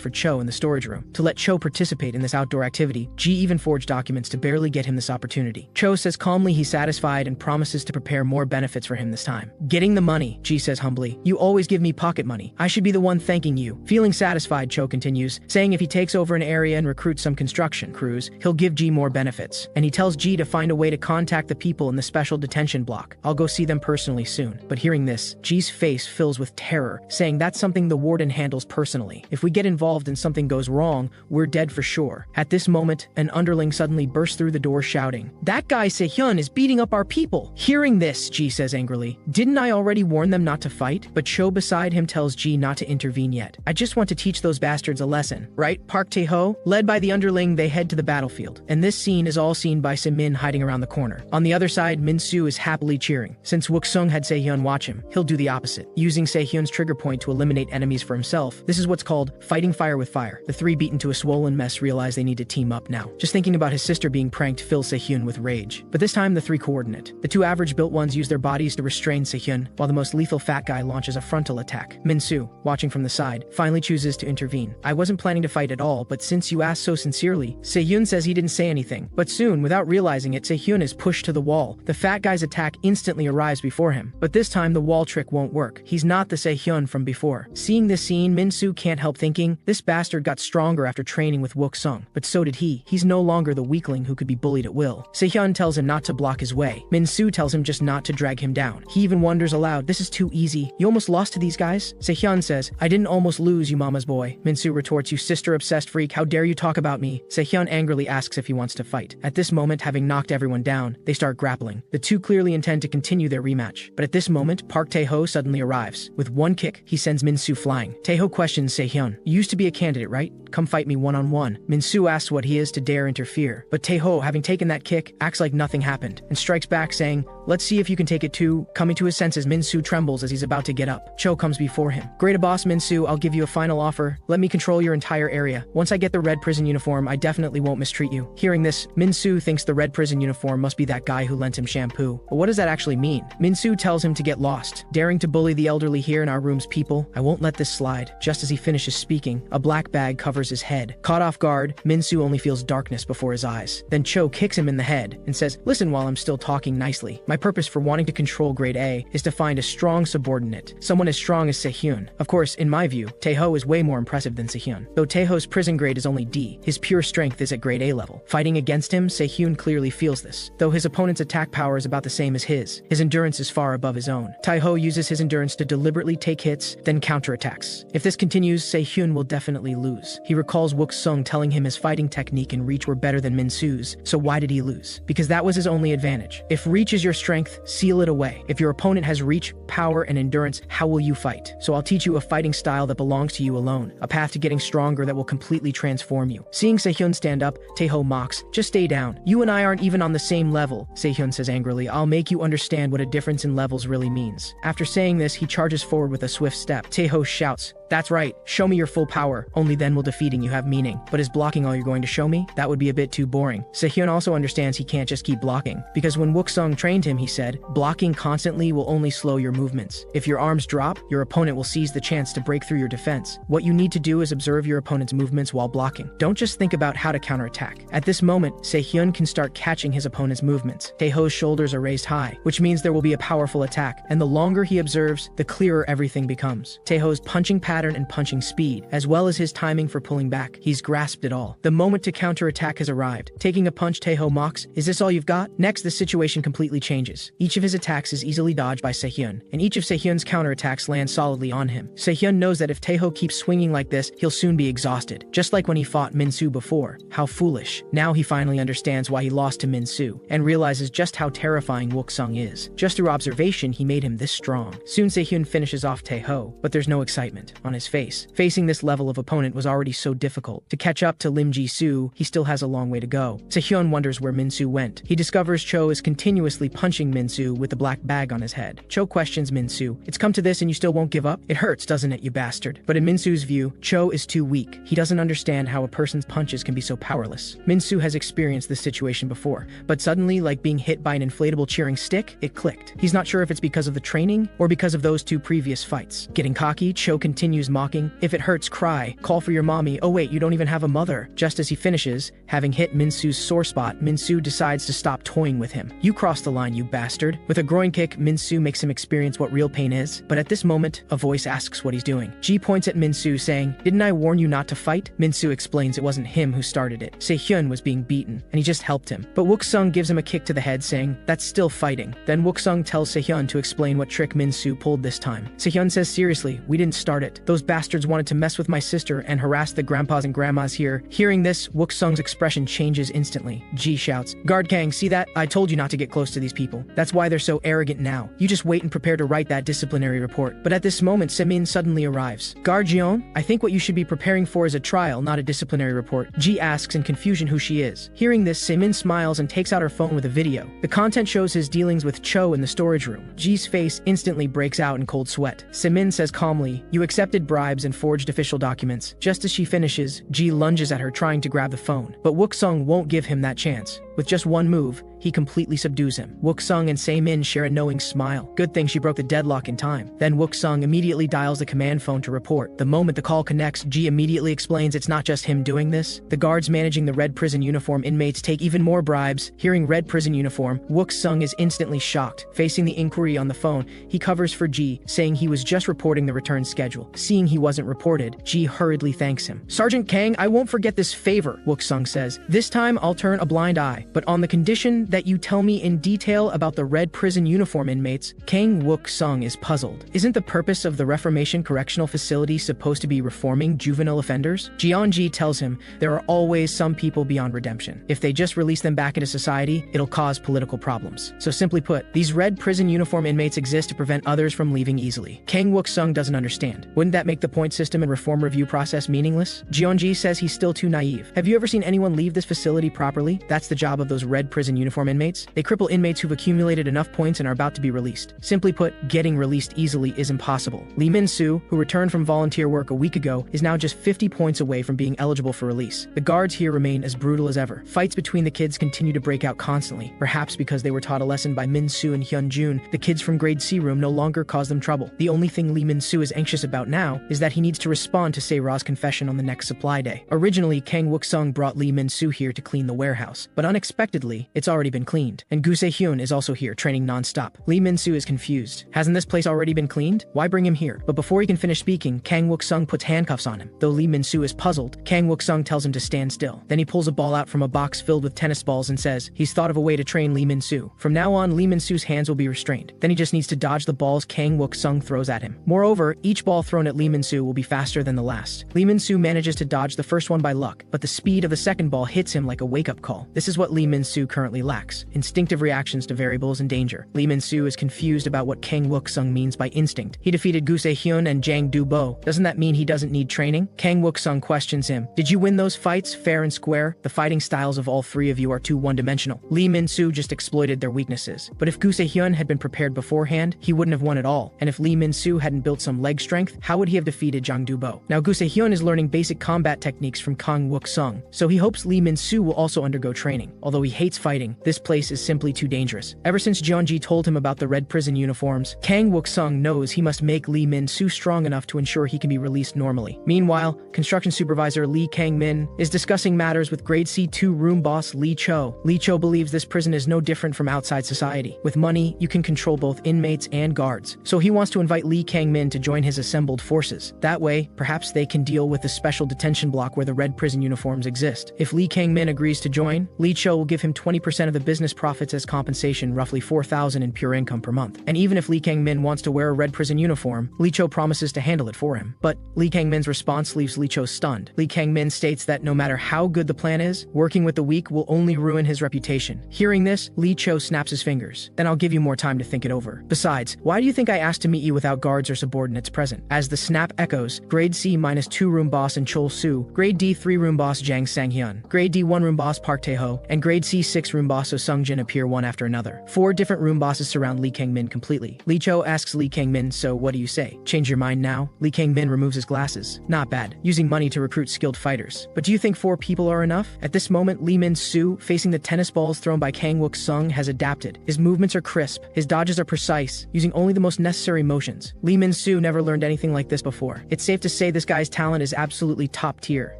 for Cho in the storage room. To let Cho participate in this outdoor activity, G even forged documents to barely get him this opportunity. Cho says calmly he's satisfied and promises to prepare more benefits for him this time. Getting the money, G says humbly. You always give me pocket money. I should be the one thanking you. Feeling satisfied, Cho continues, saying if he takes over an area and recruits some construction crews, he'll give G more benefits. And he tells G to find a way to contact the people in the special detention block. I'll go see them personally soon. But hearing this, G's face fills with terror, saying that's something the warden handles personally. If we get involved and something goes wrong, we're dead for sure. At this moment, an underling suddenly bursts through the door shouting, "That guy Sehyun is beating up our people!" Hearing this, Ji says angrily, "Didn't I already warn them not to fight?" But Cho beside him tells Ji not to intervene yet. "I just want to teach those bastards a lesson, right?" Park Tae-ho, led by the underling, they head to the battlefield. And this scene is all seen by Min hiding around the corner. On the other side, Min-soo is happily cheering. Since Wook-sung had Sehyun watch him, he'll do the opposite, using Sehyun's trigger point to eliminate enemies for himself. This is what's called fighting fire with fire. The three beaten to a swollen mess realize they need to team up now. Just thinking about his sister being pranked fills Sehyun with rage. But this time the three coordinate. The two average-built ones use their bodies to restrain Sehyun, while the most lethal fat guy launches a frontal attack. Min-soo, watching from the side, finally chooses to intervene. "I wasn't planning to fight at all, but since you asked so sincerely," Sehyun says he didn't say anything. But soon, without realizing it, Sehyun is pushed to the wall. The fat guy's attack instantly arrives before him. But this time the wall trick won't work. He's not the Sehyun from before. Seeing this scene, Min-soo can't help thinking, this bastard got stronger after training with Wook-sung. But so did he. He's no longer the weakling who could be bullied at will. Sehyun tells him not to block his way. Min-soo tells him just not to drag him down. He even wonders aloud, "This is too easy. You almost lost to these guys?" Sehyun says, "I didn't almost lose, you mama's boy." Min-soo retorts, "You sister-obsessed freak, how dare you talk about me?" Sehyun angrily asks if he wants to fight. At this moment, having knocked everyone down, they start grappling. The two clearly intend to continue their rematch. But at this moment, Park Tae-ho suddenly arrives. With one kick, he sends Min-soo flying. Tae-ho questions Sehyun, "You used to be a candidate, right? Come fight me one-on-one." Min-soo asks what he is to dare interfere. But Tae-ho, having taken that kick, acts like nothing happened and strikes back saying, "Let's see if you can take it too." Coming to his senses, Min-soo trembles as he's about to get up. Cho comes before him. "Great boss Min-soo, I'll give you a final offer. Let me control your entire area. Once I get the red prison uniform, I definitely won't mistreat you." Hearing this, Min-soo thinks the red prison uniform must be that guy who lent him shampoo. But what does that actually mean? Min-soo tells him to get lost, daring to bully the elderly here in our room's people. "I won't let this slide." Just as he finishes speaking, a black bag covers his head. Caught off guard, Min-soo only feels darkness before his eyes. Then Cho kicks him in the head and says, "Listen while I'm still talking nicely. My purpose for wanting to control grade A is to find a strong subordinate, someone as strong as Sehyun." Of course, in my view, Tae-ho is way more impressive than Sehyun. Though Tae-ho's prison grade is only D, his pure strength is at grade A level. Fighting against him, Sehyun clearly feels this. Though his opponent's attack power is about the same as his endurance is far above his own. Tae-ho uses his endurance to deliberately take hits, then counterattacks. If this continues, Sehyun will definitely lose. He recalls Wook-sung telling him his fighting technique and reach were better than Min-soo's, so why did he lose? Because that was his only advantage. If reach is your strength, seal it away. If your opponent has reach, power, and endurance, how will you fight? So I'll teach you a fighting style that belongs to you alone, a path to getting stronger that will completely transform you. Seeing Sehyun stand up, Tae-ho mocks, "Just stay down. You and I aren't even on the same level." Sehyun says angrily, "I'll make you understand what a difference in levels really means." After saying this, he charges forward with a swift step. Tae-ho shouts, "That's right, show me your full power. Only then will defeating you have meaning. But is blocking all you're going to show me? That would be a bit too boring." Sehyun also understands he can't just keep blocking, because when Wook-sung trained him, he said, "Blocking constantly will only slow your movements. If your arms drop, your opponent will seize the chance to break through your defense. What you need to do is observe your opponent's movements while blocking. Don't just think about how to counterattack." At this moment, Sehyun can start catching his opponent's movements. Tae-ho's shoulders are raised high, which means there will be a powerful attack, and the longer he observes, the clearer everything becomes. Tae-ho's punching pattern and punching speed, as well as his timing for pulling back, he's grasped it all. The moment to counterattack has arrived. Taking a punch, Tae-ho mocks, "Is this all you've got?" Next, the situation completely changes. Each of his attacks is easily dodged by Sehyun, and each of Sehyun's counterattacks land solidly on him. Sehyun knows that if Tae-ho keeps swinging like this, he'll soon be exhausted, just like when he fought Min-soo before. How foolish. Now he finally understands why he lost to Min-soo, and realizes just how terrifying Wook-sung is. Just through observation, he made him this strong. Soon Sehyun finishes off Tae-ho, but there's no excitement on his face. Facing this level of opponent was already so difficult. To catch up to Lim Ji-soo, he still has a long way to go. Sehyun wonders where Min-soo went. He discovers Cho is continuously punching Min-soo with the black bag on his head. Cho questions Min-soo, "It's come to this and you still won't give up? It hurts, doesn't it, you bastard?" But in Min-soo's view, Cho is too weak. He doesn't understand how a person's punches can be so powerless. Min-soo has experienced this situation before, but suddenly, like being hit by an inflatable cheering stick, it clicked. He's not sure if it's because of the training or because of those two previous fights. Getting cocky, Cho continues mocking, "If it hurts, cry. Call for your mommy. Oh wait, you don't even have a mother." Just as he finishes, having hit Min-soo's sore spot, Min-soo decides to stop toying with him. "You crossed the line, you bastard." With a groin kick, Min-soo makes him experience what real pain is. But at this moment, a voice asks what he's doing. Ji points at Min-soo saying, "Didn't I warn you not to fight?" Min-soo explains it wasn't him who started it. Sehyun was being beaten, and he just helped him. But Wook-sung gives him a kick to the head saying, "That's still fighting." Then Wook-sung tells Sehyun to explain what trick Min-soo pulled this time. Sehyun says, "Seriously, we didn't start it." Those bastards wanted to mess with my sister and harass the grandpas and grandmas here. Hearing this, Wook-sung's expression changes instantly. Ji shouts, "Guard Kang, see that? I told you not to get close to these people. That's why they're so arrogant now. You just wait and prepare to write that disciplinary report." But at this moment, Semin suddenly arrives. "Guard Jeon, I think what you should be preparing for is a trial, not a disciplinary report." Ji asks in confusion who she is. Hearing this, Semin smiles and takes out her phone with a video. The content shows his dealings with Cho in the storage room. Ji's face instantly breaks out in cold sweat. Semin says calmly, "You accepted bribes and forged official documents." Just as she finishes, Ji lunges at her trying to grab the phone. But Wook-sung won't give him that chance. With just one move, he completely subdues him. Wook-sung and Se-min share a knowing smile. Good thing she broke the deadlock in time. Then Wook-sung immediately dials the command phone to report. The moment the call connects, Ji immediately explains it's not just him doing this. The guards managing the red prison uniform inmates take even more bribes. Hearing red prison uniform, Wook-sung is instantly shocked. Facing the inquiry on the phone, he covers for Ji, saying he was just reporting the return schedule. Seeing he wasn't reported, Ji hurriedly thanks him. "Sergeant Kang, I won't forget this favor," Wook-sung says. "This time I'll turn a blind eye. But on the condition that you tell me in detail about the red prison uniform inmates." Kang Wook-sung is puzzled. Isn't the purpose of the Reformation Correctional Facility supposed to be reforming juvenile offenders? Jeon-ji tells him there are always some people beyond redemption. If they just release them back into society, it'll cause political problems. So simply put, these red prison uniform inmates exist to prevent others from leaving easily. Kang Wook-sung doesn't understand. Wouldn't that make the point system and reform review process meaningless? Jeon-ji says he's still too naive. Have you ever seen anyone leave this facility properly? That's the job of those red prison uniform inmates. They cripple inmates who've accumulated enough points and are about to be released. Simply put, getting released easily is impossible. Lee Min-soo, who returned from volunteer work a week ago, is now just 50 points away from being eligible for release. The guards here remain as brutal as ever. Fights between the kids continue to break out constantly, perhaps because they were taught a lesson by Min-soo and Hyun-jun. The kids from grade C room no longer cause them trouble. The only thing Lee Min-soo is anxious about now is that he needs to respond to Se-ra's confession on the next supply day. Originally, Kang Wook-sung brought Lee Min-soo here to clean the warehouse, but unexpectedly, it's already been cleaned. And Gu Se-hyun is also here, training non-stop. Lee Min-soo is confused. Hasn't this place already been cleaned? Why bring him here? But before he can finish speaking, Kang Wook-sung puts handcuffs on him. Though Lee Min-soo is puzzled, Kang Wook-sung tells him to stand still. Then he pulls a ball out from a box filled with tennis balls and says he's thought of a way to train Lee Min-soo. From now on, Lee Min-soo's hands will be restrained. Then he just needs to dodge the balls Kang Wook-sung throws at him. Moreover, each ball thrown at Lee Min-soo will be faster than the last. Lee Min-soo manages to dodge the first one by luck, but the speed of the second ball hits him like a wake-up call. This is what Lee Min-soo currently lacks: instinctive reactions to variables and danger. Lee Min-soo is confused about what Kang Wook-sung means by instinct. He defeated Gu Se-hyun and Jang Do-bo. Doesn't that mean he doesn't need training? Kang Wook-sung questions him. Did you win those fights fair and square? The fighting styles of all three of you are too one-dimensional. Lee Min-soo just exploited their weaknesses. But if Gu Se-hyun had been prepared beforehand, he wouldn't have won at all. And if Lee Min-soo hadn't built some leg strength, how would he have defeated Jang Do-bo? Now Gu Se-hyun is learning basic combat techniques from Kang Wook-sung, so he hopes Lee Min-soo will also undergo training. Although he hates fighting, this place is simply too dangerous. Ever since Jeon-ji told him about the red prison uniforms, Kang Wook-sung knows he must make Lee Min-soo strong enough to ensure he can be released normally. Meanwhile, construction supervisor Lee Kang-min is discussing matters with grade C2 room boss Lee Cho. Lee Cho believes this prison is no different from outside society. With money, you can control both inmates and guards. So he wants to invite Lee Kang-min to join his assembled forces. That way, perhaps they can deal with the special detention block where the red prison uniforms exist. If Lee Kang-min agrees to join, Lee Cho will give him 20% of the business profits as compensation, roughly 4,000 in pure income per month. And even if Lee Kang-min wants to wear a red prison uniform, Lee Cho promises to handle it for him. But Lee Kang-min's response leaves Lee Cho stunned. Lee Kang-min states that no matter how good the plan is, working with the weak will only ruin his reputation. Hearing this, Lee Cho snaps his fingers. Then I'll give you more time to think it over. Besides, why do you think I asked to meet you without guards or subordinates present? As the snap echoes, grade C-2 room boss and Chol Soo, grade D3 room boss Jang Sang-hyun, grade D1 room boss Park Tae-ho, and grade C6 room boss Oh Sung-jin appear one after another. 4 different room bosses surround Lee Kang-min completely. Lee Cho asks Lee Kang-min, so what do you say? Change your mind now? Lee Kang-min removes his glasses. Not bad. Using money to recruit skilled fighters. But do you think 4 people are enough? At this moment, Lee Min-soo, facing the tennis balls thrown by Kang Wook-sung, has adapted. His movements are crisp. His dodges are precise, using only the most necessary motions. Lee Min-soo never learned anything like this before. It's safe to say this guy's talent is absolutely top tier.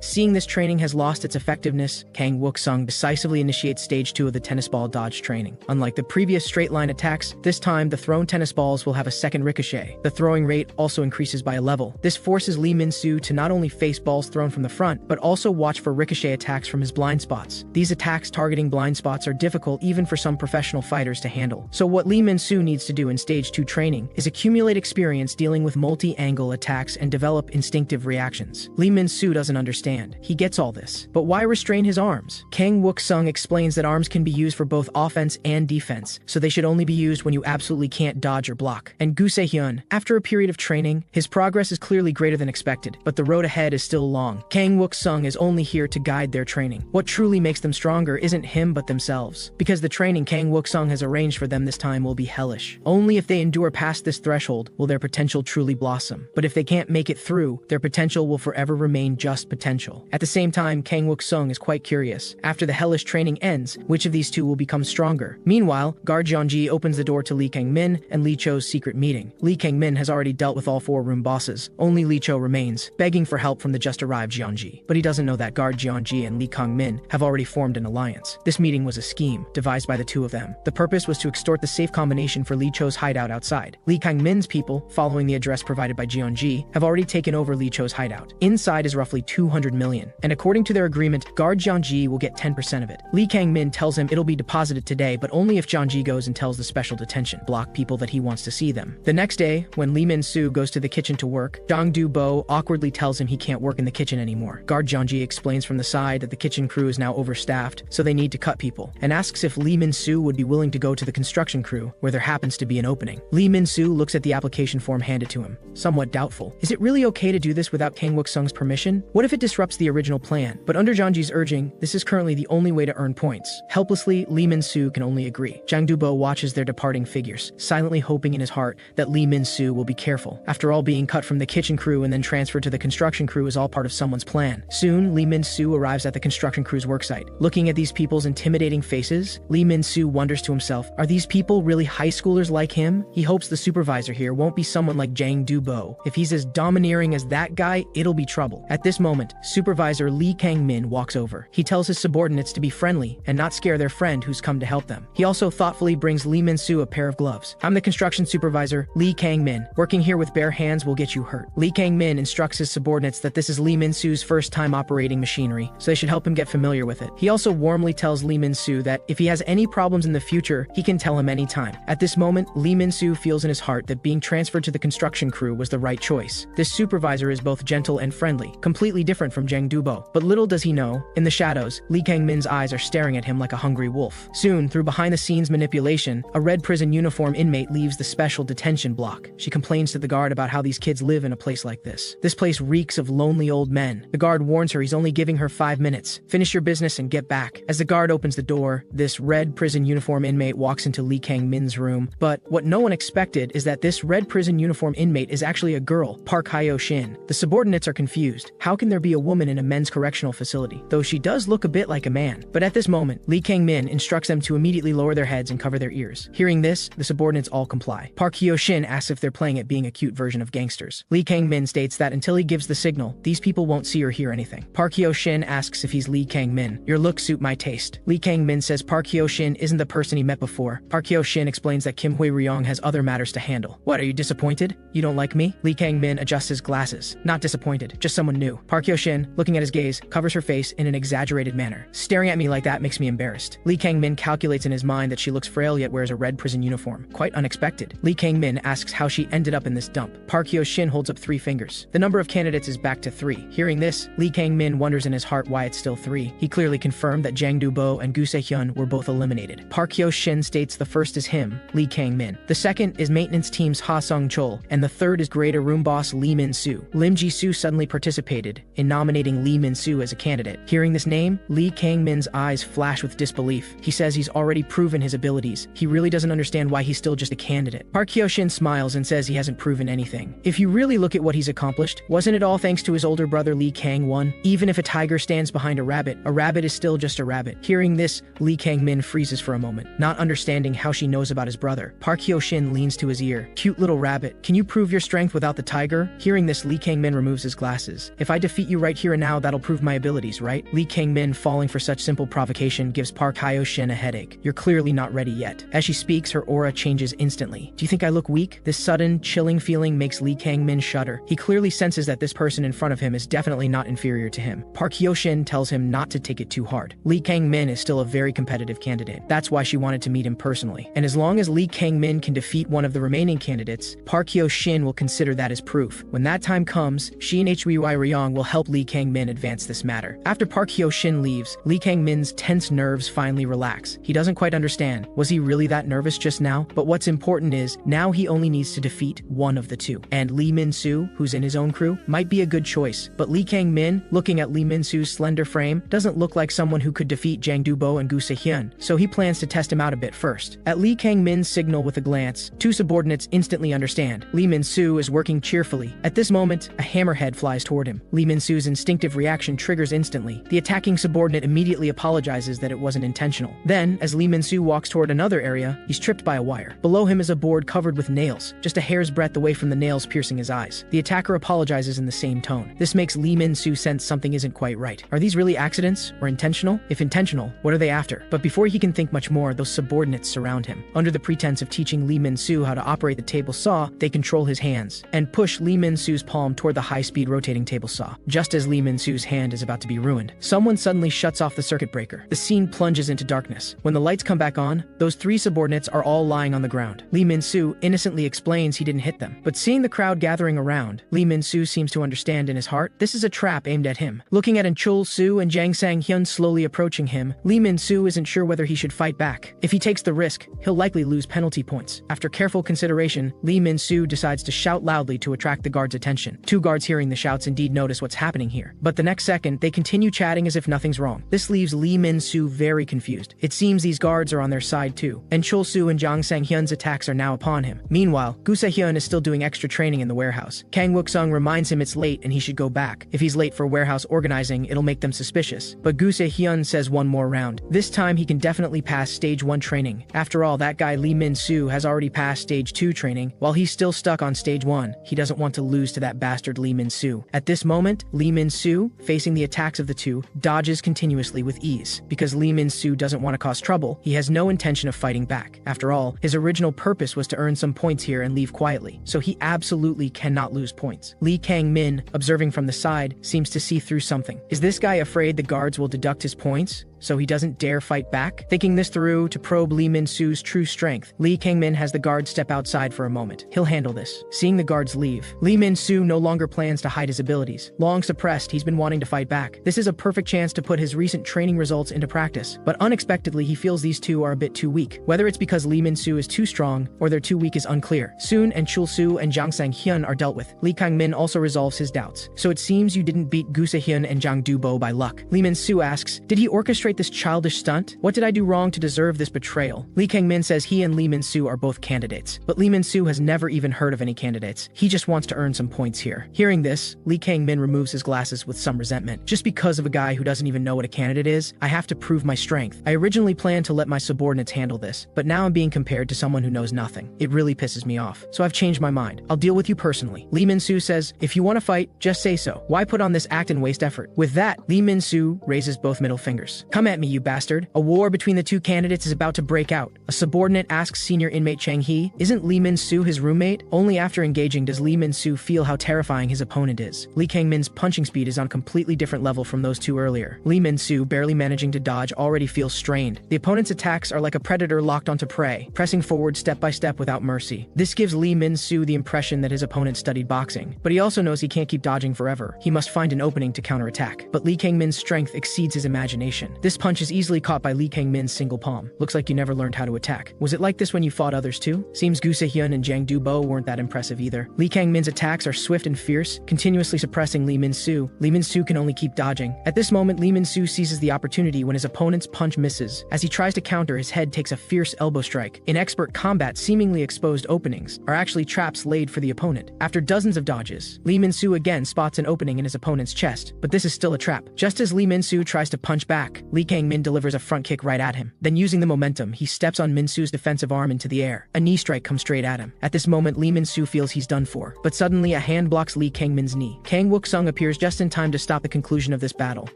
Seeing this training has lost its effectiveness, Kang Wook-sung decisively initiated initiates stage 2 of the tennis ball dodge training. Unlike the previous straight line attacks, this time the thrown tennis balls will have a second ricochet. The throwing rate also increases by a level. This forces Lee Min-soo to not only face balls thrown from the front, but also watch for ricochet attacks from his blind spots. These attacks targeting blind spots are difficult even for some professional fighters to handle. So what Lee Min-soo needs to do in stage 2 training is accumulate experience dealing with multi-angle attacks and develop instinctive reactions. Lee Min-soo doesn't understand. He gets all this. But why restrain his arms? Kang Wook-sung explains that arms can be used for both offense and defense, so they should only be used when you absolutely can't dodge or block. And Gu Se-hyun, after a period of training, his progress is clearly greater than expected, but the road ahead is still long. Kang Wook-sung is only here to guide their training. What truly makes them stronger isn't him but themselves, because the training Kang Wook-sung has arranged for them this time will be hellish. Only if they endure past this threshold will their potential truly blossom. But if they can't make it through, their potential will forever remain just potential. At the same time, Kang Wook-sung is quite curious. After the hellish training ends, which of these two will become stronger? Meanwhile, guard Jeonji opens the door to Lee Kang-min and Lee Cho's secret meeting. Lee Kang-min has already dealt with all 4 room bosses. Only Lee Cho remains, begging for help from the just-arrived Jeonji. But he doesn't know that guard Jeonji and Lee Kang-min have already formed an alliance. This meeting was a scheme, devised by the two of them. The purpose was to extort the safe combination for Lee Cho's hideout outside. Lee Kang-min's people, following the address provided by Jeonji, have already taken over Lee Cho's hideout. Inside is roughly 200 million, and according to their agreement, guard Jeonji will get 10% of it. Lee Kang-min tells him it'll be deposited today, but only if Jeonji goes and tells the special detention block people that he wants to see them. The next day, when Lee Min-soo goes to the kitchen to work, Jang Do-bo awkwardly tells him he can't work in the kitchen anymore. Guard Jeonji explains from the side that the kitchen crew is now overstaffed, so they need to cut people, and asks if Lee Min-soo would be willing to go to the construction crew, where there happens to be an opening. Lee Min-soo looks at the application form handed to him, somewhat doubtful. Is it really okay to do this without Kang Wook-sung's permission? What if it disrupts the original plan? But under Jeonji's urging, this is currently the only way to earn points. Helplessly, Lee Min-soo can only agree. Jang Do-bo watches their departing figures, silently hoping in his heart that Lee Min-soo will be careful. After all, being cut from the kitchen crew and then transferred to the construction crew is all part of someone's plan. Soon, Lee Min-soo arrives at the construction crew's worksite. Looking at these people's intimidating faces, Lee Min-soo wonders to himself, are these people really high schoolers like him? He hopes the supervisor here won't be someone like Jang Do-bo. If he's as domineering as that guy, it'll be trouble. At this moment, Supervisor Lee Kang-min walks over. He tells his subordinates to be friendly and not scare their friend who's come to help them. He also thoughtfully brings Lee Min-soo a pair of gloves. I'm the construction supervisor, Lee Kang-min. Working here with bare hands will get you hurt. Lee Kang-min instructs his subordinates that this is Lee Min-soo's first time operating machinery, so they should help him get familiar with it. He also warmly tells Lee Min-soo that if he has any problems in the future, he can tell him anytime. At this moment, Lee Min-soo feels in his heart that being transferred to the construction crew was the right choice. This supervisor is both gentle and friendly, completely different from Jang Do-bo. But little does he know, in the shadows, Lee Kang-min's eyes are staring at him like a hungry wolf. Soon, through behind-the-scenes manipulation, a red prison uniform inmate leaves the special detention block. She complains to the guard about how these kids live in a place like this. This place reeks of lonely old men. The guard warns her he's only giving her 5 minutes. Finish your business and get back. As the guard opens the door, this red prison uniform inmate walks into Lee Kang-min's room. But what no one expected is that this red prison uniform inmate is actually a girl, Park Hyo-shin. The subordinates are confused. How can there be a woman in a men's correctional facility? Though she does look a bit like a man. But at this moment, Lee Kang-min instructs them to immediately lower their heads and cover their ears. Hearing this, the subordinates all comply. Park Hyo-shin asks if they're playing at being a cute version of gangsters. Lee Kang-min states that until he gives the signal, these people won't see or hear anything. Park Hyo-shin asks if he's Lee Kang-min. Your looks suit my taste. Lee Kang-min says Park Hyo-shin isn't the person he met before. Park Hyo-shin explains that Kim Hwee-ryong has other matters to handle. What, are you disappointed? You don't like me? Lee Kang-min adjusts his glasses. Not disappointed, just someone new. Park Hyo-shin, looking at his gaze, covers her face in an exaggerated manner. Staring at me like that makes me embarrassed. Lee Kang-min calculates in his mind that she looks frail yet wears a red prison uniform. Quite unexpected. Lee Kang-min asks how she ended up in this dump. Park Hyo-shin holds up 3 fingers. The number of candidates is back to 3. Hearing this, Lee Kang-min wonders in his heart why it's still 3. He clearly confirmed that Jang Do-bo and Gu Se-hyun were both eliminated. Park Hyo-shin states the first is him, Lee Kang-min. The second is maintenance team's Ha Sung-chol, and the third is grade room boss Lee Min-soo. Lim Ji-soo suddenly participated in nominating Lee Min-soo as a candidate. Hearing this name, Lee Kang-min's eyes flash with disbelief. He says he's already proven his abilities. He really doesn't understand why he's still just a candidate. Park Hyo-shin smiles and says he hasn't proven anything. If you really look at what he's accomplished, wasn't it all thanks to his older brother Lee Kang-won? Even if a tiger stands behind a rabbit is still just a rabbit. Hearing this, Lee Kang-min freezes for a moment, not understanding how she knows about his brother. Park Hyo-shin leans to his ear. Cute little rabbit, can you prove your strength without the tiger? Hearing this, Lee Kang-min removes his glasses. If I defeat you right here and now, that'll prove my abilities, right? Lee Kang-min, falling for such simple provocation gives Park Hyo-shin a headache. You're clearly not ready yet. As she speaks, her aura changes instantly. Do you think I look weak? This sudden, chilling feeling makes Lee Kang-min shudder. He clearly senses that this person in front of him is definitely not inferior to him. Park Hyo-shin tells him not to take it too hard. Lee Kang-min is still a very competitive candidate. That's why she wanted to meet him personally. And as long as Lee Kang-min can defeat one of the remaining candidates, Park Hyo-shin will consider that as proof. When that time comes, she and Hui Ryong will help Lee Kang-min advance this matter. After Park Hyo-shin leaves, Lee Kang-min's tense nerves finally relax. He doesn't quite understand. Was he really that nervous just now? But what's important is, now he only needs to defeat one of the two. And Lee Min-soo, who's in his own crew, might be a good choice. But Lee Kang-min, looking at Lee Min-soo's slender frame, doesn't look like someone who could defeat Jang Du-bo and Gu Se-hyun, so he plans to test him out a bit first. At Lee Kang-min's signal with a glance, two subordinates instantly understand. Lee Min-soo is working cheerfully. At this moment, a hammerhead flies toward him. Lee Min-soo's instinctive reaction triggers instantly. The attacking subordinate immediately apologizes that it wasn't intentional. Then, as Lee Min-soo walks toward another area, he's tripped by a wire. Below him is a board covered with nails, just a hair's breadth away from the nails piercing his eyes. The attacker apologizes in the same tone. This makes Lee Min-soo sense something isn't quite right. Are these really accidents or intentional? If intentional, what are they after? But before he can think much more, those subordinates surround him. Under the pretense of teaching Lee Min-soo how to operate the table saw, they control his hands and push Lee Min-soo's palm toward the high-speed rotating table saw. Just as Lee Min-soo's hand is about to be ruined, someone suddenly shuts off the circuit breaker. The scene plunges into darkness. When the lights come back on, those three subordinates are all lying on the ground. Lee Min-soo innocently explains he didn't hit them. But seeing the crowd gathering around, Lee Min-soo seems to understand in his heart this is a trap aimed at him. Looking at Chul-soo and Jang Sang-hyun slowly approaching him, Lee Min-soo isn't sure whether he should fight back. If he takes the risk, he'll likely lose penalty points. After careful consideration, Lee Min-soo decides to shout loudly to attract the guards' attention. Two guards hearing the shouts indeed notice what's happening here. But the next second, they continue chatting as if nothing's wrong. This leaves Lee Min-soo very confused. It seems these guards are on their side too, and Chul-soo and Jang Sang-hyun's attacks are now upon him. Meanwhile, Gu Se-hyun is still doing extra training in the warehouse. Kang Wook-sung reminds him it's late and he should go back. If he's late for warehouse organizing, it'll make them suspicious. But Gu Se-hyun says one more round. This time he can definitely pass stage 1 training. After all, that guy Lee Min-soo has already passed stage 2 training, while he's still stuck on stage 1. He doesn't want to lose to that bastard Lee Min-soo. At this moment, Lee Min-soo, facing the attacks of the two, dodges continuously with ease. Because Lee Min-soo doesn't want to cause trouble, he has no intention of fighting back. After all, his original purpose was to earn some points here and leave quietly, so he absolutely cannot lose points. Lee Kang-min, observing from the side, seems to see through something. Is this guy afraid the guards will deduct his points, so he doesn't dare fight back? Thinking this through to probe Lee Min-soo's true strength, Lee Kang-min has the guards step outside for a moment. He'll handle this. Seeing the guards leave, Lee Min-soo no longer plans to hide his abilities. Long suppressed, he's been wanting to fight back. This is a perfect chance to put his recent training results into practice. But unexpectedly, he feels these two are a bit too weak. Whether it's because Lee Min-soo is too strong or they're too weak is unclear. Soon, and Chul-soo and Jang Sang-hyun are dealt with. Lee Kang-min also resolves his doubts. So it seems you didn't beat Gu Se-hyun and Jang Du-bo by luck. Lee Min-soo asks, did he orchestrate this childish stunt? What did I do wrong to deserve this betrayal? Lee Kang-min says he and Lee Min-soo are both candidates. But Lee Min-soo has never even heard of any candidates. He just wants to earn some points here. Hearing this, Lee Kang-min removes his glasses with some resentment. Just because of a guy who doesn't even know what a candidate is, I have to prove my strength. I originally planned to let my subordinates handle this, but now I'm being compared to someone who knows nothing. It really pisses me off. So I've changed my mind. I'll deal with you personally. Lee Min-soo says, if you want to fight, just say so. Why put on this act and waste effort? With that, Lee Min-soo raises both middle fingers. Come at me, you bastard. A war between the two candidates is about to break out. A subordinate asks senior inmate Chang Hee, isn't Lee Min-soo his roommate? Only after engaging does Lee Min-soo feel how terrifying his opponent is. Lee Kang-min's punching speed is on a completely different level from those two earlier. Lee Min-soo, barely managing to dodge, already feels strained. The opponent's attacks are like a predator locked onto prey, pressing forward step by step without mercy. This gives Lee Min-soo the impression that his opponent studied boxing, but he also knows he can't keep dodging forever. He must find an opening to counterattack. But Lee Kang-min's strength exceeds his imagination. This punch is easily caught by Lee Kang-min's single palm. Looks like you never learned how to attack. Was it like this when you fought others too? Seems Gu Se-hyun and Jang Du-bo weren't that impressive either. Lee Kang-min's attacks are swift and fierce, continuously suppressing Lee Min-soo. Lee Min-soo can only keep dodging. At this moment, Lee Min-soo seizes the opportunity when his opponent's punch misses. As he tries to counter, his head takes a fierce elbow strike. In expert combat, seemingly exposed openings are actually traps laid for the opponent. After dozens of dodges, Lee Min-soo again spots an opening in his opponent's chest, but this is still a trap. Just as Lee Min-soo tries to punch back, Lee Kang-min delivers a front kick right at him. Then using the momentum, he steps on Min-soo's defensive arm into the air. A knee strike comes straight at him. At this moment, Lee Min-soo feels he's done for. But suddenly, a hand blocks Lee Kang-min's knee. Kang Wook-sung appears just in time to stop the conclusion of this battle.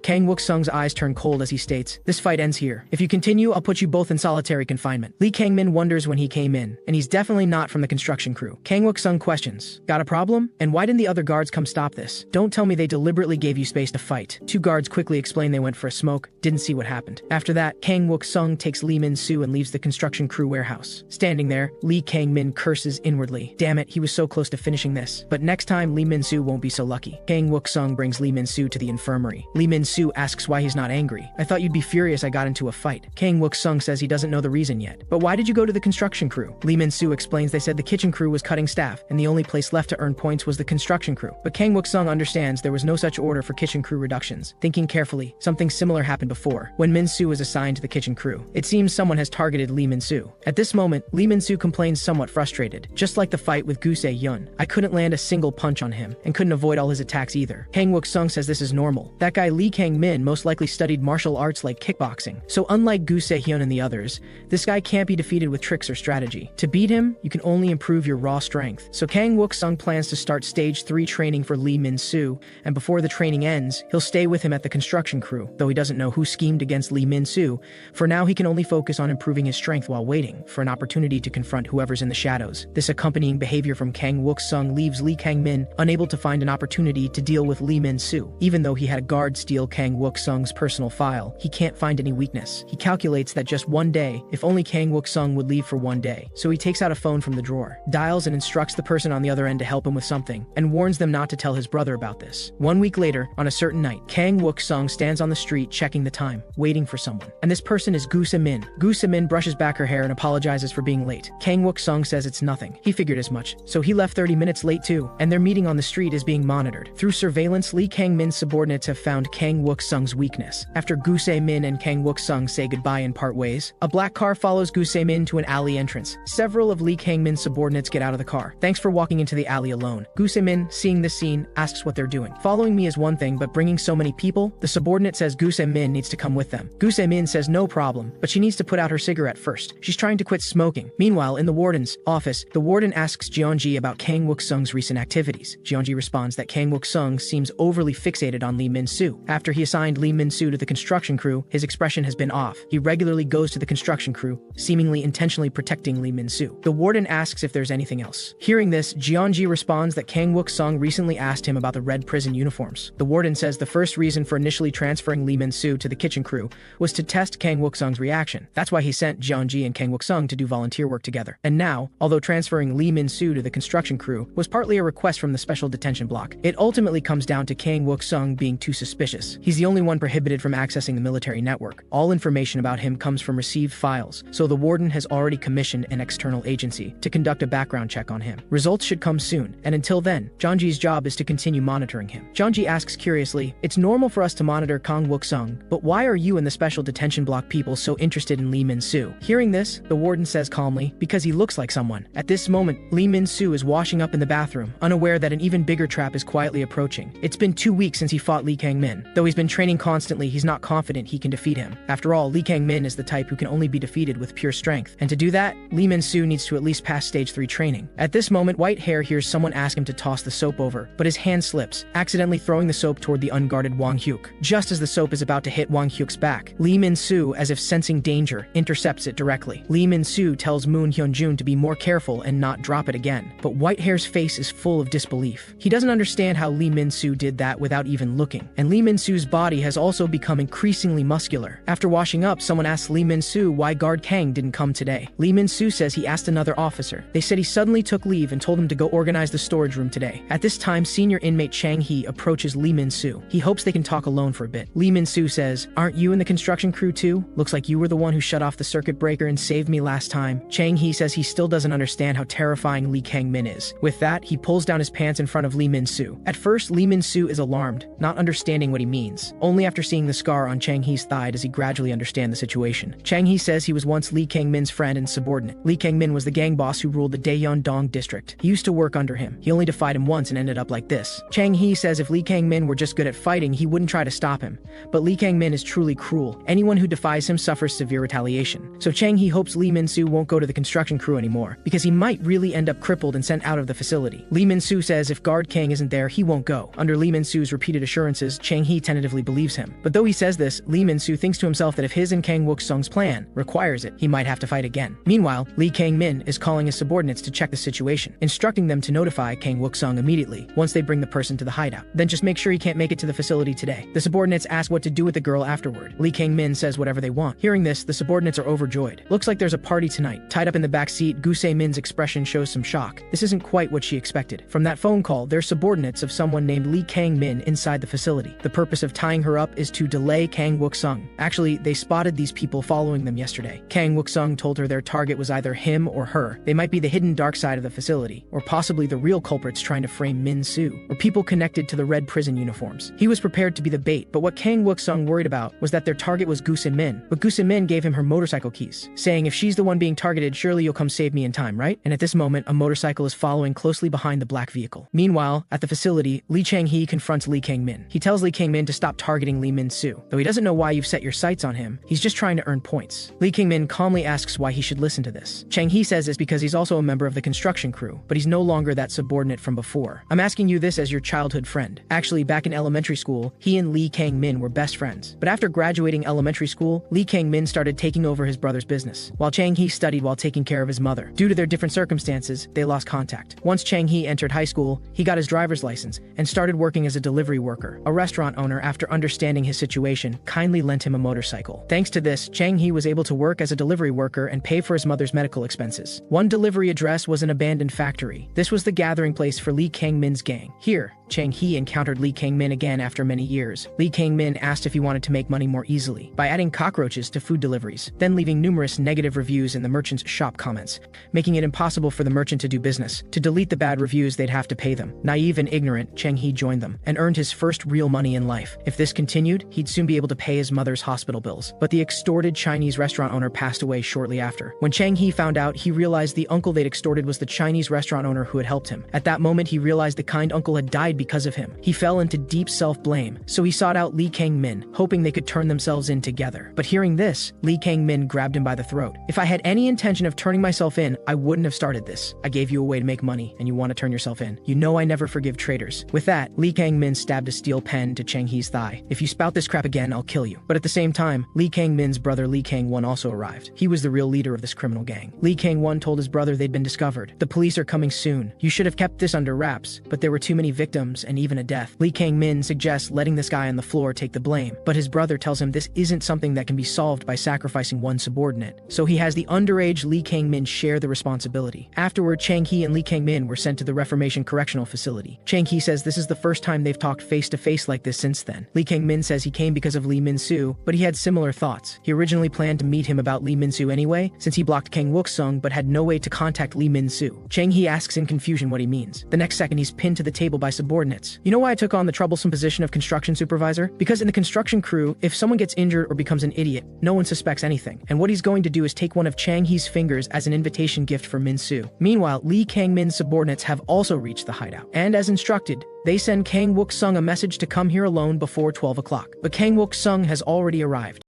Kang Wook-sung's eyes turn cold as he states, "This fight ends here. If you continue, I'll put you both in solitary confinement." Lee Kang-min wonders when he came in, and he's definitely not from the construction crew. Kang Wook-sung questions, "Got a problem? And why didn't the other guards come stop this? Don't tell me they deliberately gave you space to fight." Two guards quickly explain they went for a smoke, didn't see what happened. After that, Kang Wook-sung takes Lee Min-soo and leaves the construction crew warehouse. Standing there, Lee Kang-min curses inwardly. Damn it, he was so close to finishing this. But next time, Lee Min-soo won't be so lucky. Kang Wook-sung brings Lee Min-soo to the infirmary. Lee Min-soo asks why he's not angry. "I thought you'd be furious I got into a fight." Kang Wook-sung says he doesn't know the reason yet. "But why did you go to the construction crew?" Lee Min-soo explains they said the kitchen crew was cutting staff, and the only place left to earn points was the construction crew. But Kang Wook-sung understands there was no such order for kitchen crew reductions. Thinking carefully, something similar happened before, when Min-soo was assigned to the kitchen crew. It seems someone has targeted Lee Min-soo. At this moment, Lee Min-soo complains somewhat frustrated. "Just like the fight with Gu Se-yeon, I couldn't land a single punch on him, and couldn't avoid all his attacks either." Kang Wook-sung says this is normal. That guy Lee Kang-min most likely studied martial arts like kickboxing. So unlike Gu Se-yeon and the others, this guy can't be defeated with tricks or strategy. To beat him, you can only improve your raw strength. So Kang Wook-sung plans to start stage 3 training for Lee Min-soo, and before the training ends, he'll stay with him at the construction crew, though he doesn't know who schemed against Lee Min-soo. For now, he can only focus on improving his strength while waiting for an opportunity to confront whoever's in the shadows. This accompanying behavior from Kang Wook-sung leaves Lee Kang-min unable to find an opportunity to deal with Lee Min-soo. Even though he had a guard steal Kang Wook-sung's personal file, he can't find any weakness. He calculates that just one day, if only Kang Wook-sung would leave for one day. So he takes out a phone from the drawer, dials and instructs the person on the other end to help him with something, and warns them not to tell his brother about this. 1 week later, on a certain night, Kang Wook-sung stands on the street checking the time, waiting for someone. And this person is Gu Se-min. Gu Se-min brushes back her hair and apologizes for being late. Kang Wook-sung says it's nothing. He figured as much. So he left 30 minutes late too, and their meeting on the street is being monitored. Through surveillance, Lee Kang-min's subordinates have found Kang Wook-sung's weakness. After Gu Se-min and Kang Wook-sung say goodbye and part ways, a black car follows Gu Se-min to an alley entrance. Several of Lee Kang-min's subordinates get out of the car. "Thanks for walking into the alley alone." Gu Se-min, seeing this scene, asks what they're doing. "Following me is one thing, but bringing so many people?" The subordinate says Gu Se-min needs to come with them. Gu Se-min says no problem, but she needs to put out her cigarette first. She's trying to quit smoking. Meanwhile, in the warden's office, the warden asks Jeonji about Kang Wook-sung's recent activities. Jeonji responds that Kang Wook-sung seems overly fixated on Lee Min-soo. After he assigned Lee Min-soo to the construction crew, his expression has been off. He regularly goes to the construction crew, seemingly intentionally protecting Lee Min-soo. The warden asks if there's anything else. Hearing this, Jeonji responds that Kang Wook-sung recently asked him about the red prison uniforms. The warden says the first reason for initially transferring Lee Min-soo to the kitchen crew was to test Kang Wook-sung's reaction. That's why he sent Jeonji and Kang Wook-sung to do volunteer work together. And now, although transferring Lee Min-soo to the construction crew was partly a request from the special detention block, it ultimately comes down to Kang Wook-sung being too suspicious. He's the only one prohibited from accessing the military network. All information about him comes from received files, so the warden has already commissioned an external agency to conduct a background check on him. Results should come soon, and until then, Jeonji's job is to continue monitoring him. Jeonji asks curiously, "It's normal for us to monitor Kang Wook-sung, but why are you and the special detention block people so interested in Lee Min-soo?" Hearing this, the warden says calmly, "Because he looks like someone." At this moment, Lee Min-soo is washing up in the bathroom, unaware that an even bigger trap is quietly approaching. It's been 2 weeks since he fought Lee Kang-min. Though he's been training constantly, he's not confident he can defeat him. After all, Lee Kang-min is the type who can only be defeated with pure strength. And to do that, Lee Min-soo needs to at least pass stage 3 training. At this moment, White Hair hears someone ask him to toss the soap over, but his hand slips, accidentally throwing the soap toward the unguarded Wang Hyuk. Just as the soap is about to hit Wang Hyuk's back, Lee Min-soo, as if sensing danger, intercepts it directly. Lee Min-soo tells Moon Hyun-jun to be more careful and not drop it again, but White Hair's face is full of disbelief. He doesn't understand how Lee Min-soo did that without even looking, and Lee Min-soo's body has also become increasingly muscular. After washing up, someone asks Lee Min-soo why guard Kang didn't come today. Lee Min-soo says he asked another officer. They said he suddenly took leave and told him to go organize the storage room today. At this time, senior inmate Chang Hee approaches Lee Min-soo. He hopes they can talk alone for a bit. Lee Min-soo says, "Aren't you in the construction crew too? Looks like you were the one who shut off the circuit breaker and saved me last time." Chang Hee says he still doesn't understand how terrifying Lee Kang-min is. With that, he pulls down his pants in front of Lee Min-soo. At first, Lee Min-soo is alarmed, not understanding what he means. Only after seeing the scar on Chang Hee's thigh does he gradually understand the situation. Chang Hee says he was once Lee Kang-min's friend and subordinate. Lee Kang-min was the gang boss who ruled the Daeyeon-dong district. He used to work under him. He only defied him once and ended up like this. Chang Hee says if Lee Kang-min were just good at fighting, he wouldn't try to stop him. But Lee Kang-min is truly cruel. Anyone who defies him suffers severe retaliation. So Chang Hee hopes Lee Min-soo won't go to the construction crew anymore, because he might really end up crippled and sent out of the facility. Lee Min-soo says if guard Kang isn't there, he won't go. Under Lee Min-soo's repeated assurances, Chang Hee tentatively believes him. But though he says this, Lee Min-soo thinks to himself that if his and Kang Wook-sung's plan requires it, he might have to fight again. Meanwhile, Lee Kang-min is calling his subordinates to check the situation, instructing them to notify Kang Wook-sung immediately once they bring the person to the hideout. Then just make sure he can't make it to the facility today. The subordinates ask what to do with the girl afterward. Lee Kang-min says whatever they want. Hearing this, the subordinates are overjoyed. Looks like there's a party tonight. Tied up in the back seat, Gu Se-min's expression shows some shock. This isn't quite what she expected. From that phone call, they're subordinates of someone named Lee Kang-min inside the facility. The purpose of tying her up is to delay Kang Wook-sung. Actually, they spotted these people following them yesterday. Kang Wook-sung told her their target was either him or her. They might be the hidden dark side of the facility, or possibly the real culprits trying to frame Min-soo, or people connected to the red prison uniforms. He was prepared to be the bait, but what Kang Wook-sung worried about was that their target was Gu Se-min, but Gu Se-min gave him her motorcycle keys, saying if she's the one being targeted, surely you'll come save me in time, right? And at this moment, a motorcycle is following closely behind the black vehicle. Meanwhile, at the facility, Lee Chang-hee confronts Lee Kang-min. He tells Lee Kang-min to stop targeting Lee Min-soo. Though he doesn't know why you've set your sights on him, he's just trying to earn points. Lee Kang-min calmly asks why he should listen to this. Chang-hee says it's because he's also a member of the construction crew, but he's no longer that subordinate from before. I'm asking you this as your childhood friend. Actually, back in elementary school, he and Lee Kang-min were best friends. But after graduating elementary school, Lee Kang-min started taking over his brother's business, while Chang-hee studied while taking care of his mother. Due to their different circumstances, they lost contact. Once Chang-hee entered high school, he got his driver's license and started working as a delivery worker. A restaurant owner, after understanding his situation, kindly lent him a motorcycle. Thanks to this, Chang-hee was able to work as a delivery worker and pay for his mother's medical expenses. One delivery address was an abandoned factory. This was the gathering place for Lee Kang-min's gang. Here, Chang-hee encountered Lee Kang-min again after many years. Lee Kang-min asked if he wanted to make money more easily by adding cockroaches to food deliveries, then leaving numerous negative reviews in the merchant's shop comments, making it impossible for the merchant to do business. To delete the bad reviews, they'd have to pay them. Naive and ignorant, Chang-hee joined them and earned his first real money in life. If this continued, he'd soon be able to pay his mother's hospital bills. But the extorted Chinese restaurant owner passed away shortly after. When Chang-hee found out, he realized the uncle they'd extorted was the Chinese restaurant owner who had helped him. At that moment, he realized the kind uncle had died because of him. He fell into deep self-blame, so he sought out Lee Kang-min, hoping they could turn themselves in together. But hearing this, Lee Kang-min grabbed him by the throat. If I had any intention of turning myself in, I wouldn't have started this. I gave you a way to make money, and you want to turn yourself in. You know I never forgive traitors. With that, Lee Kang-min stabbed a steel pen to Chang-hee's thigh. If you spout this crap again, I'll kill you. But at the same time, Lee Kang-min's brother Lee Kang-won also arrived. He was the real leader of this criminal gang. Lee Kang-won told his brother they'd been discovered. The police are coming soon. You should have kept this under wraps, but there were too many victims and even a death. Lee Kang-min suggests letting this guy on the floor take the blame, but his brother tells him this isn't something that can be solved by sacrificing one subordinate. So he has the underage Lee Kang-min share the responsibility. Afterward, Chang-hee and Lee Kang-min were sent to the Reformation Correctional Facility. Chang-hee says this is the first time they've talked face-to-face like this since then. Lee Kang-min says he came because of Lee Min-soo, but he had similar thoughts. He originally planned to meet him about Lee Min-soo anyway, since he blocked Kang Wook-sung but had no way to contact Lee Min-soo. Chang-hee asks in confusion what he means. The next second, he's pinned to the table by subordinates. You know why I took on the troublesome position of construction supervisor? Because in the construction crew, if someone gets injured or becomes an idiot, no one suspects anything. And what he's going to do is take one of Chang-hee's fingers as an invitation gift for Min-soo. Meanwhile, Lee Kang-min's subordinates have also reached the hideout. And as instructed, they send Kang Wook-sung a message to come here alone before 12 o'clock. But Kang Wook-sung has already arrived.